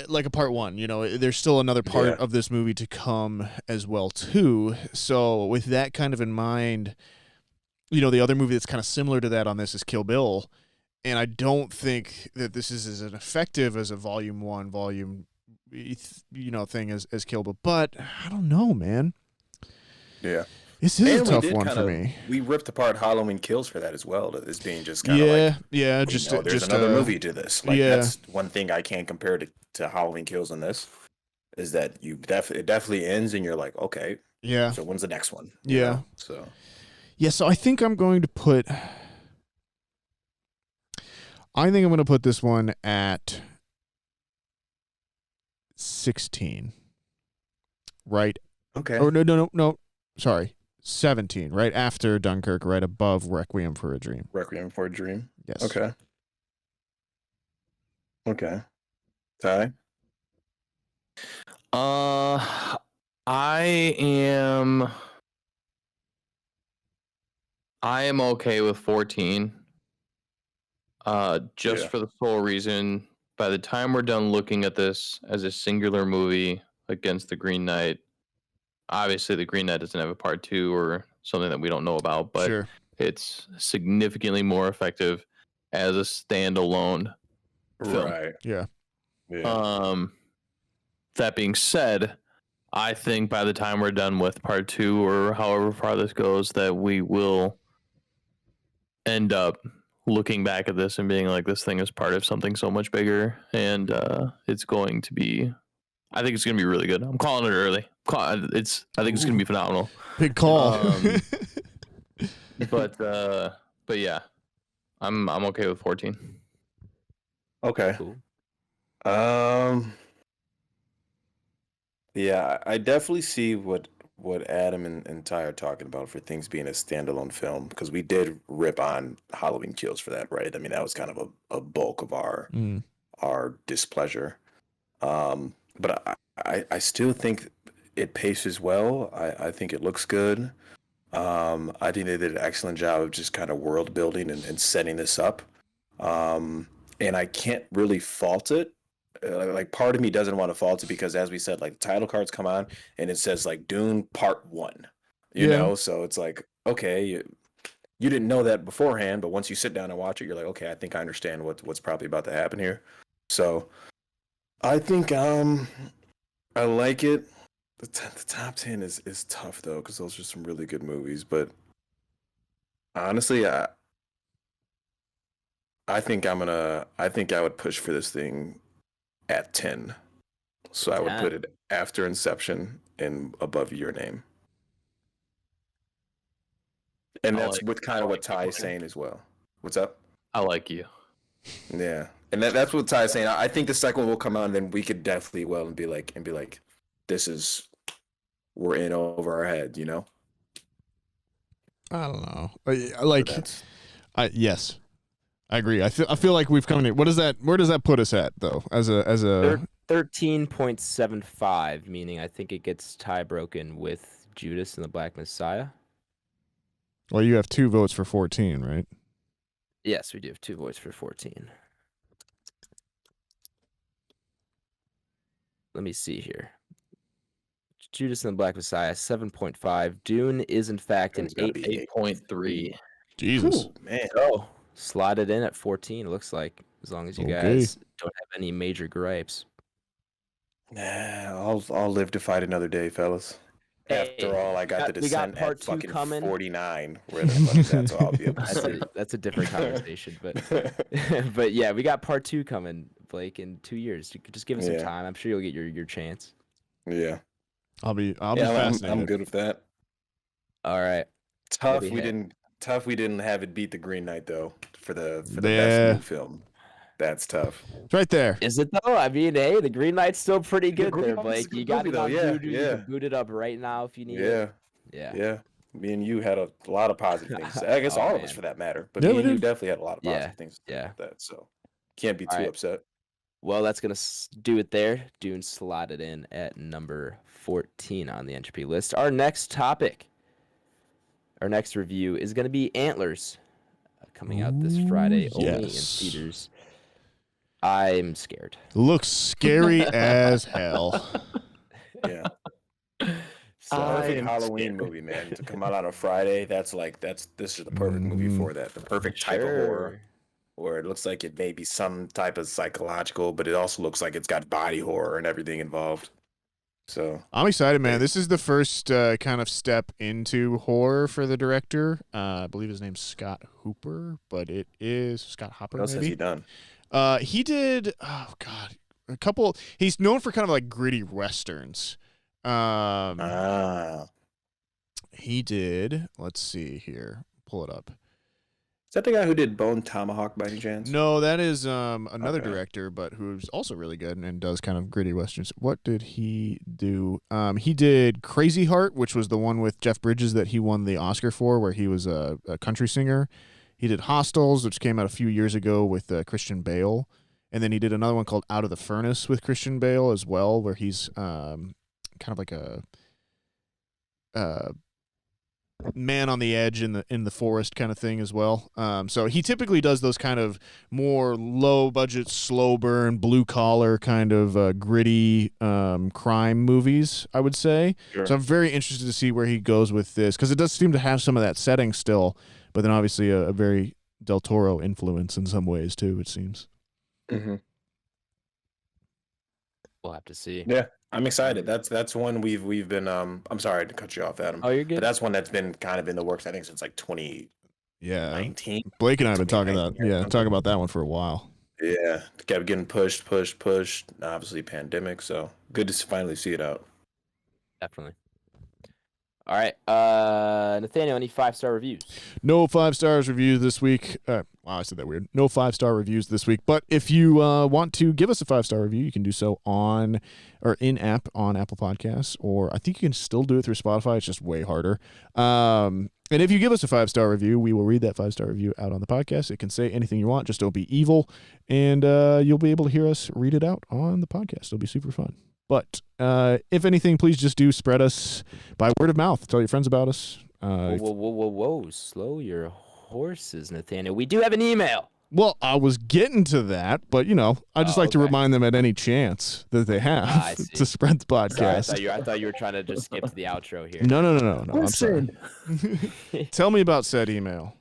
like a part 1. You know, there's still another part of this movie to come as well, too. So with that kind of in mind, you know, the other movie that's kind of similar to that on this is Kill Bill. And I don't think that this is as effective as a volume 1, thing as Kill Bill. But I don't know, man. Yeah. This is a tough one for me. We ripped apart Halloween Kills for that as well. As being just kind of there's another movie to this. Like that's one thing I can't compare to Halloween Kills in this, is that it definitely ends and you're like, okay, so when's the next one? You know? So I think I'm going to put this one at 16. Right? Okay. Oh no. Sorry. 17, right after Dunkirk, right above Requiem for a Dream. Requiem for a Dream. Yes. Okay. Ty? I am okay with 14. Just for the sole reason, by the time we're done looking at this as a singular movie against The Green Knight, obviously The Green Knight doesn't have a part 2 or something that we don't know about, but it's significantly more effective as a standalone film. Right. Yeah. That being said, I think by the time we're done with part 2 or however far this goes, that we will end up looking back at this and being like, this thing is part of something so much bigger, and it's going to be, I think it's going to be really good. I'm calling it early. I think it's going to be phenomenal. Big call. But yeah, I'm okay with 14. Okay. Cool. Yeah, I definitely see what Adam and Ty are talking about for things being a standalone film, because we did rip on Halloween Kills for that, right? I mean, that was kind of a bulk of our displeasure. But I still think it paces well. I think it looks good. I think they did an excellent job of just kind of world building and setting this up. And I can't really fault it. Like part of me doesn't want to fault it because, as we said, like the title cards come on and it says like Dune Part 1, you know? So it's like, okay, you didn't know that beforehand, but once you sit down and watch it, you're like, okay, I think I understand what's probably about to happen here. So I think I like it. The top 10 is tough though, because those are some really good movies. But honestly, I think I would push for this thing at 10. So I would put it after Inception and above Your Name. And that's with kind of what Ty is saying as well. What's up? I like you. Yeah. And that's what Ty is saying. I think the second one will come out and then we could definitely be like, this is we're in over our heads, I don't know. That's Yes, I agree. I feel like we've come in. Where does that put us at though? As a 13.75, meaning I think it gets tie broken with Judas and the Black Messiah. well, you have 2 votes for 14, right? Yes, we do have 2 votes for 14. Let me see here. Judas and the Black Messiah, 7.5. Dune is in fact an Dune's gotta be 8.3. Jesus. Ooh, man. Oh, slotted in at 14. It looks like, as long as you Okay. guys don't have any major gripes. Nah, I'll live to fight another day, fellas. After all, I got the we got Descent part at 2 fucking coming. 49. Where the fuck is that? So I'll be able to see. That's a different conversation, but yeah, we got part 2 coming, Blake, in 2 years. You could just give us some Yeah. time. I'm sure you'll get your chance. Yeah. I'll be I'm fascinated. good with that. All right. Tough Maybe we didn't have it beat the Green Knight though for the Yeah. best new film. That's tough. It's right there. Is it though? I mean, hey, the Green Knight's still pretty good Green there, Knight's a Blake. good You got movie, it on though. Yeah, Voodoo. You yeah. can boot it up right now if you need Yeah. it. Yeah. Yeah. Me and you had a lot of positive things. I guess Oh, all of us man. for that matter. But Yeah, me we and you did. definitely had a lot of Yeah, positive things to say yeah. about that. So can't be All too right. upset. Well, that's going to do it there. Dune slotted in at number 14 on the Entropy list. Our next topic, our next review is going to be Antlers, coming out this Friday only in yes. theaters. I'm scared. Looks scary as hell. Yeah. So, Perfect am Halloween scared. movie, man. To come out on a Friday, this is the perfect movie for that. The perfect type of horror. Where it looks like it may be some type of psychological, but it also looks like it's got body horror and everything involved. So I'm excited, man. This is the first kind of step into horror for the director. I believe his name's Scott Hooper, but it is Scott Hopper. what else has he done? He did. Oh God, a couple. He's known for kind of like gritty westerns. He did. Let's see here. Pull it up. Is that the guy who did Bone Tomahawk by any chance? No, that is another Okay. director, but who's also really good and does kind of gritty westerns. What did he do? He did Crazy Heart, which was the one with Jeff Bridges that he won the Oscar for, where he was a country singer. He did Hostels, which came out a few years ago with Christian Bale, and then he did another one called Out of the Furnace with Christian Bale as well, where he's kind of like a man on the edge in the forest kind of thing as well. So he typically does those kind of more low budget, slow burn, blue collar kind of gritty crime movies, I would say. Sure. So I'm very interested to see where he goes with this, because it does seem to have some of that setting still, but then obviously a very Del Toro influence in some ways too, it seems. Mm-hmm. we'll have to see. Yeah, I'm excited. That's one we've been. I'm sorry to cut you off, Adam. Oh, you're But good. that's one that's been kind of in the works. I think since like 2019. Yeah. Blake and I have been talking about 2019. talking about that one for a while. Yeah, kept getting pushed. Obviously, pandemic. So good to finally see it out. Definitely. All right. Nathaniel, any 5-star reviews? No 5 stars reviews this week. Wow, I said that weird. No 5-star reviews this week. But if you want to give us a 5-star review, you can do so on or in app on Apple Podcasts, or I think you can still do it through Spotify. It's just way harder. And if you give us a 5-star review, we will read that 5-star review out on the podcast. It can say anything you want, just don't be evil, and you'll be able to hear us read it out on the podcast. It'll be super fun. But if anything, please just do spread us by word of mouth. Tell your friends about us. Whoa. Slow your horses, Nathaniel. We do have an email. Well, I was getting to that, but I just like to okay. remind them at any chance that they I have see. to spread the Sorry, podcast. I thought you were trying to just skip to the outro here. No. I'm sorry. Tell me about said email.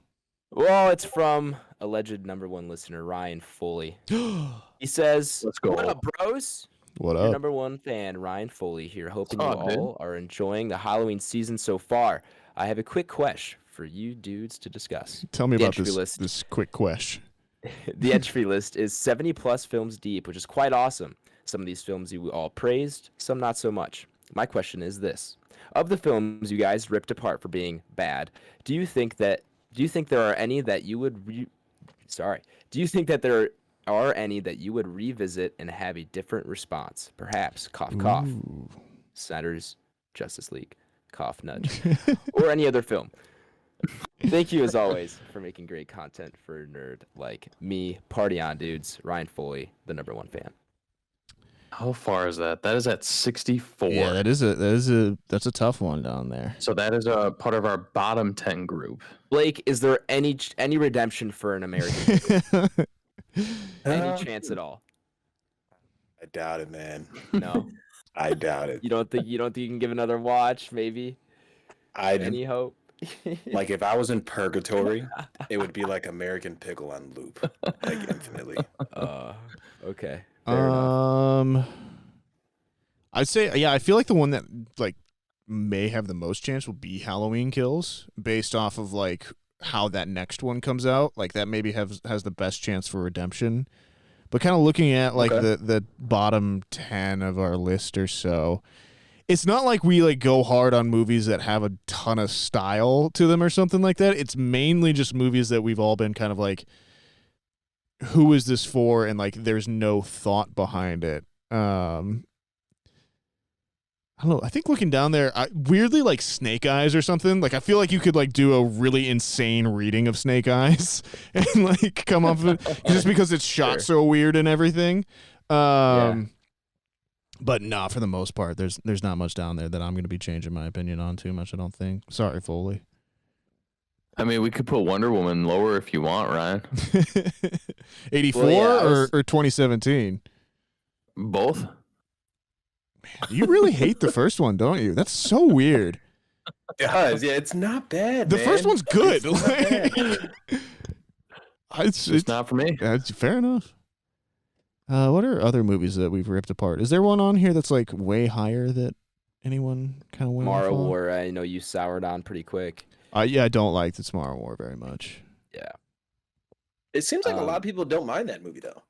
Well, it's from alleged #1 listener Ryan Foley. He says, Let's go. "What up, bros? What Your up? #1 fan, Ryan Foley here, hoping you What's up, dude? all are enjoying the Halloween season so far. I have a quick question for you dudes to discuss. Tell me The about entry list. this quick question. The entry list is 70+ films deep, which is quite awesome. Some of these films you all praised, some not so much. My question is this. Of the films you guys ripped apart for being bad, do you think there are any that you would revisit and have a different response? Perhaps cough cough. Ooh. Snyder's Justice League, cough nudge, or any other film. Thank you as always for making great content for a nerd like me. Party on, dudes. Ryan Foley, the #1 fan. How far is that? That is at 64. Yeah, that's a tough one down there. So that is a part of our bottom 10 group. Blake, is there any redemption for an American? Any chance at all? I doubt it, man. No. I doubt it. You don't think you can give another watch? Maybe. Any hope? Like if I was in purgatory, it would be like American Pickle on loop, like infinitely. Okay. Fair enough. I'd say, yeah, I feel like the one that like may have the most chance will be Halloween Kills, based off of like how that next one comes out. Like that maybe has the best chance for redemption. But kind of looking at like the bottom 10 of our list or so, it's not like we like go hard on movies that have a ton of style to them or something like that. It's mainly just movies that we've all been kind of like, who is this for? And like, there's no thought behind it. I don't know. I think looking down there, weirdly like Snake Eyes or something. Like I feel like you could like do a really insane reading of Snake Eyes and like come up with it just because it's shot so weird and everything. But nah, for the most part, there's not much down there that I'm going to be changing my opinion on too much, I don't think. Sorry, Foley. I mean, we could put Wonder Woman lower if you want, Ryan. 84 Well, or 2017? Both? You really hate the first one, don't you? That's so weird. It does. Yeah, it's not bad. The man. first one's good. It's not bad. It's not for me. That's fair enough. What are other movies that we've ripped apart? Is there one on here that's like way higher that anyone kind of went off Tomorrow on? War, I know you soured on pretty quick. Yeah, I don't like the Tomorrow War very much. Yeah. It seems like a lot of people don't mind that movie though.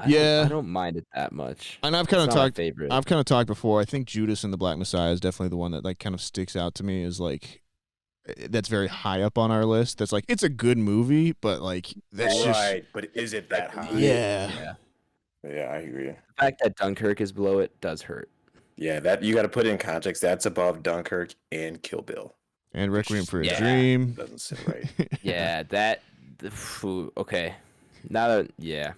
Yeah. I don't mind it that much. And I've kind of It's not my talked. favorite. I've kind of talked before. I think Judas and the Black Messiah is definitely the one that like kind of sticks out to me. Is like that's very high up on our list. That's like it's a good movie, but like that's Right, but is it that high? yeah. Yeah, I agree. The fact that Dunkirk is below it does hurt. Yeah, that you got to put it in context. That's above Dunkirk and Kill Bill. And Requiem for a Yeah. Dream. Doesn't sit right. Yeah, okay. Now that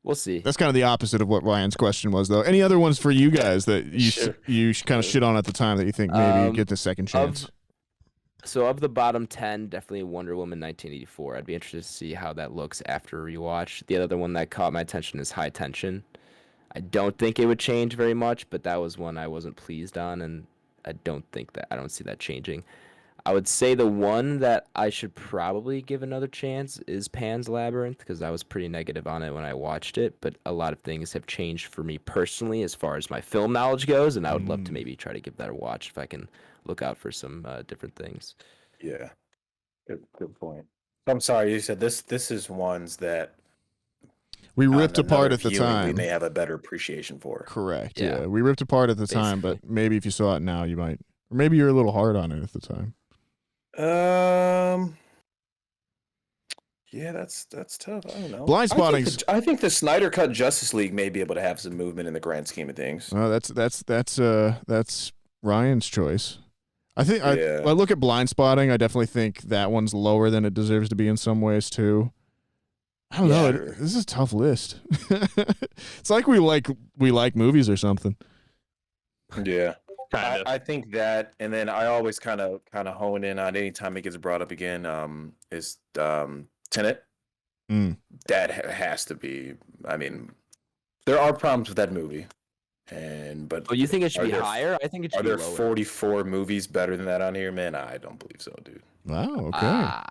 we'll see. That's kind of the opposite of what Ryan's question was, though. Any other ones for you guys that you kind of shit on at the time that you think maybe get the second chance? Of the bottom 10, definitely Wonder Woman 1984. I'd be interested to see how that looks after a rewatch. The other one that caught my attention is High Tension. I don't think it would change very much, but that was one I wasn't pleased on, and I don't see that changing. I would say the one that I should probably give another chance is Pan's Labyrinth, because I was pretty negative on it when I watched it, but a lot of things have changed for me personally as far as my film knowledge goes, and I would love to maybe try to give that a watch if I can look out for some different things. Yeah, good point. I'm sorry, you said this is ones that We ripped on apart another at the viewing, time. We may have a better appreciation for. Correct. Yeah. Yeah, we ripped apart at the time, but maybe if you saw it now, you might, or maybe you're a little hard on it at the time. Yeah, that's tough. I don't know. Blind Spotting's. I think the Snyder Cut Justice League may be able to have some movement in the grand scheme of things. That's Ryan's choice. I think I look at Blind Spotting. I definitely think that one's lower than it deserves to be in some ways too. I don't know. This is a tough list. It's like we like movies or something. Yeah. Kind of. I think that, and then I always kind of hone in on anytime it gets brought up again. Is Tenet. That has to be. I mean, there are problems with that movie, but. Oh, you think it should be higher? I think it should be lower. Are lower. there 44 movies better than that on here, man? I don't believe so, dude. Wow. Okay.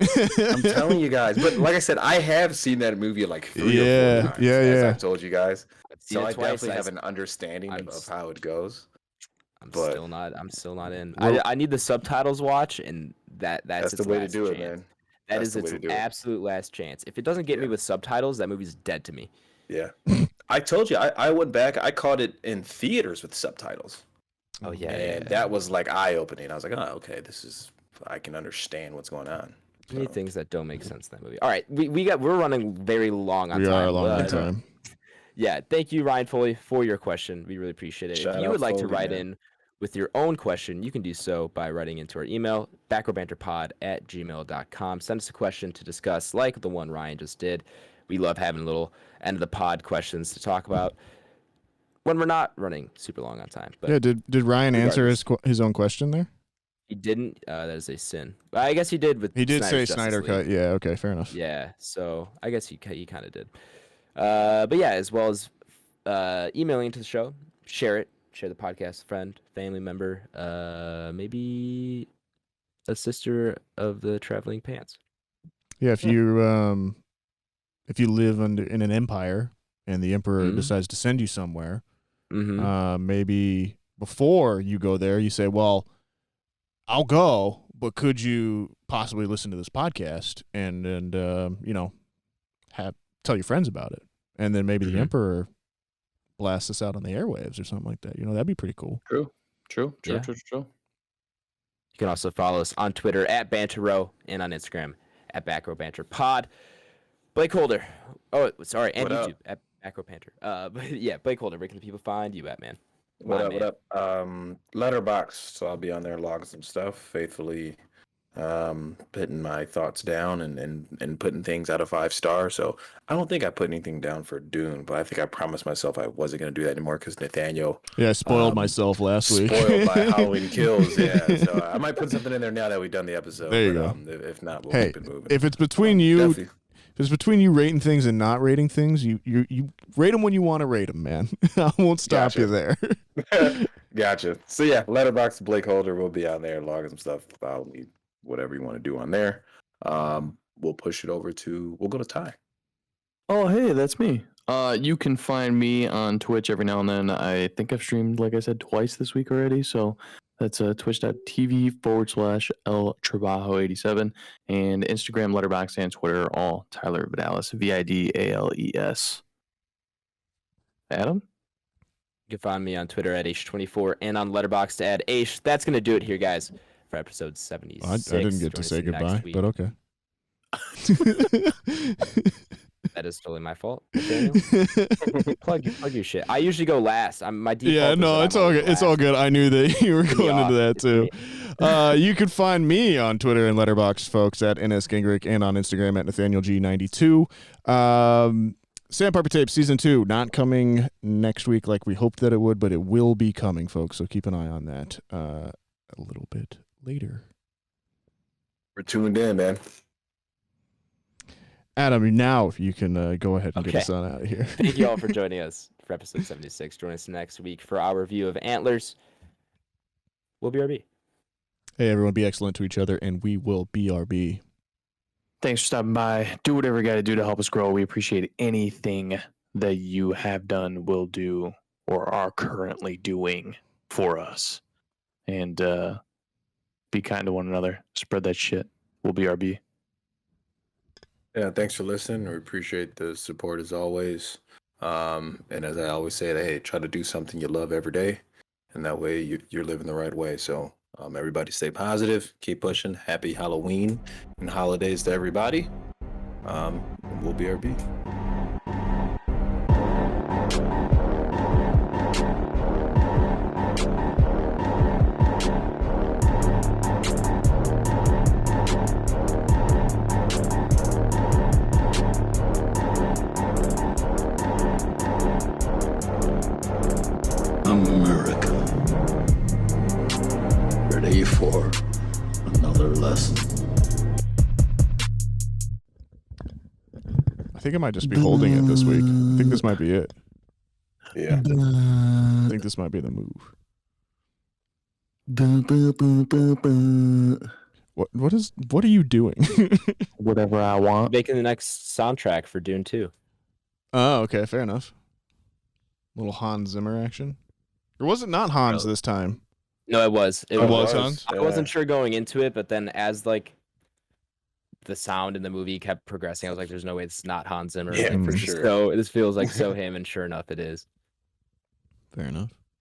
I'm telling you guys, but like I said, I have seen that movie like 3 or 4 times. As I've told you guys. So I definitely have an understanding of how it goes. I'm still not in. I need the subtitles watch, and that's the way to do it, man. That is its absolute last chance. If it doesn't get me with subtitles, that movie's dead to me. Yeah. I told you, I went back, I caught it in theaters with subtitles. Oh yeah. And that was like eye-opening. I was like, oh, okay, I can understand what's going on. Many things that don't make sense in that movie. All right, we're running very long on time. We are a long time. yeah, thank you, Ryan Foley, for your question. We really appreciate it. Shout If you out would like to Foley, write man. in with your own question, you can do so by writing into our email, backrowbanterpod@gmail.com. Send us a question to discuss, like the one Ryan just did. We love having little end of the pod questions to talk about when we're not running super long on time. But Yeah, did Ryan answer his own question there? he didn't. That is a sin. But I guess he did with. He did Snyder's say Justice Snyder League. cut. Yeah, okay, fair enough. Yeah, so I guess he kind of did. But yeah, as well as emailing into the show, share the podcast with a friend, family member, maybe a sister of the traveling pants. Yeah, if you live in an empire and the emperor decides to send you somewhere, maybe before you go there, you say, "Well, I'll go, but could you possibly listen to this podcast and tell your friends about it?" And then maybe the emperor blasts us out on the airwaves or something like that. That'd be pretty cool. True. You can also follow us on Twitter at BanterRow and on Instagram at Back Row Banter Pod. BlakeHolder. Oh, sorry, and What YouTube at Back Row Banter. But yeah, BlakeHolder, where can the people find you at, man? What up? Letterboxd. So I'll be on there logging some stuff, faithfully putting my thoughts down and putting things out of 5 stars. So I don't think I put anything down for Dune, but I think I promised myself I wasn't going to do that anymore because Nathaniel. Yeah, I spoiled myself last week. Spoiled by Halloween Kills. Yeah, so I might put something in there now that we've done the episode. There you go. If not, we'll Hey, keep it moving. if it's between you. Definitely. If it's between you rating things and not rating things, you rate them when you want to rate them, man. I won't stop you there. Gotcha. So yeah, Letterboxd, BlakeHolder will be on there logging some stuff. Follow me, whatever you want to do on there. We'll push it over to. We'll go to Ty. Oh, hey, that's me. You can find me on Twitch every now and then. I think I've streamed, like I said, twice this week already. So that's twitch.tv/El Trabajo87 and Instagram, Letterboxd, and Twitter are all Tyler Vidalis, Vidales. Adam? You can find me on Twitter at H24 and on Letterboxd at H. That's going to do it here, guys, for episode 76. I didn't get to say goodbye, but okay. That is totally my fault. Nathaniel. plug your shit. I usually go last. My default. Yeah, no, it's all good. It's all good. I knew that you were going into that too. You can find me on Twitter and Letterboxd, folks, at NS Gingrich, and on Instagram at NathanielG92. Sandpiper Tape Season 2, not coming next week like we hoped that it would, but it will be coming, folks. So keep an eye on that a little bit later. We're tuned in, man. Adam, now if you can go ahead and get us on out of here. Thank you all for joining us for episode 76. Join us next week for our review of Antlers. We'll BRB. Hey, everyone, be excellent to each other, and we will BRB. Thanks for stopping by. Do whatever you got to do to help us grow. We appreciate anything that you have done, will do, or are currently doing for us. And be kind to one another. Spread that shit. We'll BRB. Yeah, thanks for listening. We appreciate the support as always. And as I always say, hey, try to do something you love every day, and that way you're living the right way. So everybody stay positive, keep pushing. Happy Halloween and holidays to everybody. We'll BRB. America. Ready for another lesson. I think I might just be holding it this week. I think this might be it. Yeah. I think this might be the move. What are you doing? Whatever I want. Making the next soundtrack for Dune 2. Oh, okay, fair enough. Little Hans Zimmer action. Or was it not Hans this time? No, it was. It was Hans? I wasn't sure going into it, but then as like the sound in the movie kept progressing, I was like, "There's no way it's not Hans Zimmer." Yeah, Like, for this is sure. So this feels like so him, and sure enough, it is. Fair enough.